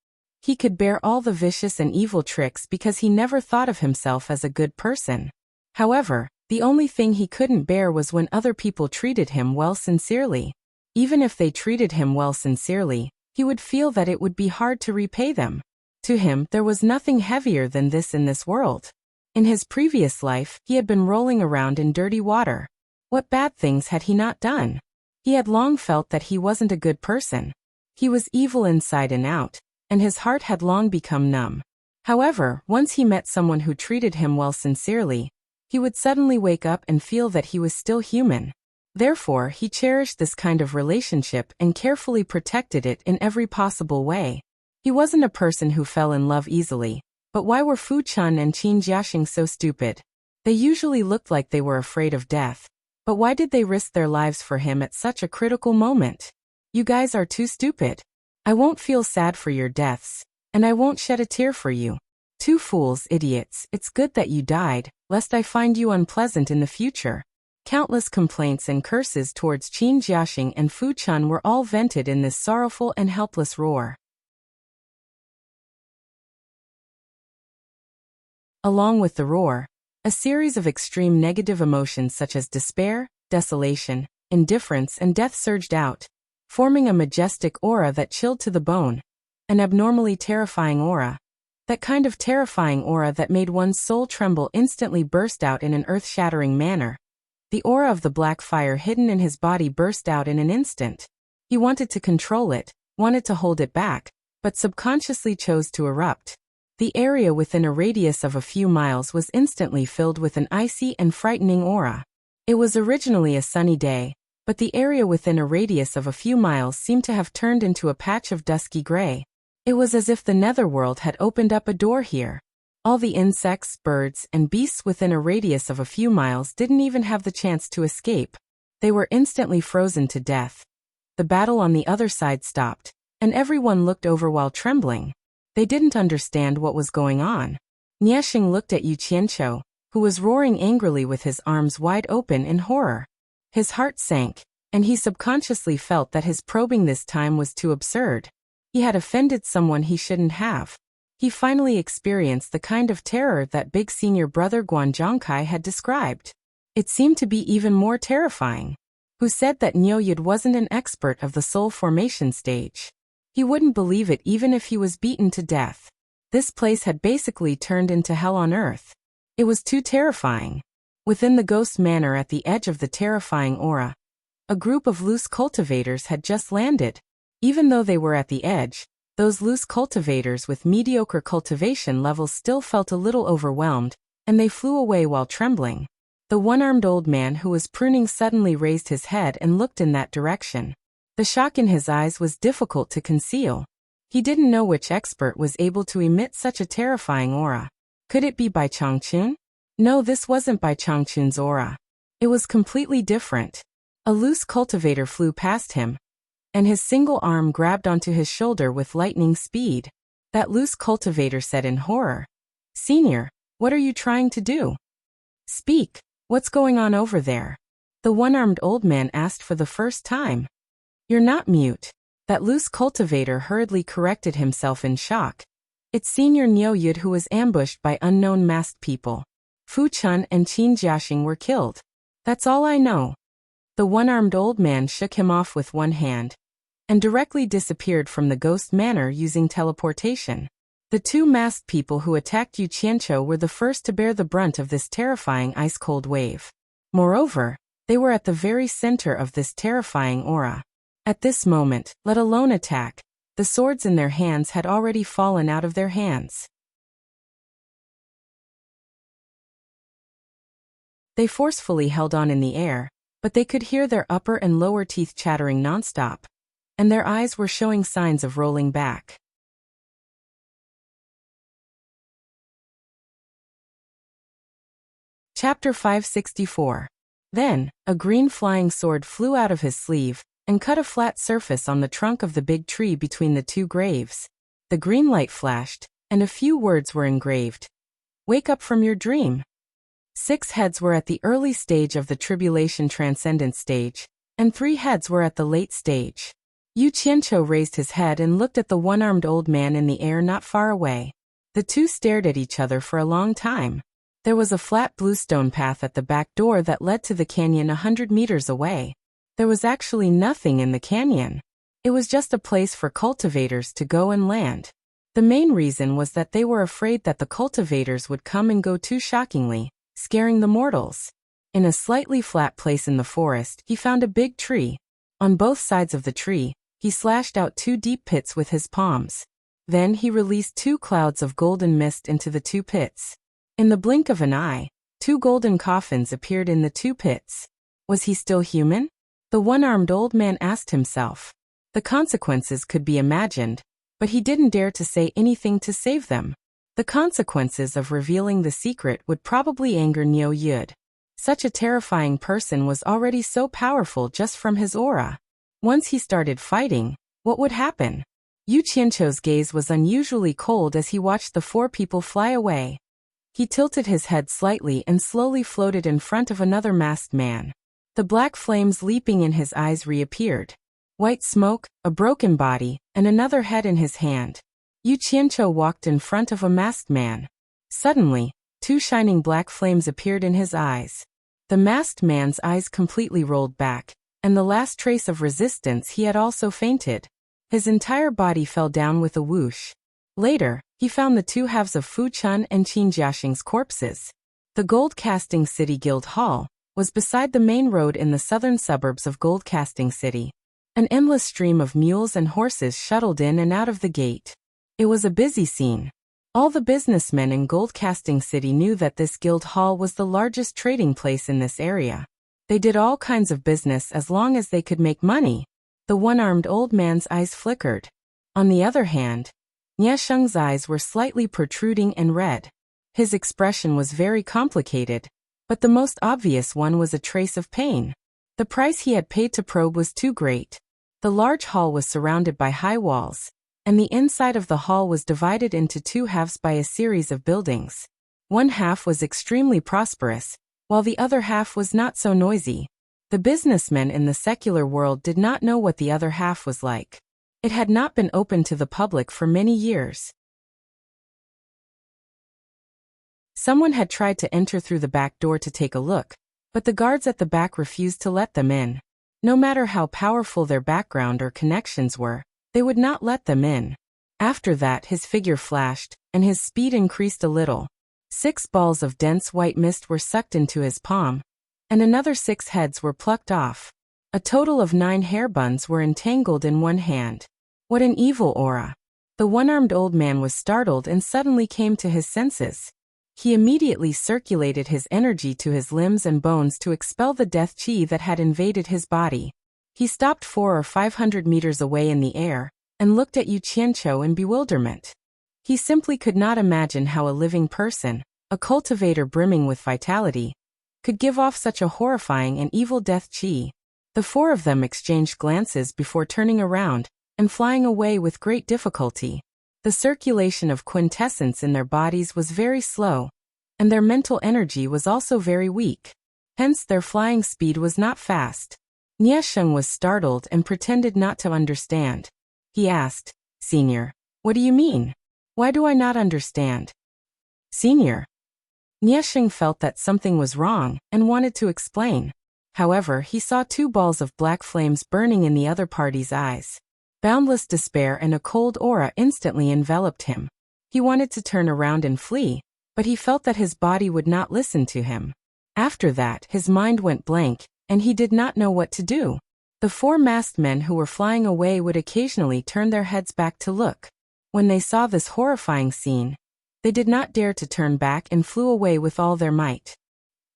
He could bear all the vicious and evil tricks because he never thought of himself as a good person. However, the only thing he couldn't bear was when other people treated him well sincerely. Even if they treated him well sincerely, he would feel that it would be hard to repay them. To him, there was nothing heavier than this in this world. In his previous life, he had been rolling around in dirty water. What bad things had he not done? He had long felt that he wasn't a good person. He was evil inside and out, and his heart had long become numb. However, once he met someone who treated him well sincerely, he would suddenly wake up and feel that he was still human. Therefore, he cherished this kind of relationship and carefully protected it in every possible way. He wasn't a person who fell in love easily, but why were Fu Chun and Qin Jiaxing so stupid? They usually looked like they were afraid of death, but why did they risk their lives for him at such a critical moment? You guys are too stupid. I won't feel sad for your deaths, and I won't shed a tear for you. Two fools, idiots, it's good that you died, lest I find you unpleasant in the future. Countless complaints and curses towards Qin Jiaxing and Fu Chun were all vented in this sorrowful and helpless roar. Along with the roar, a series of extreme negative emotions such as despair, desolation, indifference and death surged out, forming a majestic aura that chilled to the bone. An abnormally terrifying aura. That kind of terrifying aura that made one's soul tremble instantly burst out in an earth-shattering manner. The aura of the black fire hidden in his body burst out in an instant. He wanted to control it, wanted to hold it back, but subconsciously chose to erupt. The area within a radius of a few miles was instantly filled with an icy and frightening aura. It was originally a sunny day, but the area within a radius of a few miles seemed to have turned into a patch of dusky gray. It was as if the netherworld had opened up a door here. All the insects, birds, and beasts within a radius of a few miles didn't even have the chance to escape. They were instantly frozen to death. The battle on the other side stopped, and everyone looked over while trembling. They didn't understand what was going on. Nie Sheng looked at Yu Qianqiu, who was roaring angrily with his arms wide open in horror. His heart sank, and he subconsciously felt that his probing this time was too absurd. He had offended someone he shouldn't have. He finally experienced the kind of terror that big senior brother Guan Zhongkai had described. It seemed to be even more terrifying. Who said that Niu Yud wasn't an expert of the soul formation stage? He wouldn't believe it even if he was beaten to death. This place had basically turned into hell on earth. It was too terrifying. Within the ghost manor at the edge of the terrifying aura, a group of loose cultivators had just landed. Even though they were at the edge, those loose cultivators with mediocre cultivation levels still felt a little overwhelmed, and they flew away while trembling. The one-armed old man who was pruning suddenly raised his head and looked in that direction. The shock in his eyes was difficult to conceal. He didn't know which expert was able to emit such a terrifying aura. Could it be Bai Changchun? No, this wasn't Bai Changchun's aura. It was completely different. A loose cultivator flew past him, and his single arm grabbed onto his shoulder with lightning speed. That loose cultivator said in horror, "Senior, What are you trying to do? Speak. What's going on over there? The one-armed old man asked for the first time. You're not mute. That loose cultivator hurriedly corrected himself in shock. It's Senior Niu Yud who was ambushed by unknown masked people. Fu Chun and Qin Jiaxing were killed. That's all I know. The one-armed old man shook him off with one hand and directly disappeared from the ghost manor using teleportation. The two masked people who attacked Yu Qianqiu were the first to bear the brunt of this terrifying ice-cold wave. Moreover, they were at the very center of this terrifying aura. At this moment, let alone attack, the swords in their hands had already fallen out of their hands. They forcefully held on in the air, but they could hear their upper and lower teeth chattering nonstop, and their eyes were showing signs of rolling back. Chapter 564. Then, a green flying sword flew out of his sleeve and cut a flat surface on the trunk of the big tree between the two graves. The green light flashed, and a few words were engraved. Wake up from your dream. 6 heads were at the early stage of the tribulation transcendent stage, and 3 heads were at the late stage. Yu Qianqiu raised his head and looked at the one-armed old man in the air not far away. The two stared at each other for a long time. There was a flat bluestone path at the back door that led to the canyon 100 meters away. There was actually nothing in the canyon. It was just a place for cultivators to go and land. The main reason was that they were afraid that the cultivators would come and go too shockingly, scaring the mortals. In a slightly flat place in the forest, he found a big tree. On both sides of the tree, he slashed out 2 deep pits with his palms. Then he released 2 clouds of golden mist into the 2 pits. In the blink of an eye, 2 golden coffins appeared in the 2 pits. Was he still human? The one-armed old man asked himself. The consequences could be imagined, but he didn't dare to say anything to save them. The consequences of revealing the secret would probably anger Niu Yud. Such a terrifying person was already so powerful just from his aura. Once he started fighting, what would happen? Yu Qianqiu's gaze was unusually cold as he watched the 4 people fly away. He tilted his head slightly and slowly floated in front of another masked man. The black flames leaping in his eyes reappeared. White smoke, a broken body, and another head in his hand. Yu Qianqiu walked in front of a masked man. Suddenly, 2 shining black flames appeared in his eyes. The masked man's eyes completely rolled back, and the last trace of resistance he had also fainted. His entire body fell down with a whoosh. Later, he found the 2 halves of Fu Chun and Qin Jiaxing's corpses. The Gold Casting City Guild Hall was beside the main road in the southern suburbs of Gold Casting City. An endless stream of mules and horses shuttled in and out of the gate. It was a busy scene. All the businessmen in Gold Casting City knew that this guild hall was the largest trading place in this area. They did all kinds of business as long as they could make money. The one-armed old man's eyes flickered. On the other hand, Nie Sheng's eyes were slightly protruding and red. His expression was very complicated, but the most obvious one was a trace of pain. The price he had paid to probe was too great. The large hall was surrounded by high walls, and the inside of the hall was divided into 2 halves by a series of buildings. One half was extremely prosperous, while the other half was not so noisy. The businessmen in the secular world did not know what the other half was like. It had not been open to the public for many years. Someone had tried to enter through the back door to take a look, but the guards at the back refused to let them in. No matter how powerful their background or connections were, they would not let them in. After that, his figure flashed, and his speed increased a little. 6 balls of dense white mist were sucked into his palm, and another 6 heads were plucked off. A total of 9 hair buns were entangled in one hand. What an evil aura! The one-armed old man was startled and suddenly came to his senses. He immediately circulated his energy to his limbs and bones to expel the death chi that had invaded his body. He stopped 400 or 500 meters away in the air, and looked at Yu Qianqiu in bewilderment. He simply could not imagine how a living person, a cultivator brimming with vitality, could give off such a horrifying and evil death chi. The 4 of them exchanged glances before turning around and flying away with great difficulty. The circulation of quintessence in their bodies was very slow. and their mental energy was also very weak. Hence their flying speed was not fast. Niesheng was startled and pretended not to understand. He asked, "Senior, what do you mean? Why do I not understand?" "Senior." Niesheng felt that something was wrong and wanted to explain. However, he saw two balls of black flames burning in the other party's eyes. Boundless despair and a cold aura instantly enveloped him. He wanted to turn around and flee, but he felt that his body would not listen to him. After that, his mind went blank, and he did not know what to do. The four masked men who were flying away would occasionally turn their heads back to look. When they saw this horrifying scene, they did not dare to turn back and flew away with all their might.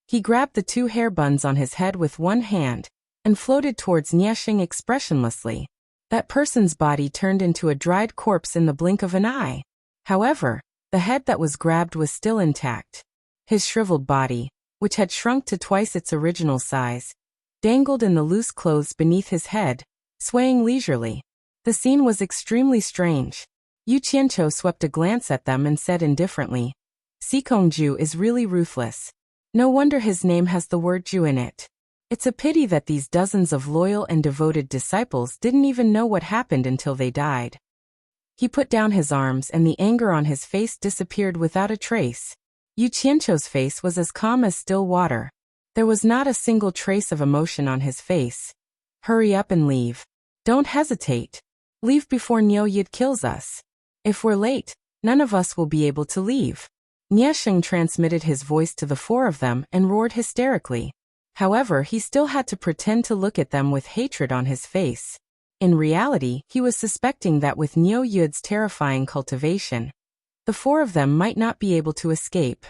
He grabbed the two hair buns on his head with one hand and floated towards Niesheng expressionlessly. That person's body turned into a dried corpse in the blink of an eye. However, the head that was grabbed was still intact. His shriveled body, which had shrunk to twice its original size, dangled in the loose clothes beneath his head, swaying leisurely. The scene was extremely strange. Yu Qianqiu swept a glance at them and said indifferently, "Sikongju is really ruthless. No wonder his name has the word Ju in it. It's a pity that these dozens of loyal and devoted disciples didn't even know what happened until they died." He put down his arms and the anger on his face disappeared without a trace. Yu Qianqiu's face was as calm as still water. There was not a single trace of emotion on his face. "Hurry up and leave. Don't hesitate. Leave before Niu Yid kills us. If we're late, none of us will be able to leave." Niesheng transmitted his voice to the four of them and roared hysterically. However, he still had to pretend to look at them with hatred on his face. In reality, he was suspecting that with Niu Yid's terrifying cultivation, the four of them might not be able to escape.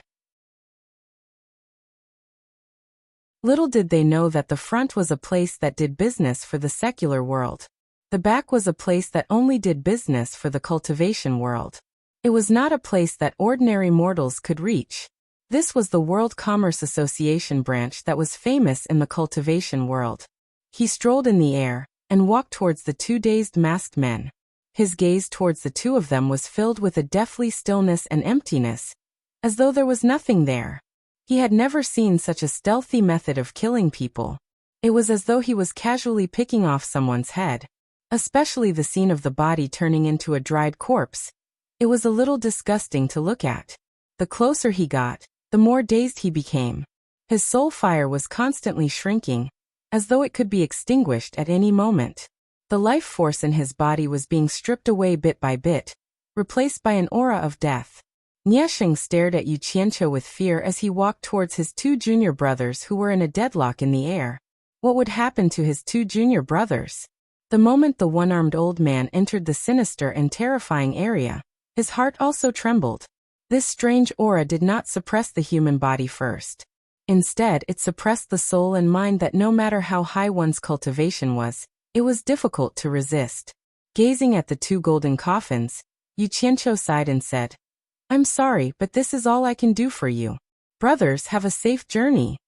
Little did they know that the front was a place that did business for the secular world. The back was a place that only did business for the cultivation world. It was not a place that ordinary mortals could reach. This was the World Commerce Association branch that was famous in the cultivation world. He strolled in the air and walked towards the two dazed masked men. His gaze towards the two of them was filled with a deathly stillness and emptiness, as though there was nothing there. He had never seen such a stealthy method of killing people. It was as though he was casually picking off someone's head, especially the scene of the body turning into a dried corpse. It was a little disgusting to look at. The closer he got, the more dazed he became. His soul fire was constantly shrinking, as though it could be extinguished at any moment. The life force in his body was being stripped away bit by bit, replaced by an aura of death. Niesheng stared at Yu Qianqiu with fear as he walked towards his two junior brothers who were in a deadlock in the air. What would happen to his two junior brothers? The moment the one-armed old man entered the sinister and terrifying area, his heart also trembled. This strange aura did not suppress the human body first. Instead, it suppressed the soul and mind that no matter how high one's cultivation was, it was difficult to resist. Gazing at the two golden coffins, Yu Qianqiu sighed and said, "I'm sorry, but this is all I can do for you. Brothers, have a safe journey."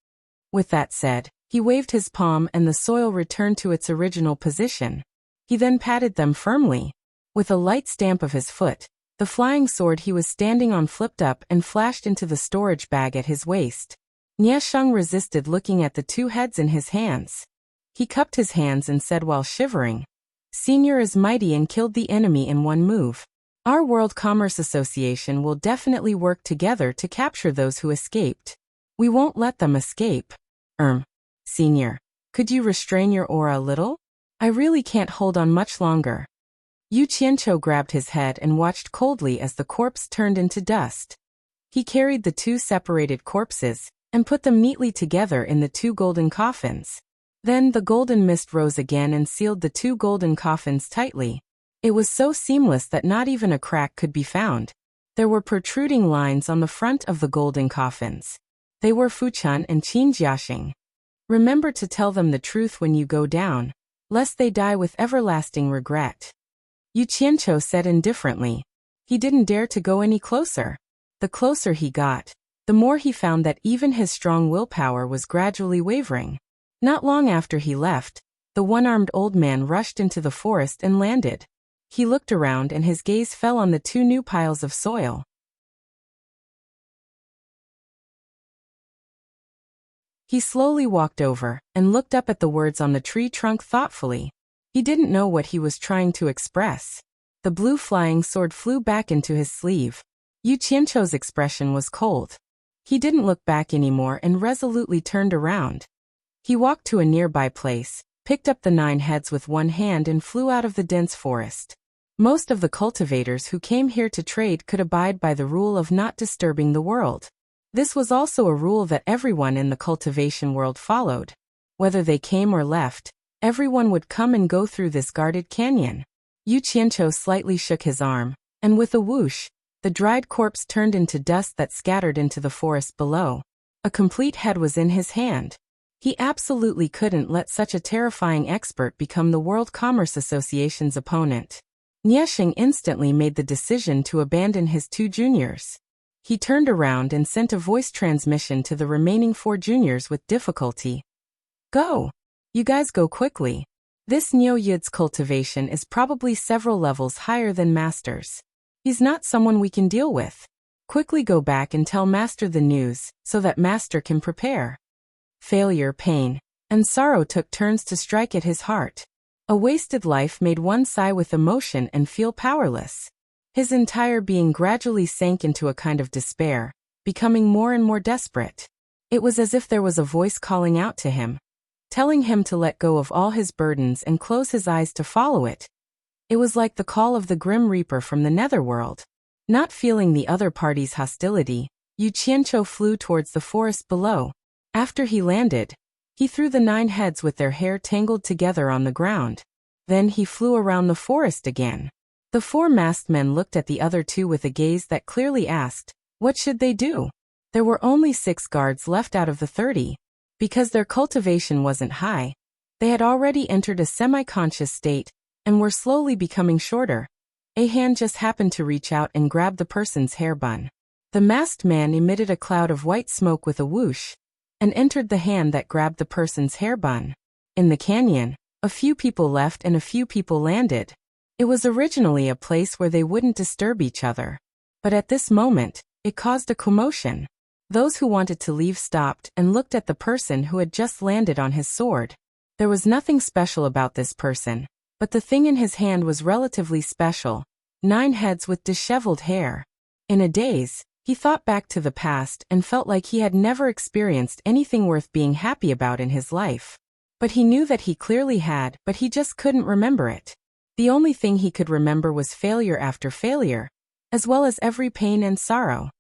With that said, he waved his palm and the soil returned to its original position. He then patted them firmly. With a light stamp of his foot, the flying sword he was standing on flipped up and flashed into the storage bag at his waist. Niesheng resisted looking at the two heads in his hands. He cupped his hands and said while shivering, "Senior is mighty and killed the enemy in one move. Our World Commerce Association will definitely work together to capture those who escaped. We won't let them escape." Senior, could you restrain your aura a little? I really can't hold on much longer." Yu Qianqiu grabbed his head and watched coldly as the corpse turned into dust. He carried the two separated corpses and put them neatly together in the two golden coffins. Then the golden mist rose again and sealed the two golden coffins tightly. It was so seamless that not even a crack could be found. There were protruding lines on the front of the golden coffins. They were Fuchun and Qinjiaxing. Remember to tell them the truth when you go down, lest they die with everlasting regret. Yu Qianqiu said indifferently. He didn't dare to go any closer. The closer he got, the more he found that even his strong willpower was gradually wavering. Not long after he left, the one-armed old man rushed into the forest and landed. He looked around and his gaze fell on the two new piles of soil. He slowly walked over and looked up at the words on the tree trunk thoughtfully. He didn't know what he was trying to express. The blue flying sword flew back into his sleeve. Yu Qianqiu's expression was cold. He didn't look back anymore and resolutely turned around. He walked to a nearby place, picked up the 9 heads with one hand and flew out of the dense forest. Most of the cultivators who came here to trade could abide by the rule of not disturbing the world. This was also a rule that everyone in the cultivation world followed. Whether they came or left, everyone would come and go through this guarded canyon. Yu Qianqiu slightly shook his arm, and with a whoosh, the dried corpse turned into dust that scattered into the forest below. A complete head was in his hand. He absolutely couldn't let such a terrifying expert become the World Commerce Association's opponent. Niesheng instantly made the decision to abandon his 2 juniors. He turned around and sent a voice transmission to the remaining 4 juniors with difficulty. Go! You guys go quickly. This Niu Yid's cultivation is probably several levels higher than Master's. He's not someone we can deal with. Quickly go back and tell Master the news, so that Master can prepare. Failure, pain, and sorrow took turns to strike at his heart. A wasted life made one sigh with emotion and feel powerless. His entire being gradually sank into a kind of despair, becoming more and more desperate. It was as if there was a voice calling out to him, telling him to let go of all his burdens and close his eyes to follow it. It was like the call of the Grim Reaper from the Netherworld. Not feeling the other party's hostility, Yu Qianqiu flew towards the forest below. After he landed, he threw the 9 heads with their hair tangled together on the ground. Then he flew around the forest again. The 4 masked men looked at the other 2 with a gaze that clearly asked, what should they do? There were only 6 guards left out of the 30. Because their cultivation wasn't high, they had already entered a semi-conscious state and were slowly becoming shorter. A hand just happened to reach out and grab the person's hair bun. The masked man emitted a cloud of white smoke with a whoosh and entered the hand that grabbed the person's hair bun. In the canyon, a few people left and a few people landed. It was originally a place where they wouldn't disturb each other. But at this moment, it caused a commotion. Those who wanted to leave stopped and looked at the person who had just landed on his sword. There was nothing special about this person, but the thing in his hand was relatively special. 9 heads with disheveled hair. In a daze, he thought back to the past and felt like he had never experienced anything worth being happy about in his life. But he knew that he clearly had, but he just couldn't remember it. The only thing he could remember was failure after failure, as well as every pain and sorrow.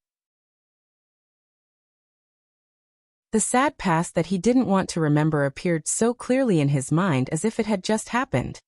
The sad past that he didn't want to remember appeared so clearly in his mind as if it had just happened.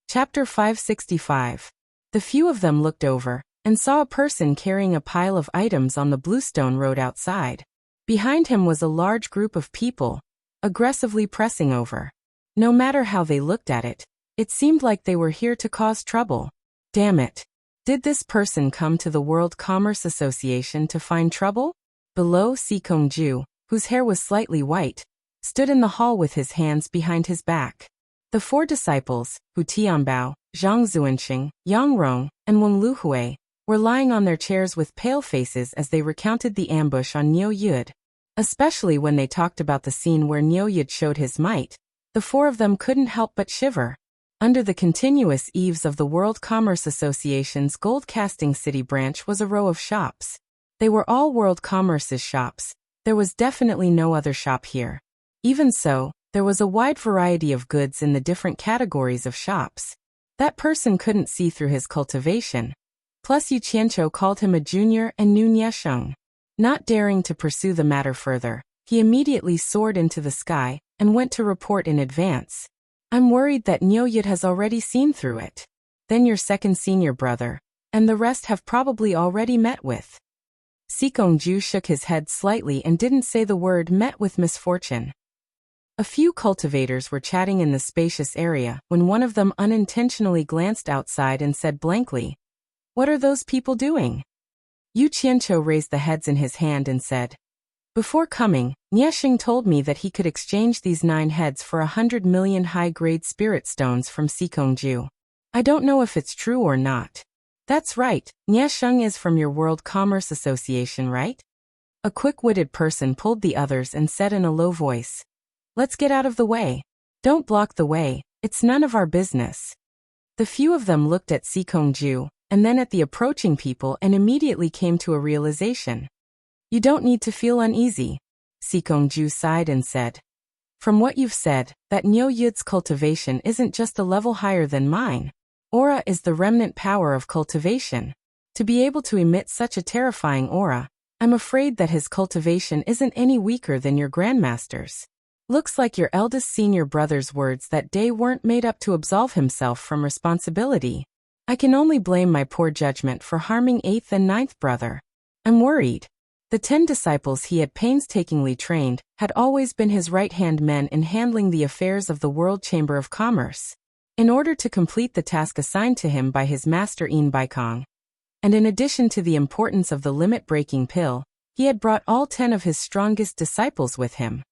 Chapter 565. The few of them looked over and saw a person carrying a pile of items on the bluestone road outside. Behind him was a large group of people, aggressively pressing over. No matter how they looked at it, it seemed like they were here to cause trouble. Damn it. Did this person come to the World Commerce Association to find trouble? Below, Sikongju, whose hair was slightly white, stood in the hall with his hands behind his back. The 4 disciples, Hu Tianbao, Zhang Zuanxing, Yang Rong, and Wang Luhui, were lying on their chairs with pale faces as they recounted the ambush on Niu Yid. Especially when they talked about the scene where Niu Yid showed his might, the 4 of them couldn't help but shiver. Under the continuous eaves of the World Commerce Association's gold casting city branch was a row of shops. They were all World Commerce's shops. There was definitely no other shop here. Even so, there was a wide variety of goods in the different categories of shops. That person couldn't see through his cultivation. Plus Yu Qianqiu called him a junior and knew Niesheng. Not daring to pursue the matter further, he immediately soared into the sky and went to report in advance. I'm worried that Niu Yid has already seen through it. Then your second senior brother, and the rest have probably already met with. Sikongju shook his head slightly and didn't say the word met with misfortune. A few cultivators were chatting in the spacious area when one of them unintentionally glanced outside and said blankly, "What are those people doing?" Yu Qianqiu raised the heads in his hand and said, "Before coming, Niesheng told me that he could exchange these 9 heads for 100 million high-grade spirit stones from Sikongju. I don't know if it's true or not. That's right, Nie Sheng is from your World Commerce Association, right? A quick-witted person pulled the others and said in a low voice. Let's get out of the way. Don't block the way, it's none of our business. The few of them looked at Sikongju, and then at the approaching people and immediately came to a realization. You don't need to feel uneasy. Sikongju sighed and said. From what you've said, that Niu Yud's cultivation isn't just a level higher than mine. Aura is the remnant power of cultivation. To be able to emit such a terrifying aura, I'm afraid that his cultivation isn't any weaker than your grandmaster's. Looks like your eldest senior brother's words that day weren't made up to absolve himself from responsibility. I can only blame my poor judgment for harming 8th and 9th brother. I'm worried. The 10 disciples he had painstakingly trained had always been his right-hand men in handling the affairs of the World Chamber of Commerce. In order to complete the task assigned to him by his master Yin Baikong, and in addition to the importance of the limit-breaking pill, he had brought all 10 of his strongest disciples with him.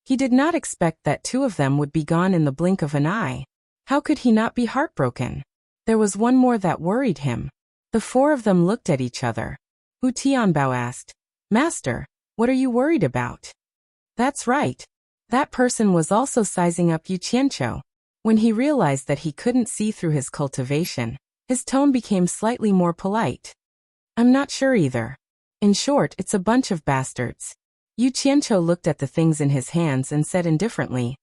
He did not expect that 2 of them would be gone in the blink of an eye. How could he not be heartbroken? There was one more that worried him. The 4 of them looked at each other. Wu Tianbao asked, Master, what are you worried about? That's right. That person was also sizing up Yu Qianqiu. When he realized that he couldn't see through his cultivation, his tone became slightly more polite. I'm not sure either. In short, it's a bunch of bastards. Yu Qianqiu looked at the things in his hands and said indifferently,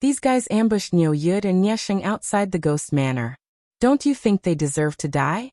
These guys ambushed Niu Yud and Nie Sheng outside the Ghost Manor. Don't you think they deserve to die?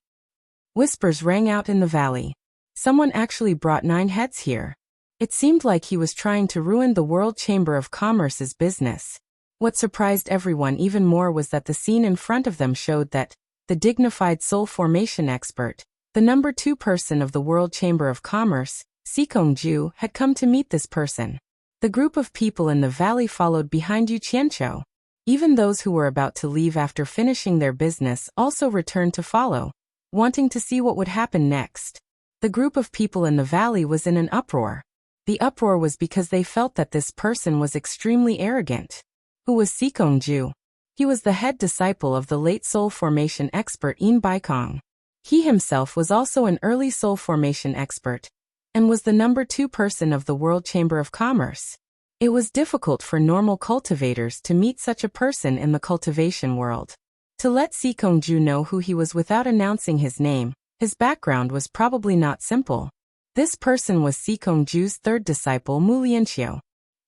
Whispers rang out in the valley. Someone actually brought 9 heads here. It seemed like he was trying to ruin the World Chamber of Commerce's business. What surprised everyone even more was that the scene in front of them showed that the dignified soul formation expert, the number 2 person of the World Chamber of Commerce, Sikongju, had come to meet this person. The group of people in the valley followed behind Yu Qianqiu. Even those who were about to leave after finishing their business also returned to follow, wanting to see what would happen next. The group of people in the valley was in an uproar. The uproar was because they felt that this person was extremely arrogant. Who was Sikongju? He was the head disciple of the late soul formation expert Yin Baikong. He himself was also an early soul formation expert, and was the number 2 person of the World Chamber of Commerce. It was difficult for normal cultivators to meet such a person in the cultivation world. To let Sikongju know who he was without announcing his name, his background was probably not simple. This person was Sikongju's 3rd disciple Mu Lianqiu.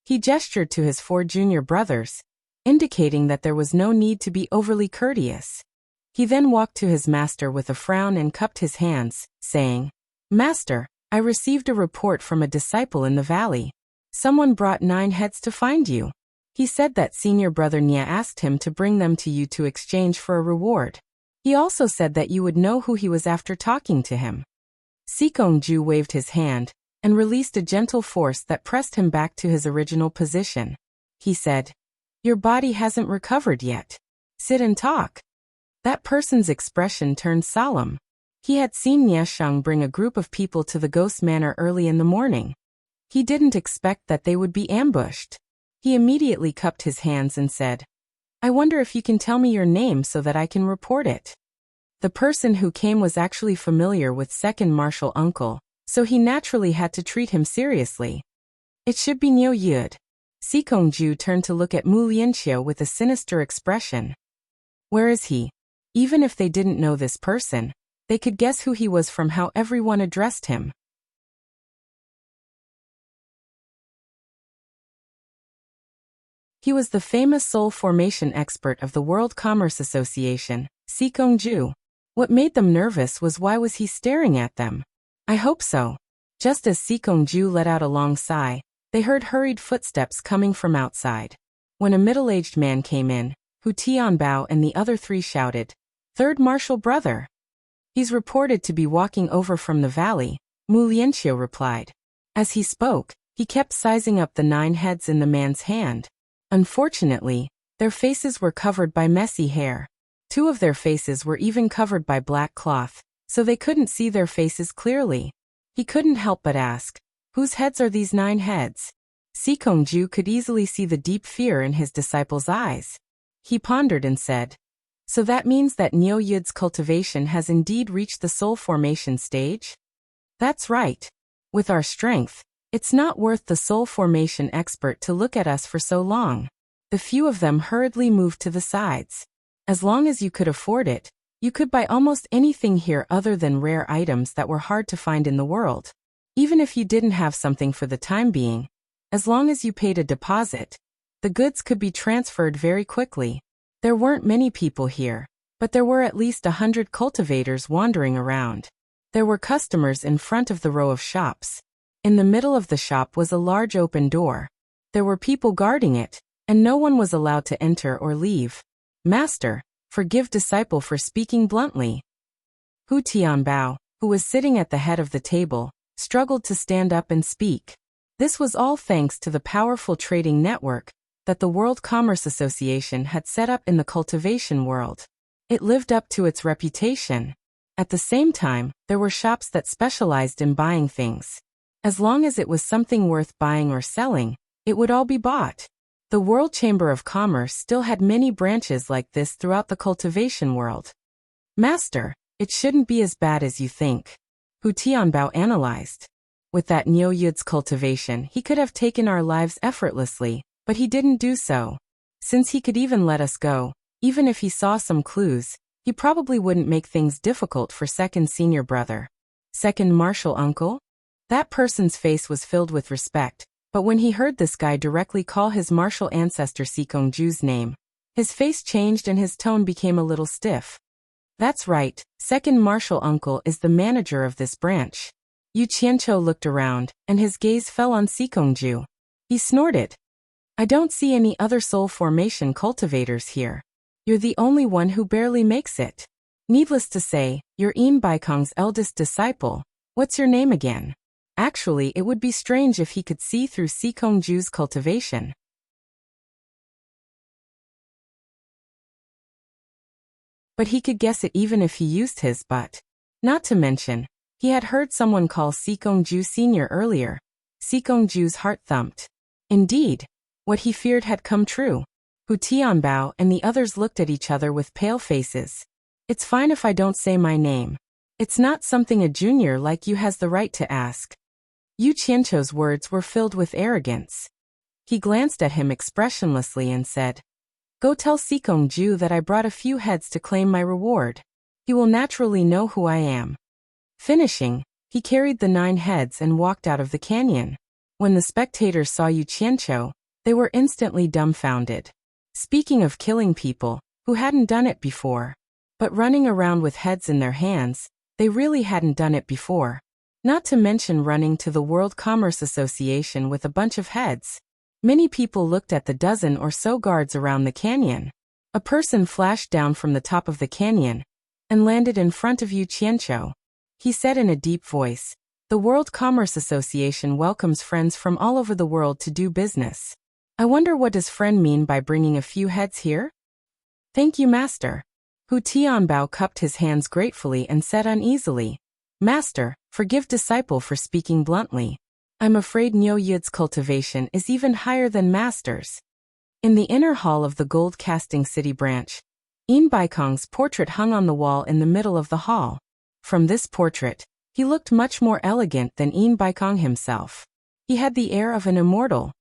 He gestured to his 4 junior brothers, indicating that there was no need to be overly courteous. He then walked to his master with a frown and cupped his hands, saying, Master, I received a report from a disciple in the valley. Someone brought 9 heads to find you. He said that senior brother Nia asked him to bring them to you to exchange for a reward. He also said that you would know who he was after talking to him. Sikongju waved his hand and released a gentle force that pressed him back to his original position. He said, Your body hasn't recovered yet. Sit and talk. That person's expression turned solemn. He had seen Nie Sheng bring a group of people to the Ghost Manor early in the morning. He didn't expect that they would be ambushed. He immediately cupped his hands and said, I wonder if you can tell me your name so that I can report it. The person who came was actually familiar with second martial uncle, so he naturally had to treat him seriously. It should be Niu Yud. Sikongju turned to look at Mu Lianqiu with a sinister expression. Where is he? Even if they didn't know this person, they could guess who he was from how everyone addressed him. He was the famous soul formation expert of the World Commerce Association, Sikongju. What made them nervous was why was he staring at them? I hope so. Just as Sikongju let out a long sigh, they heard hurried footsteps coming from outside. When a middle-aged man came in, Hu Tianbao and the other 3 shouted, Third martial brother. He's reported to be walking over from the valley, Mu Lianqiu replied. As he spoke, he kept sizing up the 9 heads in the man's hand. Unfortunately, their faces were covered by messy hair. 2 of their faces were even covered by black cloth, so they couldn't see their faces clearly. He couldn't help but ask, Whose heads are these 9 heads? Sikongju could easily see the deep fear in his disciple's eyes. He pondered and said, So that means that Neo Yud's cultivation has indeed reached the soul formation stage? That's right. With our strength, it's not worth the soul formation expert to look at us for so long. The few of them hurriedly moved to the sides. As long as you could afford it, you could buy almost anything here other than rare items that were hard to find in the world. Even if you didn't have something for the time being, as long as you paid a deposit, the goods could be transferred very quickly. There weren't many people here, but there were at least 100 cultivators wandering around. There were customers in front of the row of shops. In the middle of the shop was a large open door. There were people guarding it, and no one was allowed to enter or leave. Master, forgive disciple for speaking bluntly. Hu Tianbao, who was sitting at the head of the table, struggled to stand up and speak. This was all thanks to the powerful trading network that the World Commerce Association had set up in the cultivation world. It lived up to its reputation. At the same time, there were shops that specialized in buying things. As long as it was something worth buying or selling, it would all be bought. The World Chamber of Commerce still had many branches like this throughout the cultivation world. Master, it shouldn't be as bad as you think. Hu Tianbao analyzed. With that Neo Yud's cultivation, he could have taken our lives effortlessly, but he didn't do so. Since he could even let us go, even if he saw some clues, he probably wouldn't make things difficult for second senior brother. Second martial uncle? That person's face was filled with respect, but when he heard this guy directly call his martial ancestor Sikongju's name, his face changed and his tone became a little stiff. That's right, second martial uncle is the manager of this branch. Yu Qianqiu looked around, and his gaze fell on Sikongju. He snorted. I don't see any other soul formation cultivators here. You're the only one who barely makes it. Needless to say, you're Yin Baikong's eldest disciple. What's your name again? Actually, it would be strange if he could see through Sikongju's cultivation. But he could guess it even if he used his but. Not to mention, he had heard someone call Sikongju Senior earlier. Sikongju's heart thumped. Indeed, what he feared had come true. Hu Tianbao and the others looked at each other with pale faces. It's fine if I don't say my name. It's not something a junior like you has the right to ask. Yu Qianqiu's words were filled with arrogance. He glanced at him expressionlessly and said, Go tell Sikongju that I brought a few heads to claim my reward. He will naturally know who I am. Finishing, he carried the 9 heads and walked out of the canyon. When the spectators saw Yu Qianqiu, they were instantly dumbfounded. Speaking of killing people, who hadn't done it before, but running around with heads in their hands, they really hadn't done it before. Not to mention running to the World Commerce Association with a bunch of heads. Many people looked at the dozen or so guards around the canyon. A person flashed down from the top of the canyon and landed in front of Yu Qianqiu. He said in a deep voice, The World Commerce Association welcomes friends from all over the world to do business. I wonder what does friend mean by bringing a few heads here? Thank you, Master. Hu Tianbao cupped his hands gratefully and said uneasily, Master, forgive disciple for speaking bluntly. I'm afraid Neo Yud's cultivation is even higher than Master's. In the inner hall of the Gold Casting City branch, Yin Baikong's portrait hung on the wall in the middle of the hall. From this portrait, he looked much more elegant than Yin Baikong himself. He had the air of an immortal.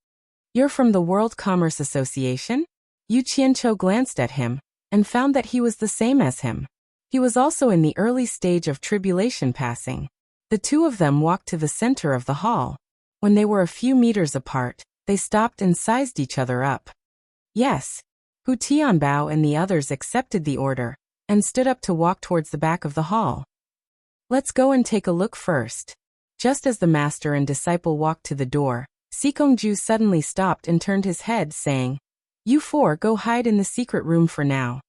You're from the World Commerce Association? Yu Qianqiu glanced at him and found that he was the same as him. He was also in the early stage of tribulation passing. The two of them walked to the center of the hall. When they were a few meters apart, they stopped and sized each other up. Yes. Hu Tianbao and the others accepted the order and stood up to walk towards the back of the hall. Let's go and take a look first. Just as the master and disciple walked to the door, Sikongju suddenly stopped and turned his head, saying, You 4 go hide in the secret room for now.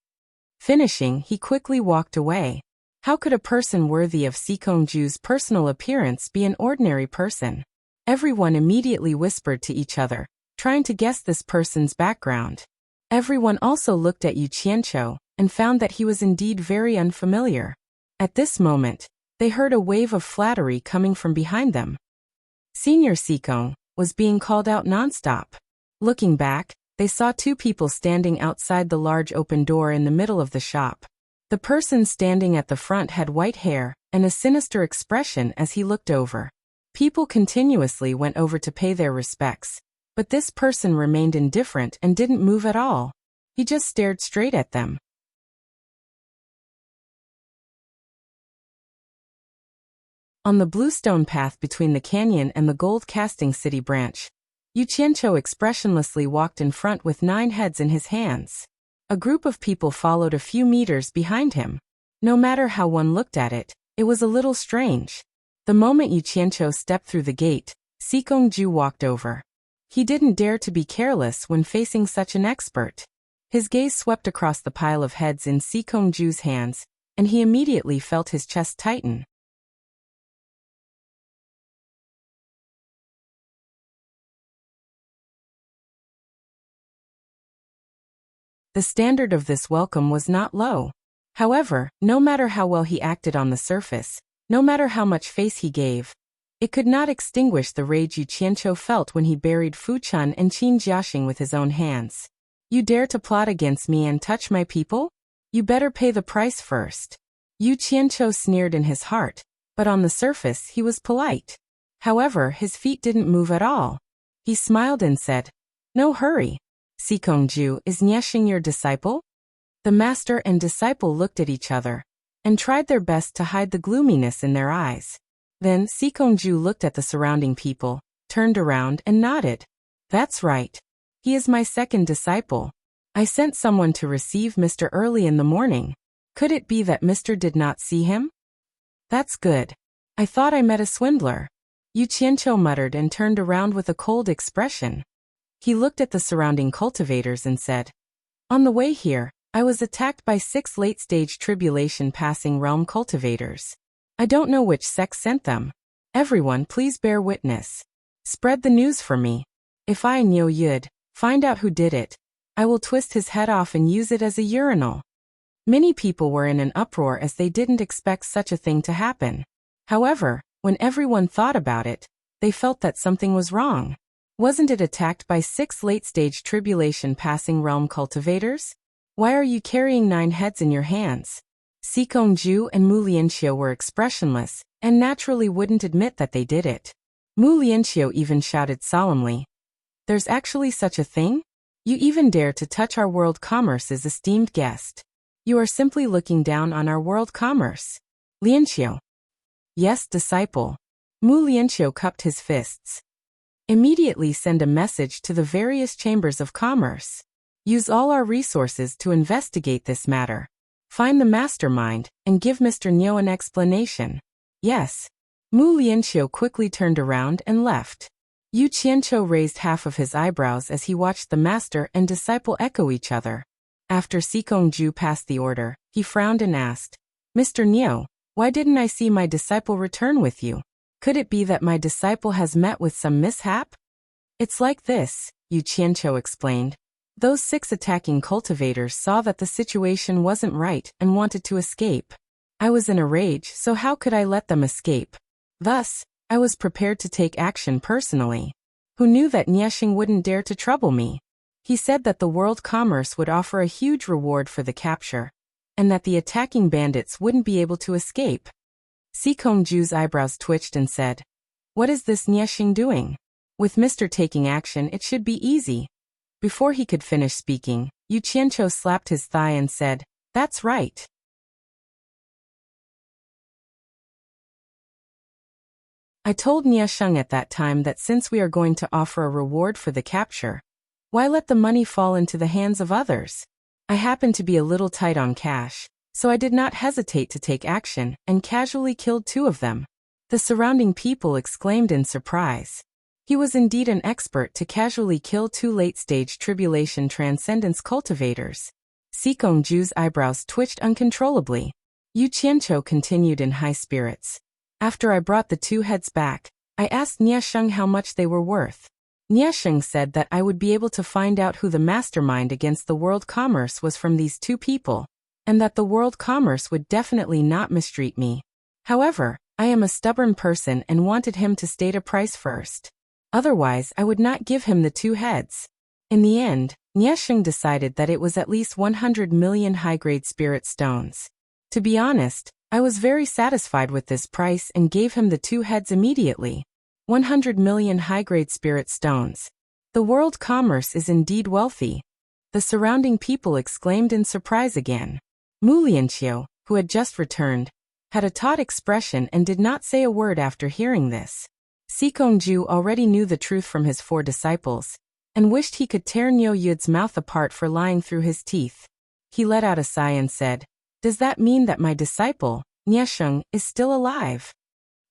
Finishing, he quickly walked away. How could a person worthy of Sikongju's personal appearance be an ordinary person? Everyone immediately whispered to each other, trying to guess this person's background. Everyone also looked at Yu Qianqiu and found that he was indeed very unfamiliar. At this moment, they heard a wave of flattery coming from behind them. Senior Sikong was being called out nonstop. Looking back, they saw two people standing outside the large open door in the middle of the shop. The person standing at the front had white hair and a sinister expression as he looked over. People continuously went over to pay their respects, but this person remained indifferent and didn't move at all. He just stared straight at them. On the bluestone path between the canyon and the gold casting city branch, Yu Qianqiu expressionlessly walked in front with 9 heads in his hands. A group of people followed a few meters behind him. No matter how one looked at it, it was a little strange. The moment Yu Qianqiu stepped through the gate, Sikongju walked over. He didn't dare to be careless when facing such an expert. His gaze swept across the pile of heads in Sikongju's hands, and he immediately felt his chest tighten. The standard of this welcome was not low. However, no matter how well he acted on the surface, no matter how much face he gave, it could not extinguish the rage Yu Qianqiu felt when he buried Fu Chun and Qin Jiaxing with his own hands. You dare to plot against me and touch my people? You better pay the price first. Yu Qianqiu sneered in his heart, but on the surface he was polite. However, his feet didn't move at all. He smiled and said, "No hurry. Sikongju, is Niexing your disciple?" The master and disciple looked at each other and tried their best to hide the gloominess in their eyes. Then Sikongju looked at the surrounding people, turned around and nodded. "That's right. He is my second disciple. I sent someone to receive Mr. early in the morning. Could it be that Mr. did not see him?" "That's good. I thought I met a swindler." Yu Qianqiu muttered and turned around with a cold expression. He looked at the surrounding cultivators and said, "On the way here, I was attacked by 6 late-stage tribulation passing realm cultivators. I don't know which sect sent them. Everyone please bear witness. Spread the news for me. If I, Niu Yud, find out who did it, I will twist his head off and use it as a urinal." Many people were in an uproar as they didn't expect such a thing to happen. However, when everyone thought about it, they felt that something was wrong. Wasn't it attacked by 6 late-stage tribulation passing realm cultivators? Why are you carrying 9 heads in your hands? Sikongju and Mu Lianxiu were expressionless, and naturally wouldn't admit that they did it. Mu Lianxiu even shouted solemnly, "There's actually such a thing? You even dare to touch our world commerce's esteemed guest. You are simply looking down on our world commerce." Lianxiu. "Yes, disciple." Mu Lianxiu cupped his fists. "Immediately send a message to the various chambers of commerce. Use all our resources to investigate this matter. Find the mastermind and give Mr. Niu an explanation." "Yes." Mu Lianxiu quickly turned around and left. Yu Qianqiu raised half of his eyebrows as he watched the master and disciple echo each other. After Sikongju passed the order, he frowned and asked, "Mr. Niu, why didn't I see my disciple return with you? Could it be that my disciple has met with some mishap?" "It's like this," Yu Qianqiu explained. "Those 6 attacking cultivators saw that the situation wasn't right and wanted to escape. I was in a rage, so how could I let them escape? Thus, I was prepared to take action personally. Who knew that Niexing wouldn't dare to trouble me? He said that the world commerce would offer a huge reward for the capture, and that the attacking bandits wouldn't be able to escape." Sikongju's eyebrows twitched and said, "What is this Niexing doing? With Mr. taking action, it should be easy." Before he could finish speaking, Yu Qianqiu slapped his thigh and said, "That's right. I told Niexing at that time that since we are going to offer a reward for the capture, why let the money fall into the hands of others? I happen to be a little tight on cash, so I did not hesitate to take action and casually killed 2 of them." The surrounding people exclaimed in surprise. He was indeed an expert to casually kill 2 late-stage tribulation transcendence cultivators. Sikongju's eyebrows twitched uncontrollably. Yu Qianqiu continued in high spirits. "After I brought the 2 heads back, I asked Niexing how much they were worth. Niexing said that I would be able to find out who the mastermind against the world commerce was from these 2 people, and that the world commerce would definitely not mistreat me. However, I am a stubborn person and wanted him to state a price first. Otherwise, I would not give him the 2 heads. In the end, Niesheng decided that it was at least 100 million high-grade spirit stones. To be honest, I was very satisfied with this price and gave him the 2 heads immediately. 100 million high-grade spirit stones. The world commerce is indeed wealthy. The surrounding people exclaimed in surprise again. Mu Lianqiu, who had just returned, had a taut expression and did not say a word after hearing this. Sikongju already knew the truth from his 4 disciples, and wished he could tear Niu Yud's mouth apart for lying through his teeth. He let out a sigh and said, "Does that mean that my disciple, Niesheng, is still alive?"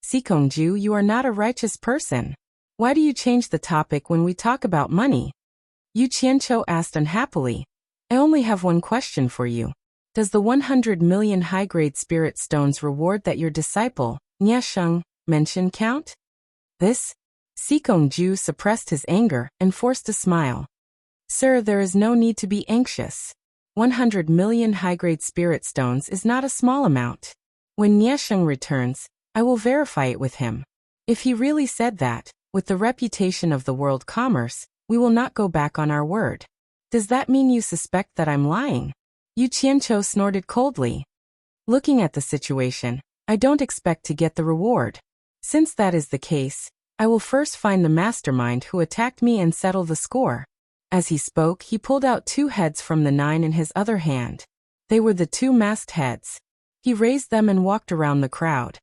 "Sikongju, you are not a righteous person. Why do you change the topic when we talk about money?" Yu Qianqiu asked unhappily. "I only have one question for you. Does the 100 million high-grade spirit stones reward that your disciple, Niesheng, mentioned count?" This? Sikongju suppressed his anger and forced a smile. "Sir, there is no need to be anxious. 100 million high-grade spirit stones is not a small amount. When Niesheng returns, I will verify it with him. If he really said that, with the reputation of the world commerce, we will not go back on our word. Does that mean you suspect that I'm lying?" Yu Qianqiu snorted coldly. "Looking at the situation, I don't expect to get the reward. Since that is the case, I will first find the mastermind who attacked me and settle the score." As he spoke, he pulled out 2 heads from the 9 in his other hand. They were the 2 masked heads. He raised them and walked around the crowd.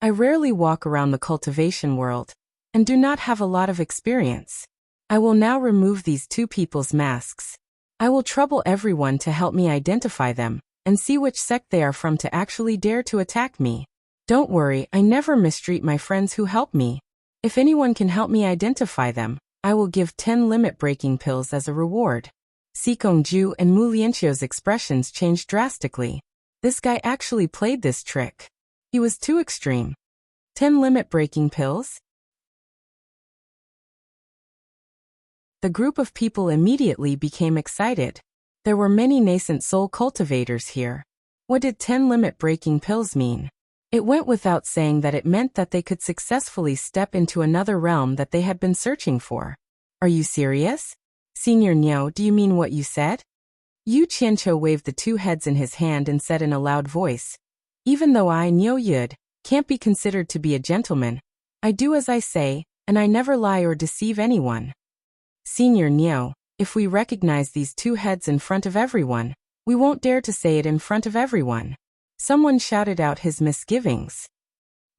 "I rarely walk around the cultivation world, and do not have a lot of experience. I will now remove these 2 people's masks. I will trouble everyone to help me identify them, and see which sect they are from to actually dare to attack me. Don't worry, I never mistreat my friends who help me. If anyone can help me identify them, I will give 10 limit-breaking pills as a reward." Sikongju and Mu Lianqiu's expressions changed drastically. This guy actually played this trick. He was too extreme. 10 limit-breaking pills? The group of people immediately became excited. There were many nascent soul cultivators here. What did 10 limit-breaking pills mean? It went without saying that it meant that they could successfully step into another realm that they had been searching for. "Are you serious? Senior Niu, do you mean what you said?" Yu Qianqiu waved the 2 heads in his hand and said in a loud voice, "Even though I, Niu Yud, can't be considered to be a gentleman, I do as I say, and I never lie or deceive anyone. Senior Niu, if we recognize these 2 heads in front of everyone, we won't dare to say it in front of everyone." Someone shouted out his misgivings.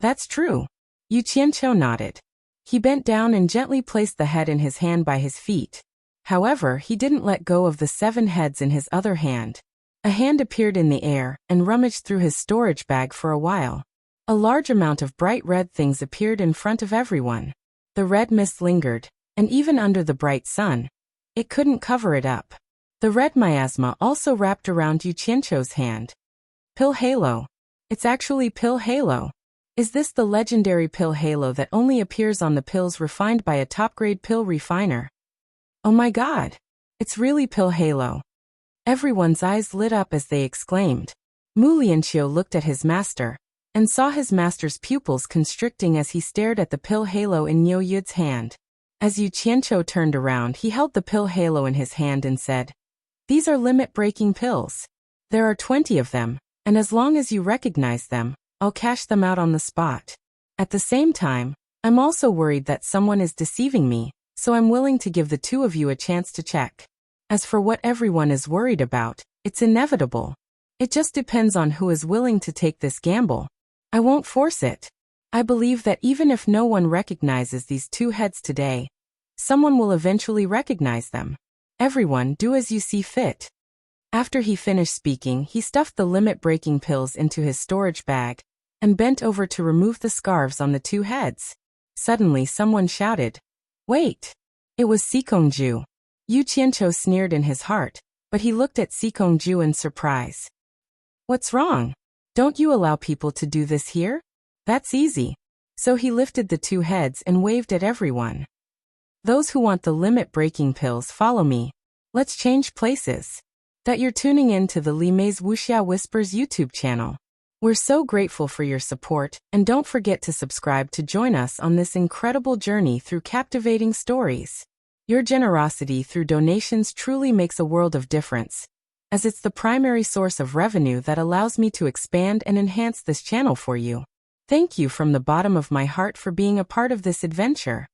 "That's true." Yu Qianqiu nodded. He bent down and gently placed the head in his hand by his feet. However, he didn't let go of the 7 heads in his other hand. A hand appeared in the air and rummaged through his storage bag for a while. A large amount of bright red things appeared in front of everyone. The red mist lingered, and even under the bright sun, it couldn't cover it up. The red miasma also wrapped around Yu Qianqiu's hand. Pill Halo. It's actually Pill Halo. Is this the legendary Pill Halo that only appears on the pills refined by a top-grade pill refiner? Oh my god! It's really Pill Halo. Everyone's eyes lit up as they exclaimed. Mu Lianqiu looked at his master, and saw his master's pupils constricting as he stared at the Pill Halo in Niu Yud's hand. As Yu Qianqiu turned around, he held the Pill Halo in his hand and said, "These are limit-breaking pills. There are 20 of them, and as long as you recognize them, I'll cash them out on the spot. At the same time, I'm also worried that someone is deceiving me, so I'm willing to give the 2 of you a chance to check. As for what everyone is worried about, it's inevitable. It just depends on who is willing to take this gamble. I won't force it. I believe that even if no one recognizes these 2 heads today, someone will eventually recognize them. Everyone, do as you see fit." After he finished speaking, he stuffed the limit-breaking pills into his storage bag, and bent over to remove the scarves on the 2 heads. Suddenly someone shouted, "Wait!" It was Sikongju. Yu Qianqiu sneered in his heart, but he looked at Sikongju in surprise. "What's wrong? Don't you allow people to do this here? That's easy." So he lifted the 2 heads and waved at everyone. "Those who want the limit-breaking pills, follow me. Let's change places." That you're tuning in to the Li Mei's Wuxia Whispers YouTube channel. We're so grateful for your support, and don't forget to subscribe to join us on this incredible journey through captivating stories. Your generosity through donations truly makes a world of difference, as it's the primary source of revenue that allows me to expand and enhance this channel for you. Thank you from the bottom of my heart for being a part of this adventure.